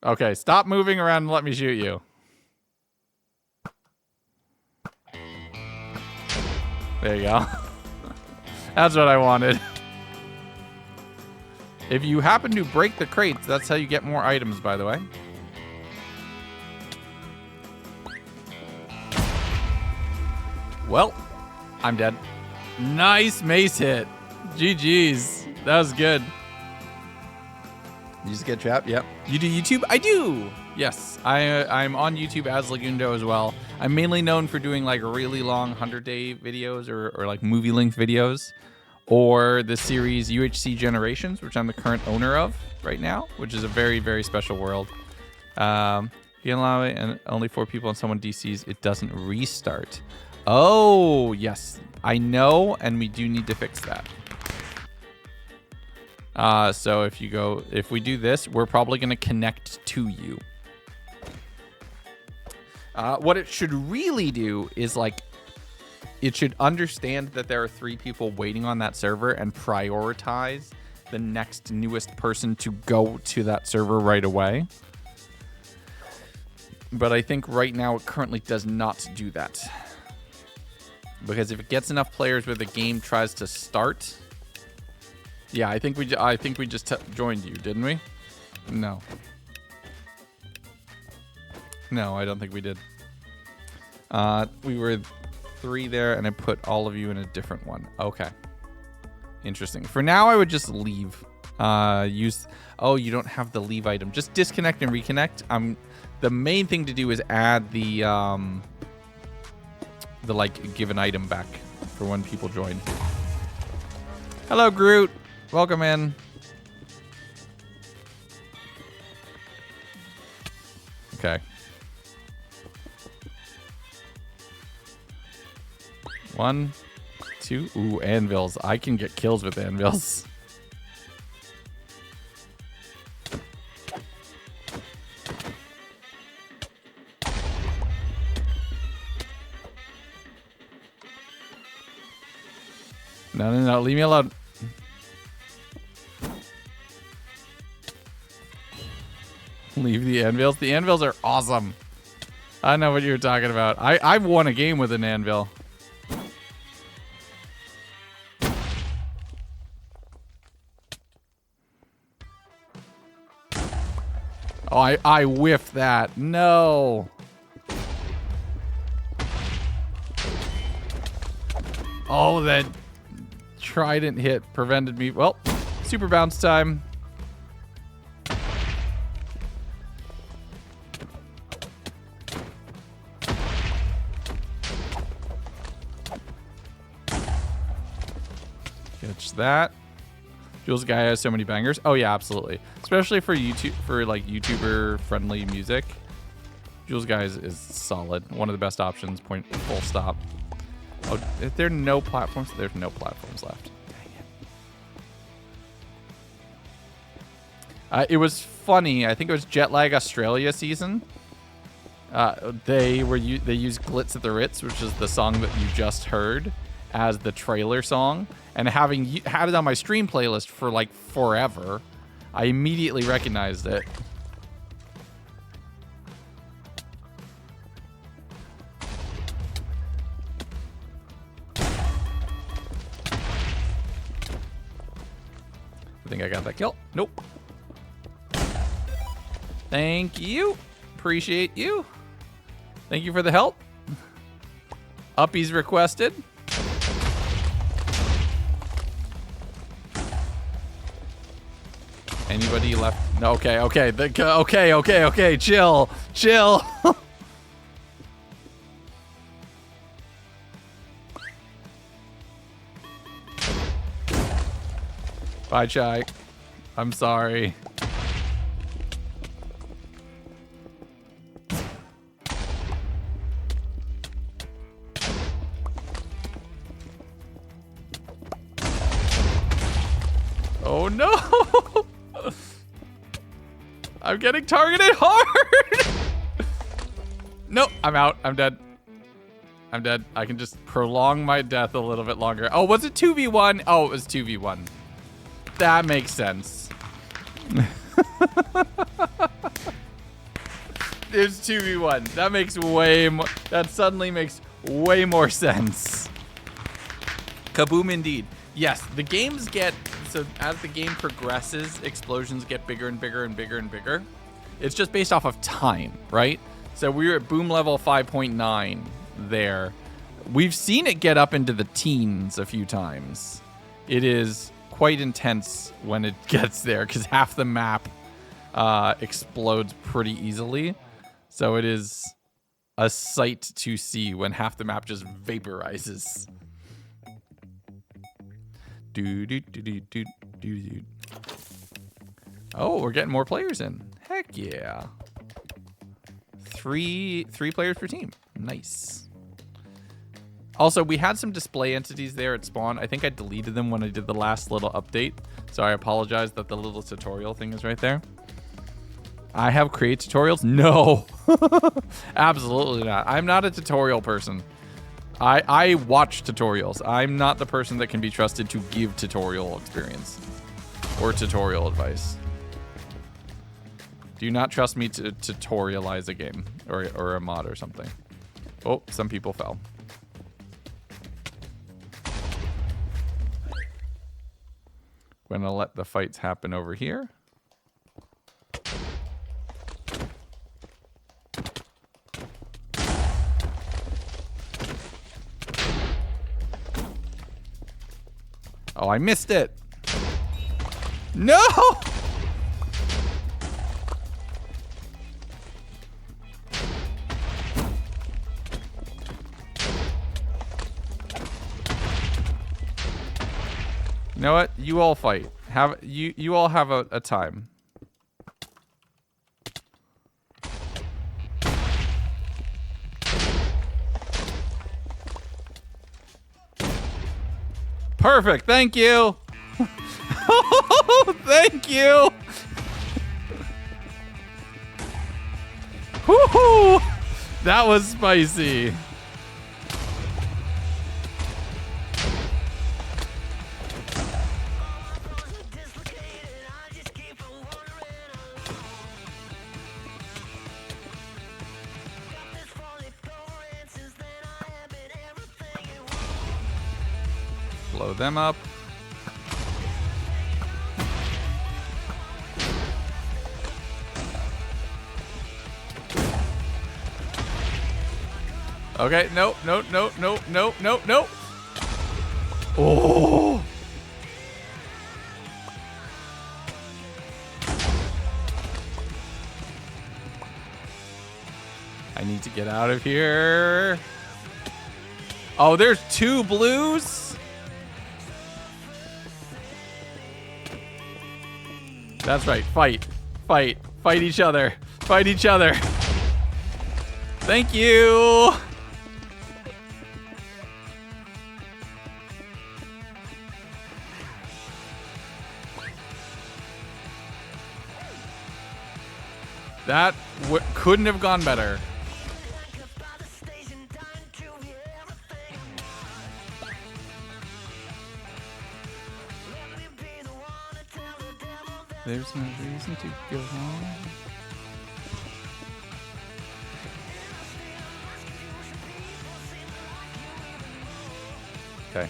Okay, stop moving around and let me shoot you. There you go. That's what I wanted. If you happen to break the crates, that's how you get more items, by the way. Well, I'm dead. Nice mace hit. GG's. That was good. You just get trapped? Yep. You do YouTube? I do. Yes. I'm on YouTube as Lagundo as well. I'm mainly known for doing like really long 100-day videos or like movie-length videos. Or the series UHC Generations, which I'm the current owner of right now, which is a very, very special world. If you allow it and only 4 people and someone DCs, it doesn't restart. Oh, yes. I know, and we do need to fix that. So if we do this, we're probably going to connect to you. What it should really do is like, it should understand that there are 3 people waiting on that server and prioritize the next newest person to go to that server right away. But I think right now it currently does not do that. Because if it gets enough players where the game tries to start... Yeah, I think we just joined you, didn't we? No. No, I don't think we did. We were 3 there, and I put all of you in a different one. Okay. Interesting. For now, I would just leave. Oh, you don't have the leave item. Just disconnect and reconnect. The main thing to do is add the like give an item back for when people join. Hello, Groot. Welcome in. Okay. 1, 2. Ooh, anvils. I can get kills with anvils. No. Leave me alone. Leave the anvils. The anvils are awesome. I know what you're talking about. I've won a game with an anvil. Oh, I whiffed that. No. Oh, that trident hit prevented me. Well, super bounce time. Catch that. Jules guy has so many bangers. Oh yeah, absolutely. Especially for YouTube, for like YouTuber friendly music. Jules guys is solid. One of the best options. Point. Full stop. Oh, if there are no platforms, there's no platforms left. Dang it. It was funny. I think it was Jetlag Australia season. They used Glitz at the Ritz, which is the song that you just heard, as the trailer song. And having had it on my stream playlist for like forever, I immediately recognized it. I think I got that kill. Nope. Thank you. Appreciate you. Thank you for the help. Uppies requested. Anybody left? No, okay. Okay. Chill. Bye, Chai. I'm sorry. Oh no! I'm getting targeted hard! Nope, I'm out. I'm dead. I can just prolong my death a little bit longer. Oh, was it 2v1? Oh, it was 2v1. That makes sense. It's 2v1. That makes way more. That suddenly makes way more sense. Kaboom indeed. Yes, the games get, so as the game progresses, explosions get bigger and bigger and bigger and bigger. It's just based off of time, right? So we were at boom level 5.9 there. We've seen it get up into the teens a few times. It is quite intense when it gets there because half the map explodes pretty easily. So it is a sight to see when half the map just vaporizes. Oh, we're getting more players in. Heck yeah. Three players per team. Nice. Also, we had some display entities there at spawn. I think I deleted them when I did the last little update. So I apologize that the little tutorial thing is right there. I have create tutorials? No. Absolutely not. I'm not a tutorial person. I watch tutorials. I'm not the person that can be trusted to give tutorial experience or tutorial advice. Do not trust me to tutorialize a game or a mod or something. Oh, some people fell. Gonna let the fights happen over here. Oh, I missed it. No! You know what? You all fight. You all have a time. Perfect. Thank you. Thank you. Woohoo! That was spicy. Blow them up. Okay, no. Oh! I need to get out of here. Oh, there's 2 blues? That's right. Fight. Fight. Fight each other. Fight each other. Thank you. That couldn't have gone better. There's no reason to go home. Okay.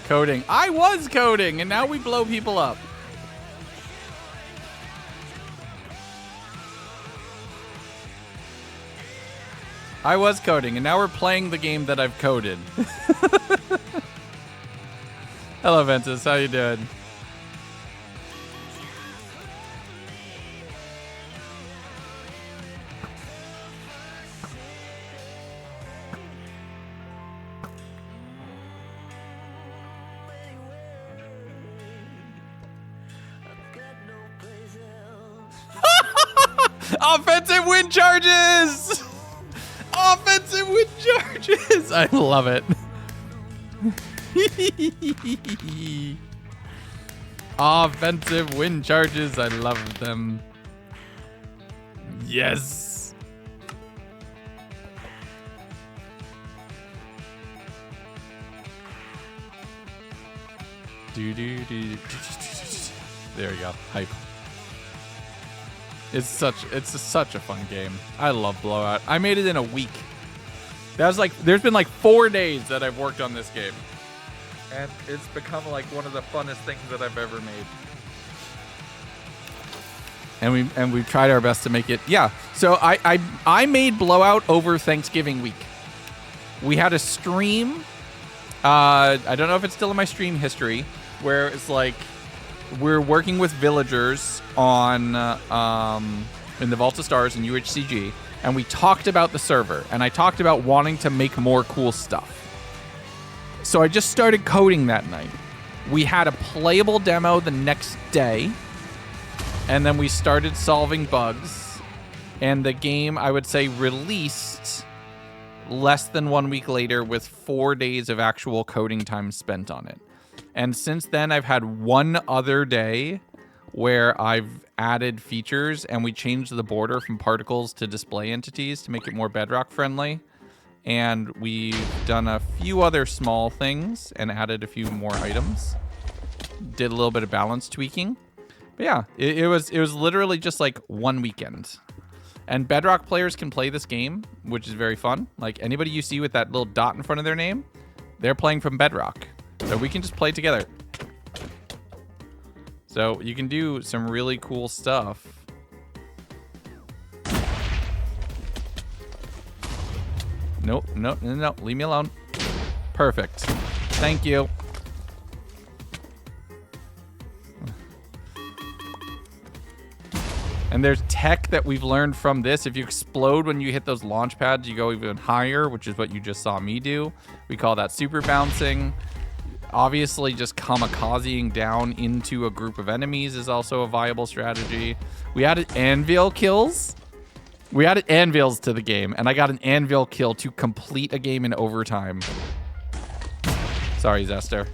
Coding. I was coding, and now we blow people up. I was coding, and now we're playing the game that I've coded. Hello, Ventus. How you doing? Offensive wind charges! Offensive wind charges! I love it. Offensive wind charges. I love them. Yes. There we go. Hype. It's such a fun game. I love Blowout. I made it in a week. That was like, there's been like 4 days that I've worked on this game. And it's become like one of the funnest things that I've ever made. And we've tried our best to make it. Yeah. So I made Blowout over Thanksgiving week. We had a stream. I don't know if it's still in my stream history, where it's like we're working with villagers on in the Vault of Stars in UHCG, and we talked about the server, and I talked about wanting to make more cool stuff. So I just started coding that night. We had a playable demo the next day, and then we started solving bugs, and the game, I would say, released less than 1 week later with 4 days of actual coding time spent on it. And since then, I've had one other day where I've added features and we changed the border from particles to display entities to make it more Bedrock friendly. And we've done a few other small things and added a few more items. Did a little bit of balance tweaking. But yeah, it was literally just like 1 weekend. And Bedrock players can play this game, which is very fun. Like anybody you see with that little dot in front of their name, they're playing from Bedrock. So we can just play together. So you can do some really cool stuff. Nope, no, leave me alone. Perfect. Thank you. And there's tech that we've learned from this. If you explode when you hit those launch pads, you go even higher, which is what you just saw me do. We call that super bouncing. Obviously, just kamikazing down into a group of enemies is also a viable strategy. We added anvil kills. We added anvils to the game, and I got an anvil kill to complete a game in overtime. Sorry, Zester.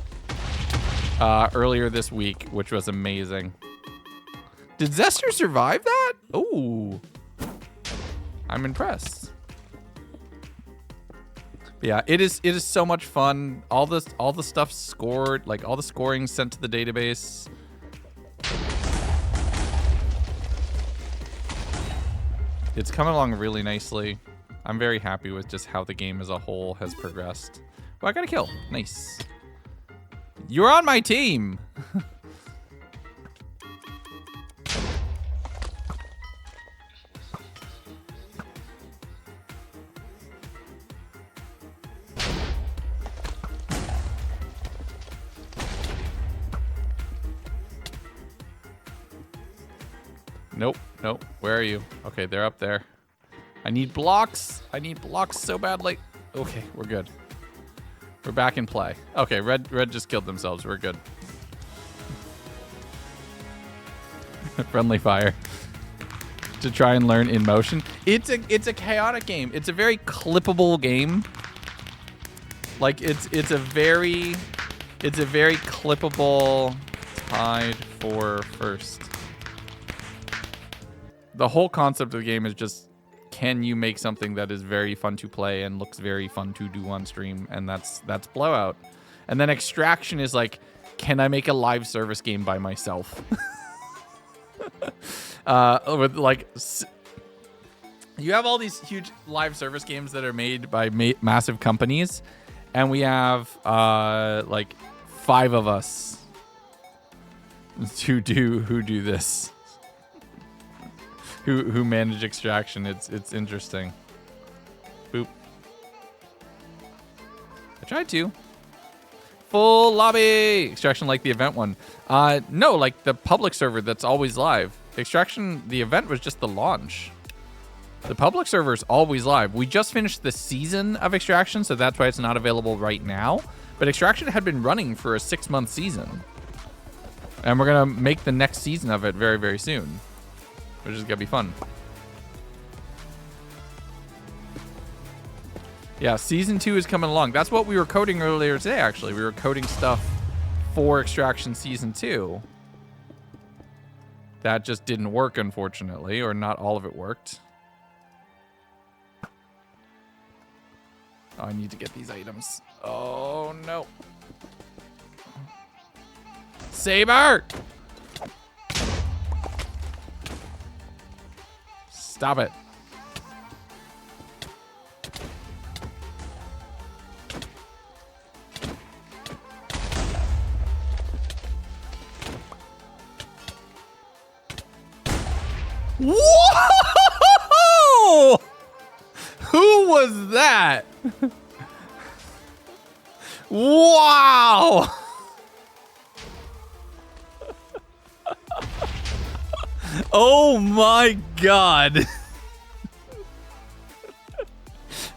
Earlier this week, which was amazing. Did Zester survive that? Ooh. I'm impressed. But yeah, it is so much fun. All the stuff scored, like all the scoring sent to the database. It's coming along really nicely. I'm very happy with just how the game as a whole has progressed. Well, I got a kill. Nice. You're on my team. Nope, nope. Where are you? Okay, they're up there. I need blocks. I need blocks so badly. Okay, we're good. We're back in play. Okay, red just killed themselves. We're good. Friendly fire. To try and learn in motion. It's a chaotic game. It's a very clippable game. Like it's a very clippable. Tied for first. The whole concept of the game is just, can you make something that is very fun to play and looks very fun to do on stream? And that's Blowout. And then Extraction is like, can I make a live service game by myself? With like, you have all these huge live service games that are made by massive companies, and we have like 5 of us who do this. Who manage Extraction. It's interesting. Boop. I tried to. Full lobby. Extraction like the event one. No, like the public server that's always live. Extraction, the event was just the launch. The public server is always live. We just finished the season of Extraction, so that's why it's not available right now. But Extraction had been running for a 6-month season. And we're going to make the next season of it very, very soon. Which is gonna be fun. Yeah, season 2 is coming along. That's what we were coding earlier today, actually. We were coding stuff for Extraction season 2. That just didn't work, unfortunately, or not all of it worked. Oh, I need to get these items. Oh, no. Saber! Stop it. Whoa! Who was that? Wow! Oh my god.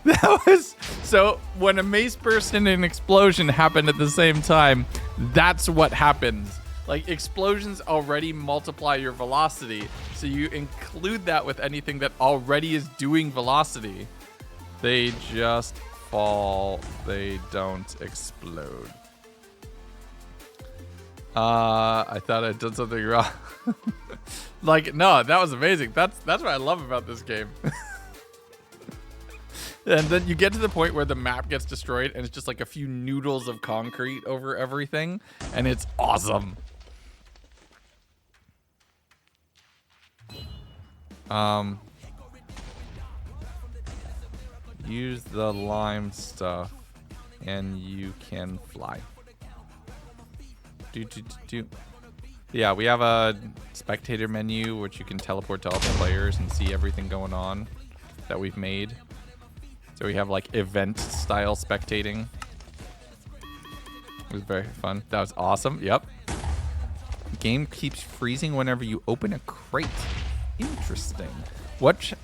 That was so when a mace burst and an explosion happened at the same time, that's what happens. Like explosions already multiply your velocity, so you include that with anything that already is doing velocity. They just fall. They don't explode. I thought I'd done something wrong. Like, no, that was amazing. That's what I love about this game. And then you get to the point where the map gets destroyed and it's just like a few noodles of concrete over everything, and it's awesome. Use the lime stuff and you can fly. Yeah, we have a spectator menu which you can teleport to all the players and see everything going on that we've made. So we have like event style spectating. It was very fun. That was awesome. Yep. Game keeps freezing whenever you open a crate. Interesting. What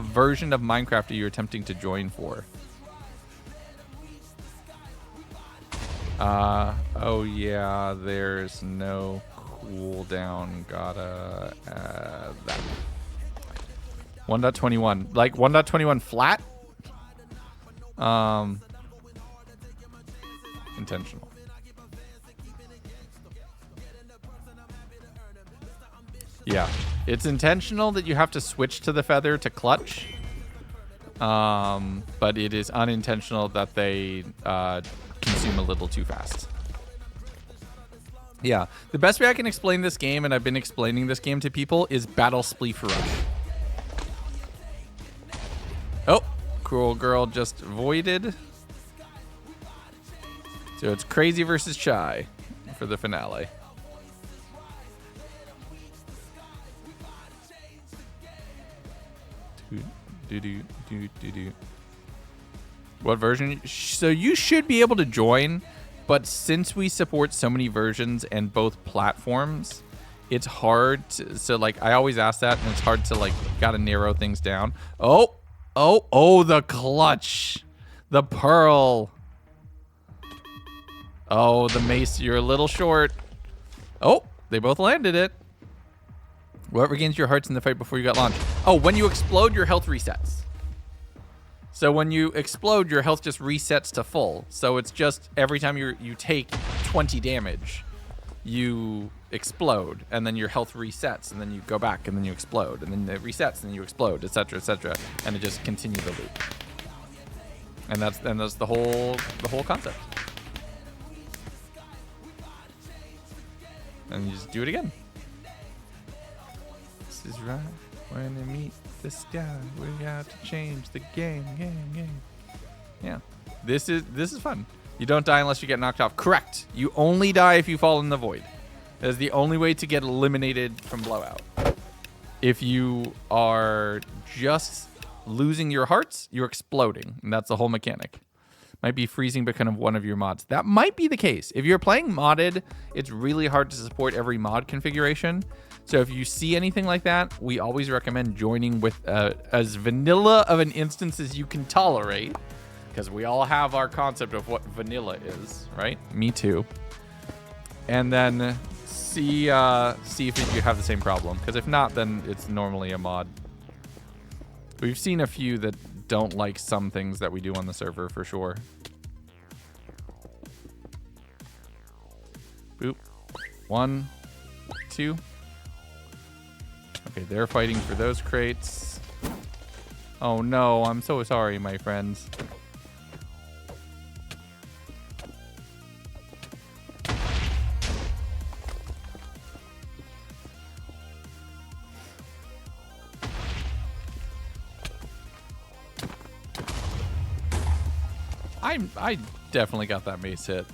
version of Minecraft are you attempting to join for? Oh yeah, there's no cooldown. Gotta add that. 1.21. Like 1.21 flat? Intentional. Yeah, it's intentional that you have to switch to the feather to clutch. But it is unintentional that they consume a little too fast. Yeah, the best way I can explain this game, and I've been explaining this game to people, is Battle Spleef Rush. Oh, Cruel Girl just voided. So it's Crazy versus Shy for the finale. What version? So you should be able to join, but since we support so many versions and both platforms, it's hard to, so like I always ask that, and it's hard to like gotta narrow things down. Oh, the clutch, the pearl. Oh, the mace, you're a little short. Oh, they both landed it. What regains your hearts in the fight before you got launched? Oh, when you explode, your health resets. So when you explode, your health just resets to full. So it's just every time you take 20 damage, you explode, and then your health resets, and then you go back, and then you explode, and then it resets, and then you explode, etc., etc., and it just continues the loop. And that's the whole concept. And you just do it again. This is right when they meet the sky. We got to change the game. Yeah, this is fun. You don't die unless you get knocked off. Correct. You only die if you fall in the void. That is the only way to get eliminated from blowout. If you are just losing your hearts, you're exploding, and that's the whole mechanic. Might be freezing because of one of your mods. That might be the case. If you're playing modded, it's really hard to support every mod configuration. So if you see anything like that, we always recommend joining with as vanilla of an instance as you can tolerate, because we all have our concept of what vanilla is, right? Me too. And then see if you have the same problem, because if not, then it's normally a mod. We've seen a few that don't like some things that we do on the server for sure. Boop. 1, 2. Okay, they're fighting for those crates. Oh no, I'm so sorry, my friends. I definitely got that mace hit.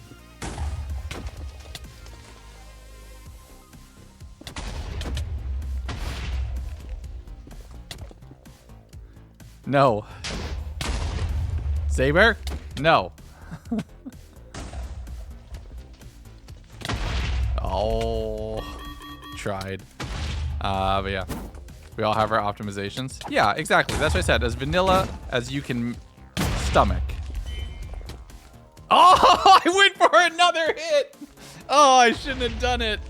No. Saber? No. Oh. Tried. But yeah. We all have our optimizations. Yeah, exactly. That's what I said. As vanilla as you can stomach. Oh, I went for another hit. Oh, I shouldn't have done it.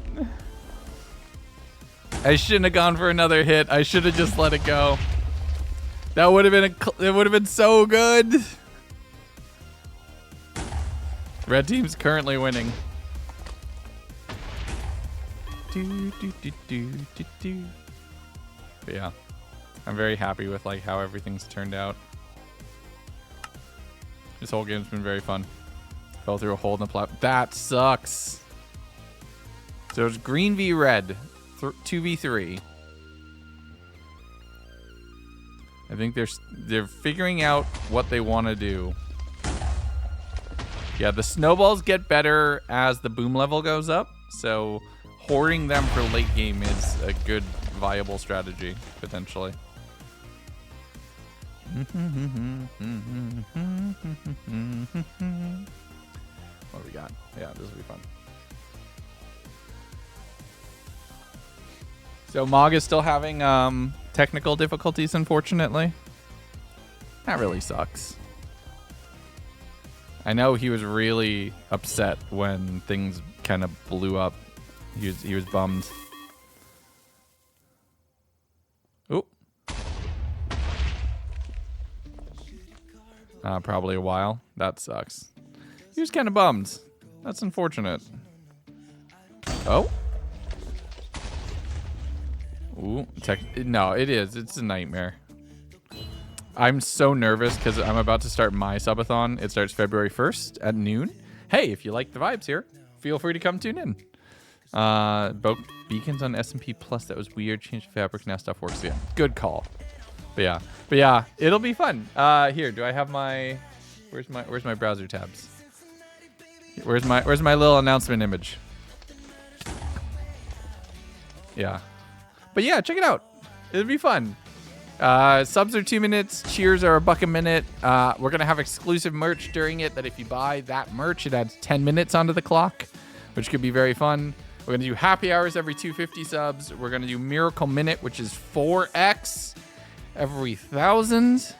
I shouldn't have gone for another hit. I should have just let it go. That would have been it would have been so good. Red team's currently winning. But yeah, I'm very happy with like how everything's turned out. This whole game's been very fun. Fell through a hole in the plat. That sucks. So it's green v red, 2v3. I think they're figuring out what they want to do. Yeah, the snowballs get better as the boom level goes up, so hoarding them for late game is a good, viable strategy, potentially. What do we got? Yeah, this will be fun. So Mog is still having technical difficulties, unfortunately. That really sucks. I know he was really upset when things kind of blew up. He was bummed. Oop. Probably a while. That sucks. He was kind of bummed. That's unfortunate. Oh. Ooh. No, it is. It's a nightmare. I'm so nervous because I'm about to start my subathon. It starts February 1st at noon. Hey, if you like the vibes here, feel free to come tune in. Boat beacons on S&P Plus. That was weird. Change fabric. Now stuff works again. Good call. But yeah, it'll be fun. Here, do I have my? Where's my browser tabs? Where's my little announcement image? Yeah, but yeah, check it out. It'll be fun. Subs are 2 minutes. Cheers are $1 a minute. We're gonna have exclusive merch during it. That if you buy that merch, it adds 10 minutes onto the clock, which could be very fun. We're gonna do happy hours every 250 subs. We're gonna do Miracle Minute, which is 4x every 1,000,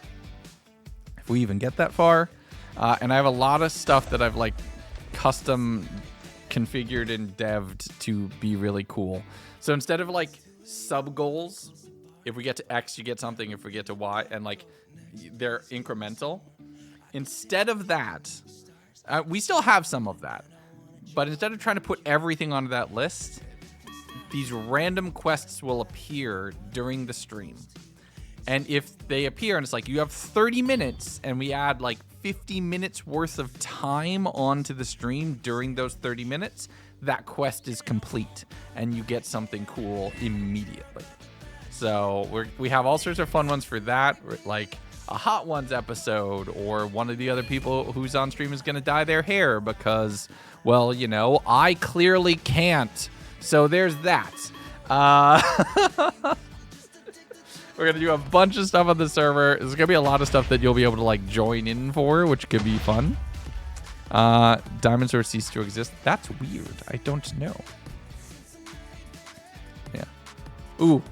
if we even get that far. And I have a lot of stuff that I've like custom configured and devved to be really cool. So instead of like sub goals, if we get to X, you get something. If we get to Y, and like they're incremental. Instead of that, we still have some of that. But instead of trying to put everything onto that list, these random quests will appear during the stream. And if they appear and it's like you have 30 minutes and we add like 50 minutes worth of time onto the stream during those 30 minutes, that quest is complete and you get something cool immediately. So we have all sorts of fun ones for that, like a Hot Ones episode, or one of the other people who's on stream is going to dye their hair because, well, you know, I clearly can't. So there's that. We're going to do a bunch of stuff on the server. There's going to be a lot of stuff that you'll be able to like join in for, which could be fun. Diamond Sword cease to exist. That's weird. I don't know. Yeah. Ooh.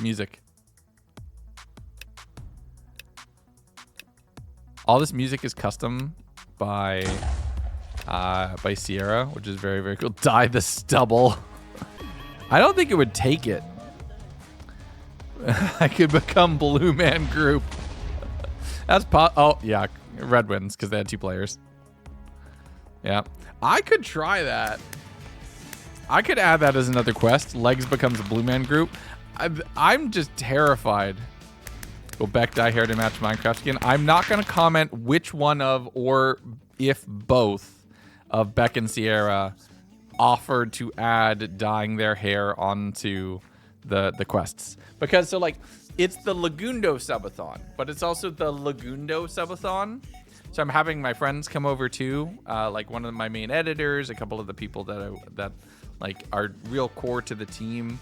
Music. All this music is custom by Sierra, which is very, very cool. Dye the stubble. I don't think it would take it. I could become Blue Man Group. That's oh yeah, Red wins because they had 2 players. Yeah, I could try that. I could add that as another quest. Legs becomes a Blue Man Group. I'm just terrified. Will Beck dye hair to match Minecraft skin? I'm not going to comment which one of, or if both, of Beck and Sierra offered to add dyeing their hair onto the quests. Because, so, like, it's the Lagundo subathon, but it's also the Lagundo subathon. So I'm having my friends come over, too. Like, one of my main editors, a couple of the people that like, are real core to the team.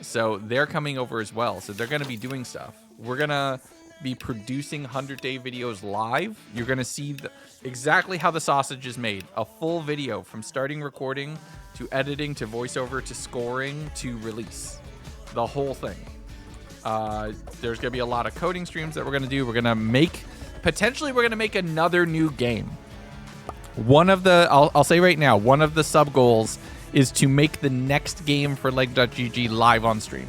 So they're coming over as well. So they're going to be doing stuff. We're going to be producing 100-day videos live. You're going to see exactly how the sausage is made. A full video from starting recording to editing to voiceover to scoring to release. The whole thing. There's going to be a lot of coding streams that we're going to do. We're going to make... Potentially, we're going to make another new game. One of the... I'll say right now, one of the sub-goals is to make the next game for Leg.GG live on stream.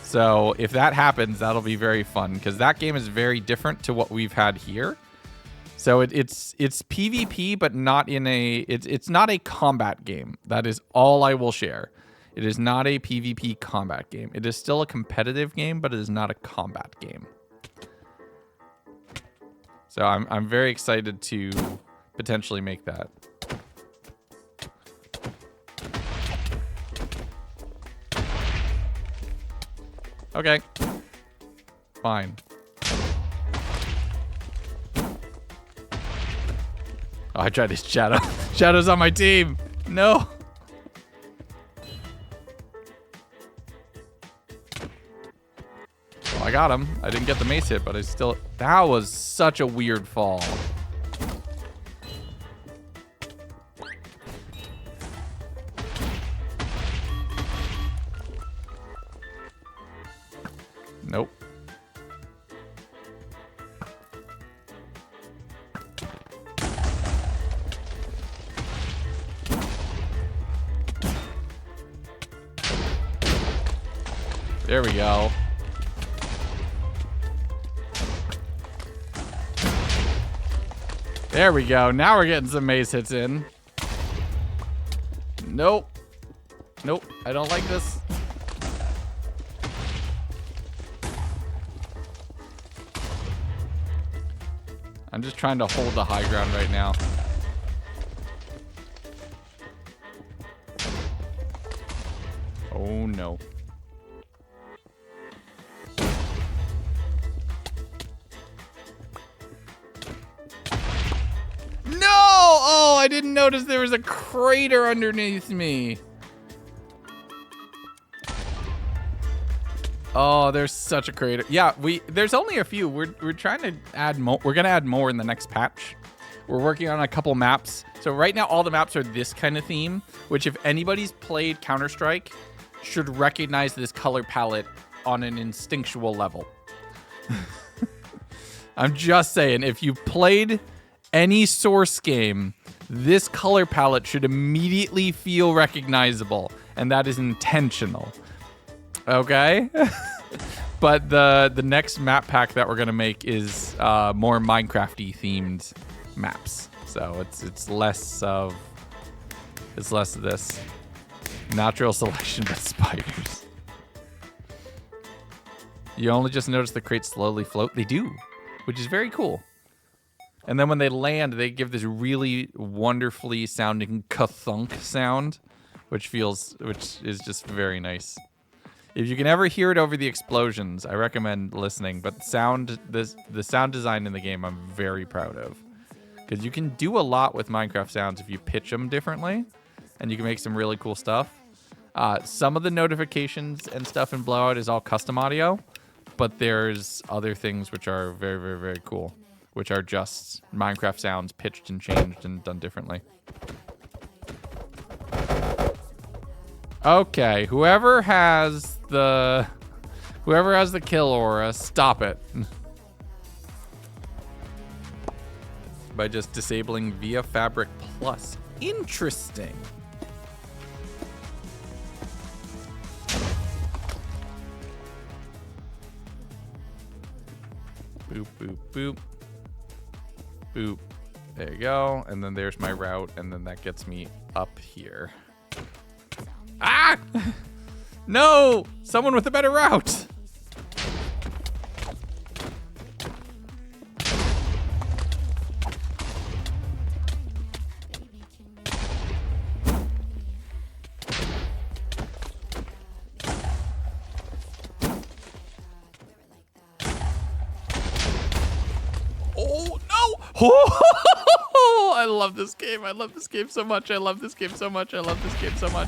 So if that happens, that'll be very fun because that game is very different to what we've had here. So it's PvP, but not in a it's not a combat game. That is all I will share. It is not a PvP combat game. It is still a competitive game, but it is not a combat game. So I'm very excited to potentially make that. Okay. Fine. Oh, I tried his Shadow. Shadow's on my team. No. Well, I got him. I didn't get the mace hit, but I still... That was such a weird fall. Nope. There we go. There we go. Now we're getting some mace hits in. Nope. Nope. I don't like this. I'm just trying to hold the high ground right now. Oh no. No! Oh, I didn't notice there was a crater underneath me. Oh, there's such a crater. Yeah, there's only a few. We're trying to add more. We're gonna add more in the next patch. We're working on a couple maps. So right now all the maps are this kind of theme, which if anybody's played Counter-Strike should recognize this color palette on an instinctual level. I'm just saying, if you played any Source game, this color palette should immediately feel recognizable, and that is intentional. Okay? But the next map pack that we're gonna make is more Minecraft-y themed maps. So it's less of this natural selection but spiders. You only just notice the crates slowly float. They do, which is very cool. And then when they land, they give this really wonderfully sounding ka-thunk sound, which is just very nice. If you can ever hear it over the explosions, I recommend listening. But the sound design in the game, I'm very proud of. Because you can do a lot with Minecraft sounds if you pitch them differently. And you can make some really cool stuff. Some of the notifications and stuff in Blowout is all custom audio. But there's other things which are very, very, very cool. Which are just Minecraft sounds pitched and changed and done differently. Okay, whoever has the kill aura, stop it. By just disabling via Fabric Plus. Interesting. Boop, boop, boop. Boop. There you go. And then there's my route, and then that gets me up here. Ah! No! Someone with a better route! Oh, no! Oh, I love this game. I love this game so much. I love this game so much. I love this game so much.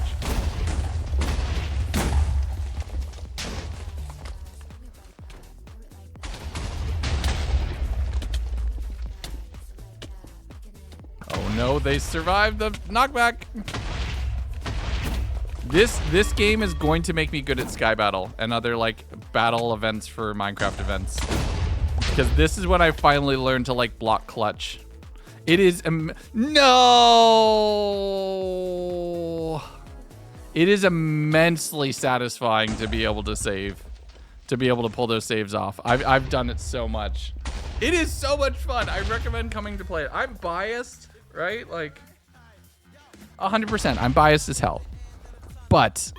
No, they survived the knockback. This game is going to make me good at Sky Battle and other like battle events for Minecraft events. Because this is when I finally learned to like block clutch. It is no. It is immensely satisfying to be able to save. to be able to pull those saves off. I've done it so much. It is so much fun. I recommend coming to play it. I'm biased, right? Like 100%. I'm biased as hell. But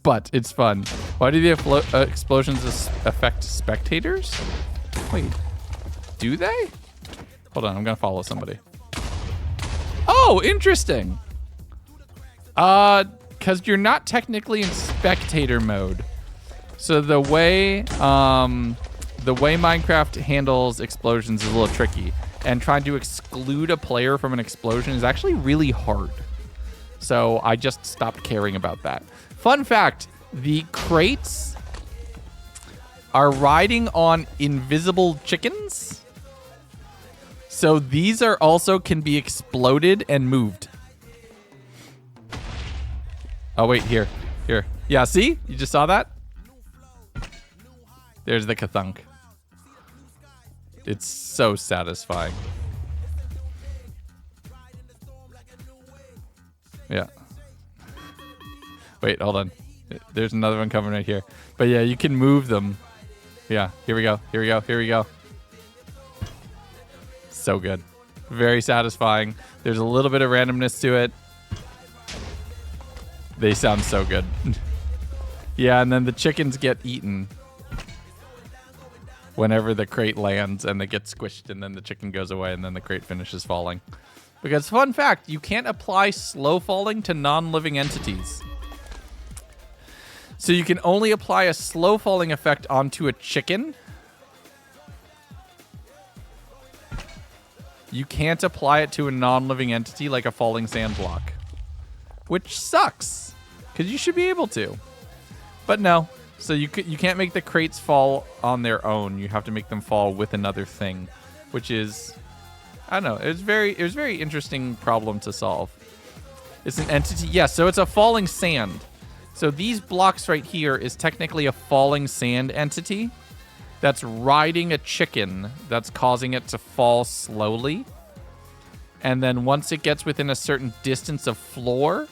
but it's fun. Why do the explosions affect spectators? Wait, do they? Hold on, I'm gonna follow somebody. Oh, interesting. Because you're not technically in spectator mode. So the way Minecraft handles explosions is a little tricky, and trying to exclude a player from an explosion is actually really hard. So I just stopped caring about that. Fun fact, the crates are riding on invisible chickens. So these are also can be exploded and moved. Oh, wait, here. Yeah, see? You just saw that? There's the kathunk. It's so satisfying. Yeah. Wait, hold on. There's another one coming right here. But yeah, you can move them. Yeah, here we go. So good. Very satisfying. There's a little bit of randomness to it. They sound so good. Yeah, and then the chickens get eaten whenever the crate lands, and they get squished, and then the chicken goes away, and then the crate finishes falling. Because, fun fact, you can't apply slow falling to non-living entities. So you can only apply a slow falling effect onto a chicken. You can't apply it to a non-living entity like a falling sand block. Which sucks, because you should be able to. But no. So you can't make the crates fall on their own. You have to make them fall with another thing, which is, I don't know. It was very interesting problem to solve. It's an entity. Yes, so it's a falling sand. So these blocks right here is technically a falling sand entity that's riding a chicken that's causing it to fall slowly. And then once it gets within a certain distance of floor,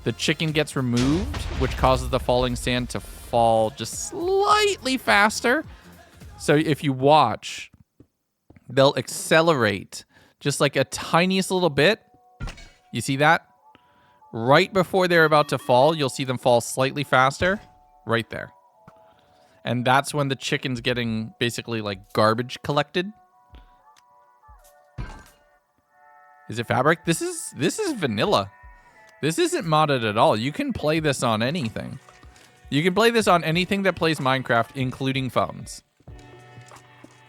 the chicken gets removed, which causes the falling sand to fall just slightly faster. So if you watch, they'll accelerate just like a tiniest little bit. You see that? Right before they're about to fall, you'll see them fall slightly faster. Right there. And that's when the chicken's getting basically like garbage collected. Is it fabric? This is vanilla. This isn't modded at all. You can play this on anything. You can play this on anything that plays Minecraft, including phones.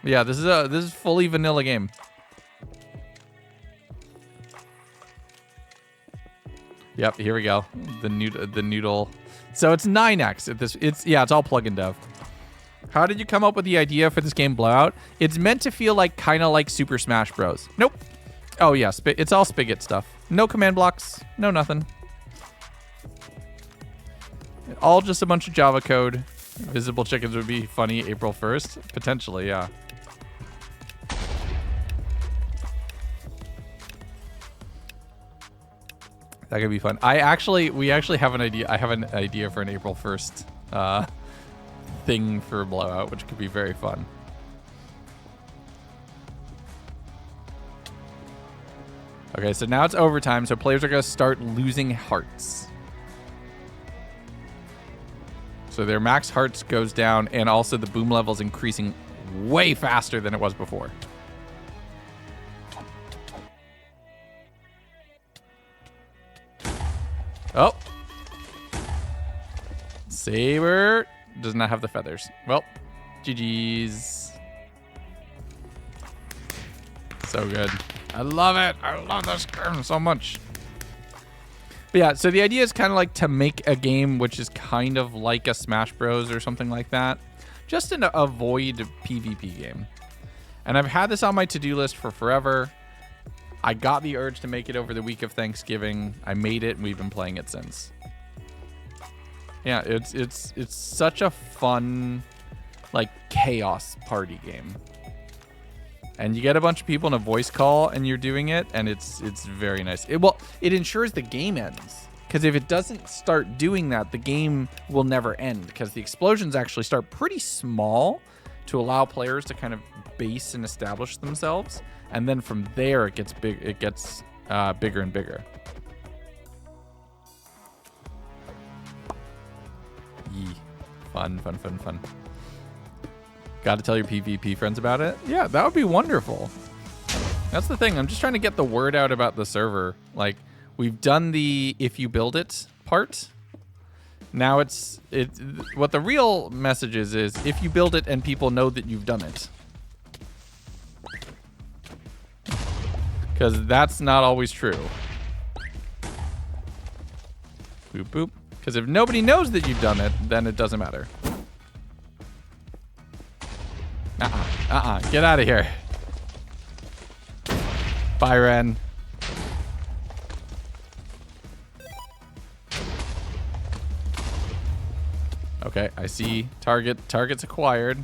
Yeah, this is fully vanilla game. Yep, here we go. The noodle. So it's 9x. It's all plug and dev. How did you come up with the idea for this game Blowout? It's meant to feel like kind of like Super Smash Bros. Nope. Oh yeah, it's all Spigot stuff. No command blocks. No nothing. All just a bunch of Java code. Visible chickens would be funny April 1st. Potentially, yeah. That could be fun. We actually have an idea. I have an idea for an April 1st thing for Blowout, which could be very fun. Okay, so now it's overtime, so players are going to start losing hearts. So their max hearts goes down, and also the boom level is increasing way faster than it was before. Oh. Saber does not have the feathers. Well, GG's. So good. I love it. I love this game so much. But yeah, so the idea is kind of like to make a game which is kind of like a Smash Bros. Or something like that. Just to avoid PvP game. And I've had this on my to-do list for forever. I got the urge to make it over the week of Thanksgiving. I made it, and we've been playing it since. Yeah, it's such a fun, like, chaos party game. And you get a bunch of people in a voice call, and you're doing it, and it's very nice. It ensures the game ends. Because if it doesn't start doing that, the game will never end, because the explosions actually start pretty small to allow players to kind of base and establish themselves, and then from there it gets big. It gets bigger and bigger. Yee. Fun. Got to tell your PvP friends about it? Yeah, that would be wonderful. That's the thing. I'm just trying to get the word out about the server. Like, we've done the if you build it part. Now it's what the real message is if you build it and people know that you've done it. Because that's not always true. Boop, boop. Because if nobody knows that you've done it, then it doesn't matter. Get out of here. Bye, Ren. Okay, I see target's acquired.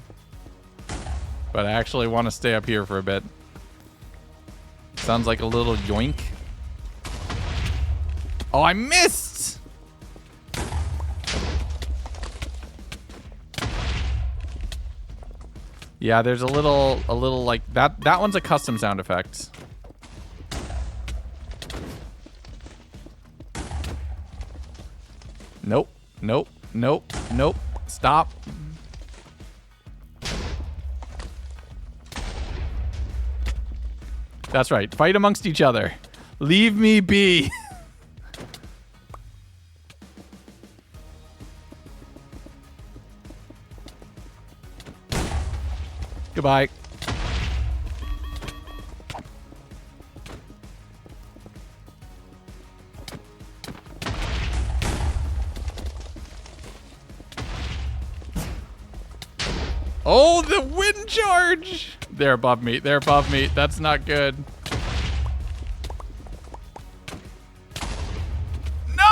But I actually want to stay up here for a bit. Sounds like a little yoink. Oh, I missed! Yeah, there's a little like that. That one's a custom sound effect. Nope. Stop. That's right. Fight amongst each other. Leave me be. Goodbye. Oh, the wind charge! They're above me. That's not good. No!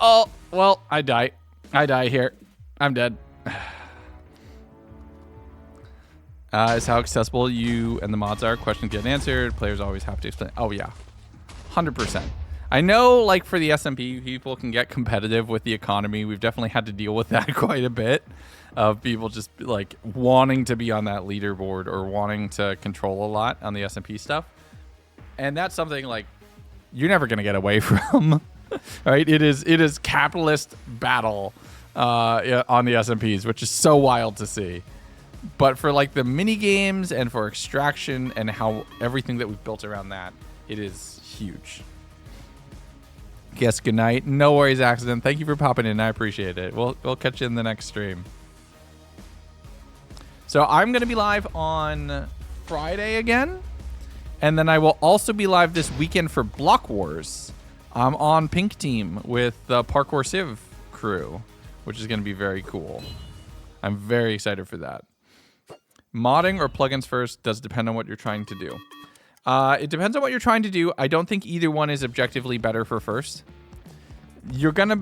Oh, well, I die here. I'm dead. Is how accessible you and the mods are. Questions get answered. Players always have to explain. Oh, yeah. 100%. I know, like, for the SMP, people can get competitive with the economy. We've definitely had to deal with that quite a bit, of people just, like, wanting to be on that leaderboard or wanting to control a lot on the SMP stuff. And that's something, like, you're never going to get away from, right? It is capitalist battle on the SMPs, which is so wild to see. But for, like, the mini games and for extraction and how everything that we've built around that, it is huge. Yes, good night. No worries, Accident. Thank you for popping in. I appreciate it. We'll catch you in the next stream. So I'm going to be live on Friday again. And then I will also be live this weekend for Block Wars. I'm on Pink Team with the Parkour Civ crew, which is going to be very cool. I'm very excited for that. Modding or plugins first does depend on what you're trying to do. It depends on what you're trying to do. I don't think either one is objectively better for first. You're going to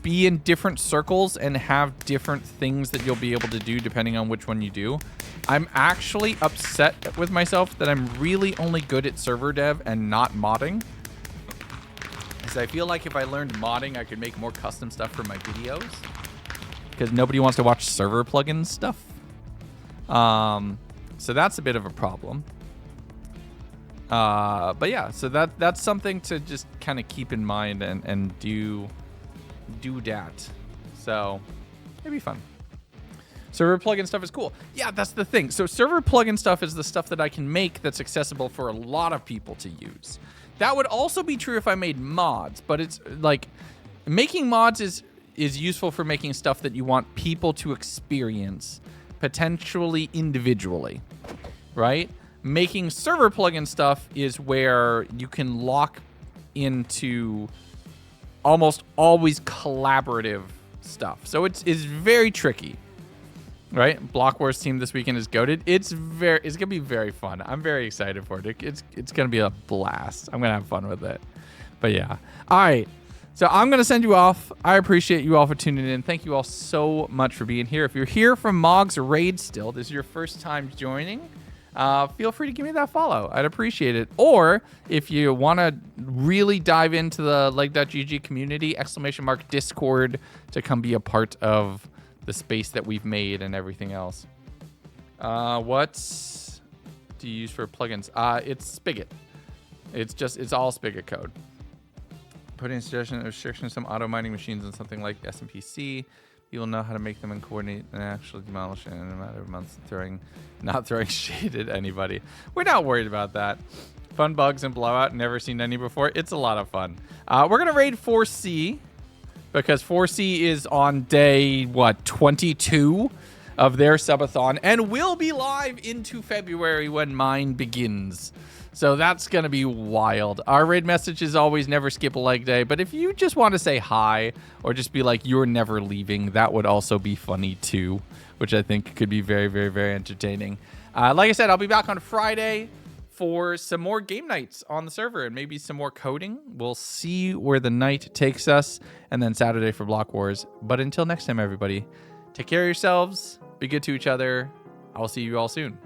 be in different circles and have different things that you'll be able to do depending on which one you do. I'm actually upset with myself that I'm really only good at server dev and not modding. Because I feel like if I learned modding, I could make more custom stuff for my videos. Because nobody wants to watch server plugin stuff. So that's a bit of a problem. But yeah, so that's something to just kind of keep in mind and do that. So it'd be fun. Server plugin stuff is cool. Yeah, that's the thing. So server plugin stuff is the stuff that I can make that's accessible for a lot of people to use. That would also be true if I made mods, but it's like making mods is useful for making stuff that you want people to experience potentially individually, right? Making server plugin stuff is where you can lock into almost always collaborative stuff. So it's very tricky, right? Block Wars team this weekend is goated. It's gonna be very fun. I'm very excited for it. It's gonna be a blast. I'm gonna have fun with it. But yeah, all right. So I'm gonna send you off. I appreciate you all for tuning in. Thank you all so much for being here. If you're here from Mog's Raid still, this is your first time joining. feel free to give me that follow. I'd appreciate it. Or if you want to really dive into the leg.gg community, !Discord to come be a part of the space that we've made and everything else. What do you use for plugins? It's Spigot. It's all Spigot code. Putting restrictions some auto mining machines on something like NPC. You'll know how to make them and coordinate and actually demolish it in a matter of months. Not throwing shade at anybody. We're not worried about that. Fun bugs and blowout. Never seen any before. It's a lot of fun. We're gonna raid 4C because 4C is on day 22 of their subathon and will be live into February when mine begins. So that's going to be wild. Our raid message is always never skip a leg day. But if you just want to say hi or just be like, you're never leaving, that would also be funny too, which I think could be very, very, very entertaining. Like I said, I'll be back on Friday for some more game nights on the server and maybe some more coding. We'll see where the night takes us. And then Saturday for Block Wars. But until next time, everybody, take care of yourselves. Be good to each other. I will see you all soon.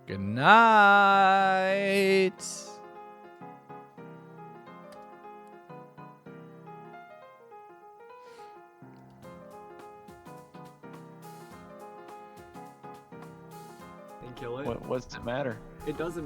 Good night. And kill it. What does it matter? It doesn't matter.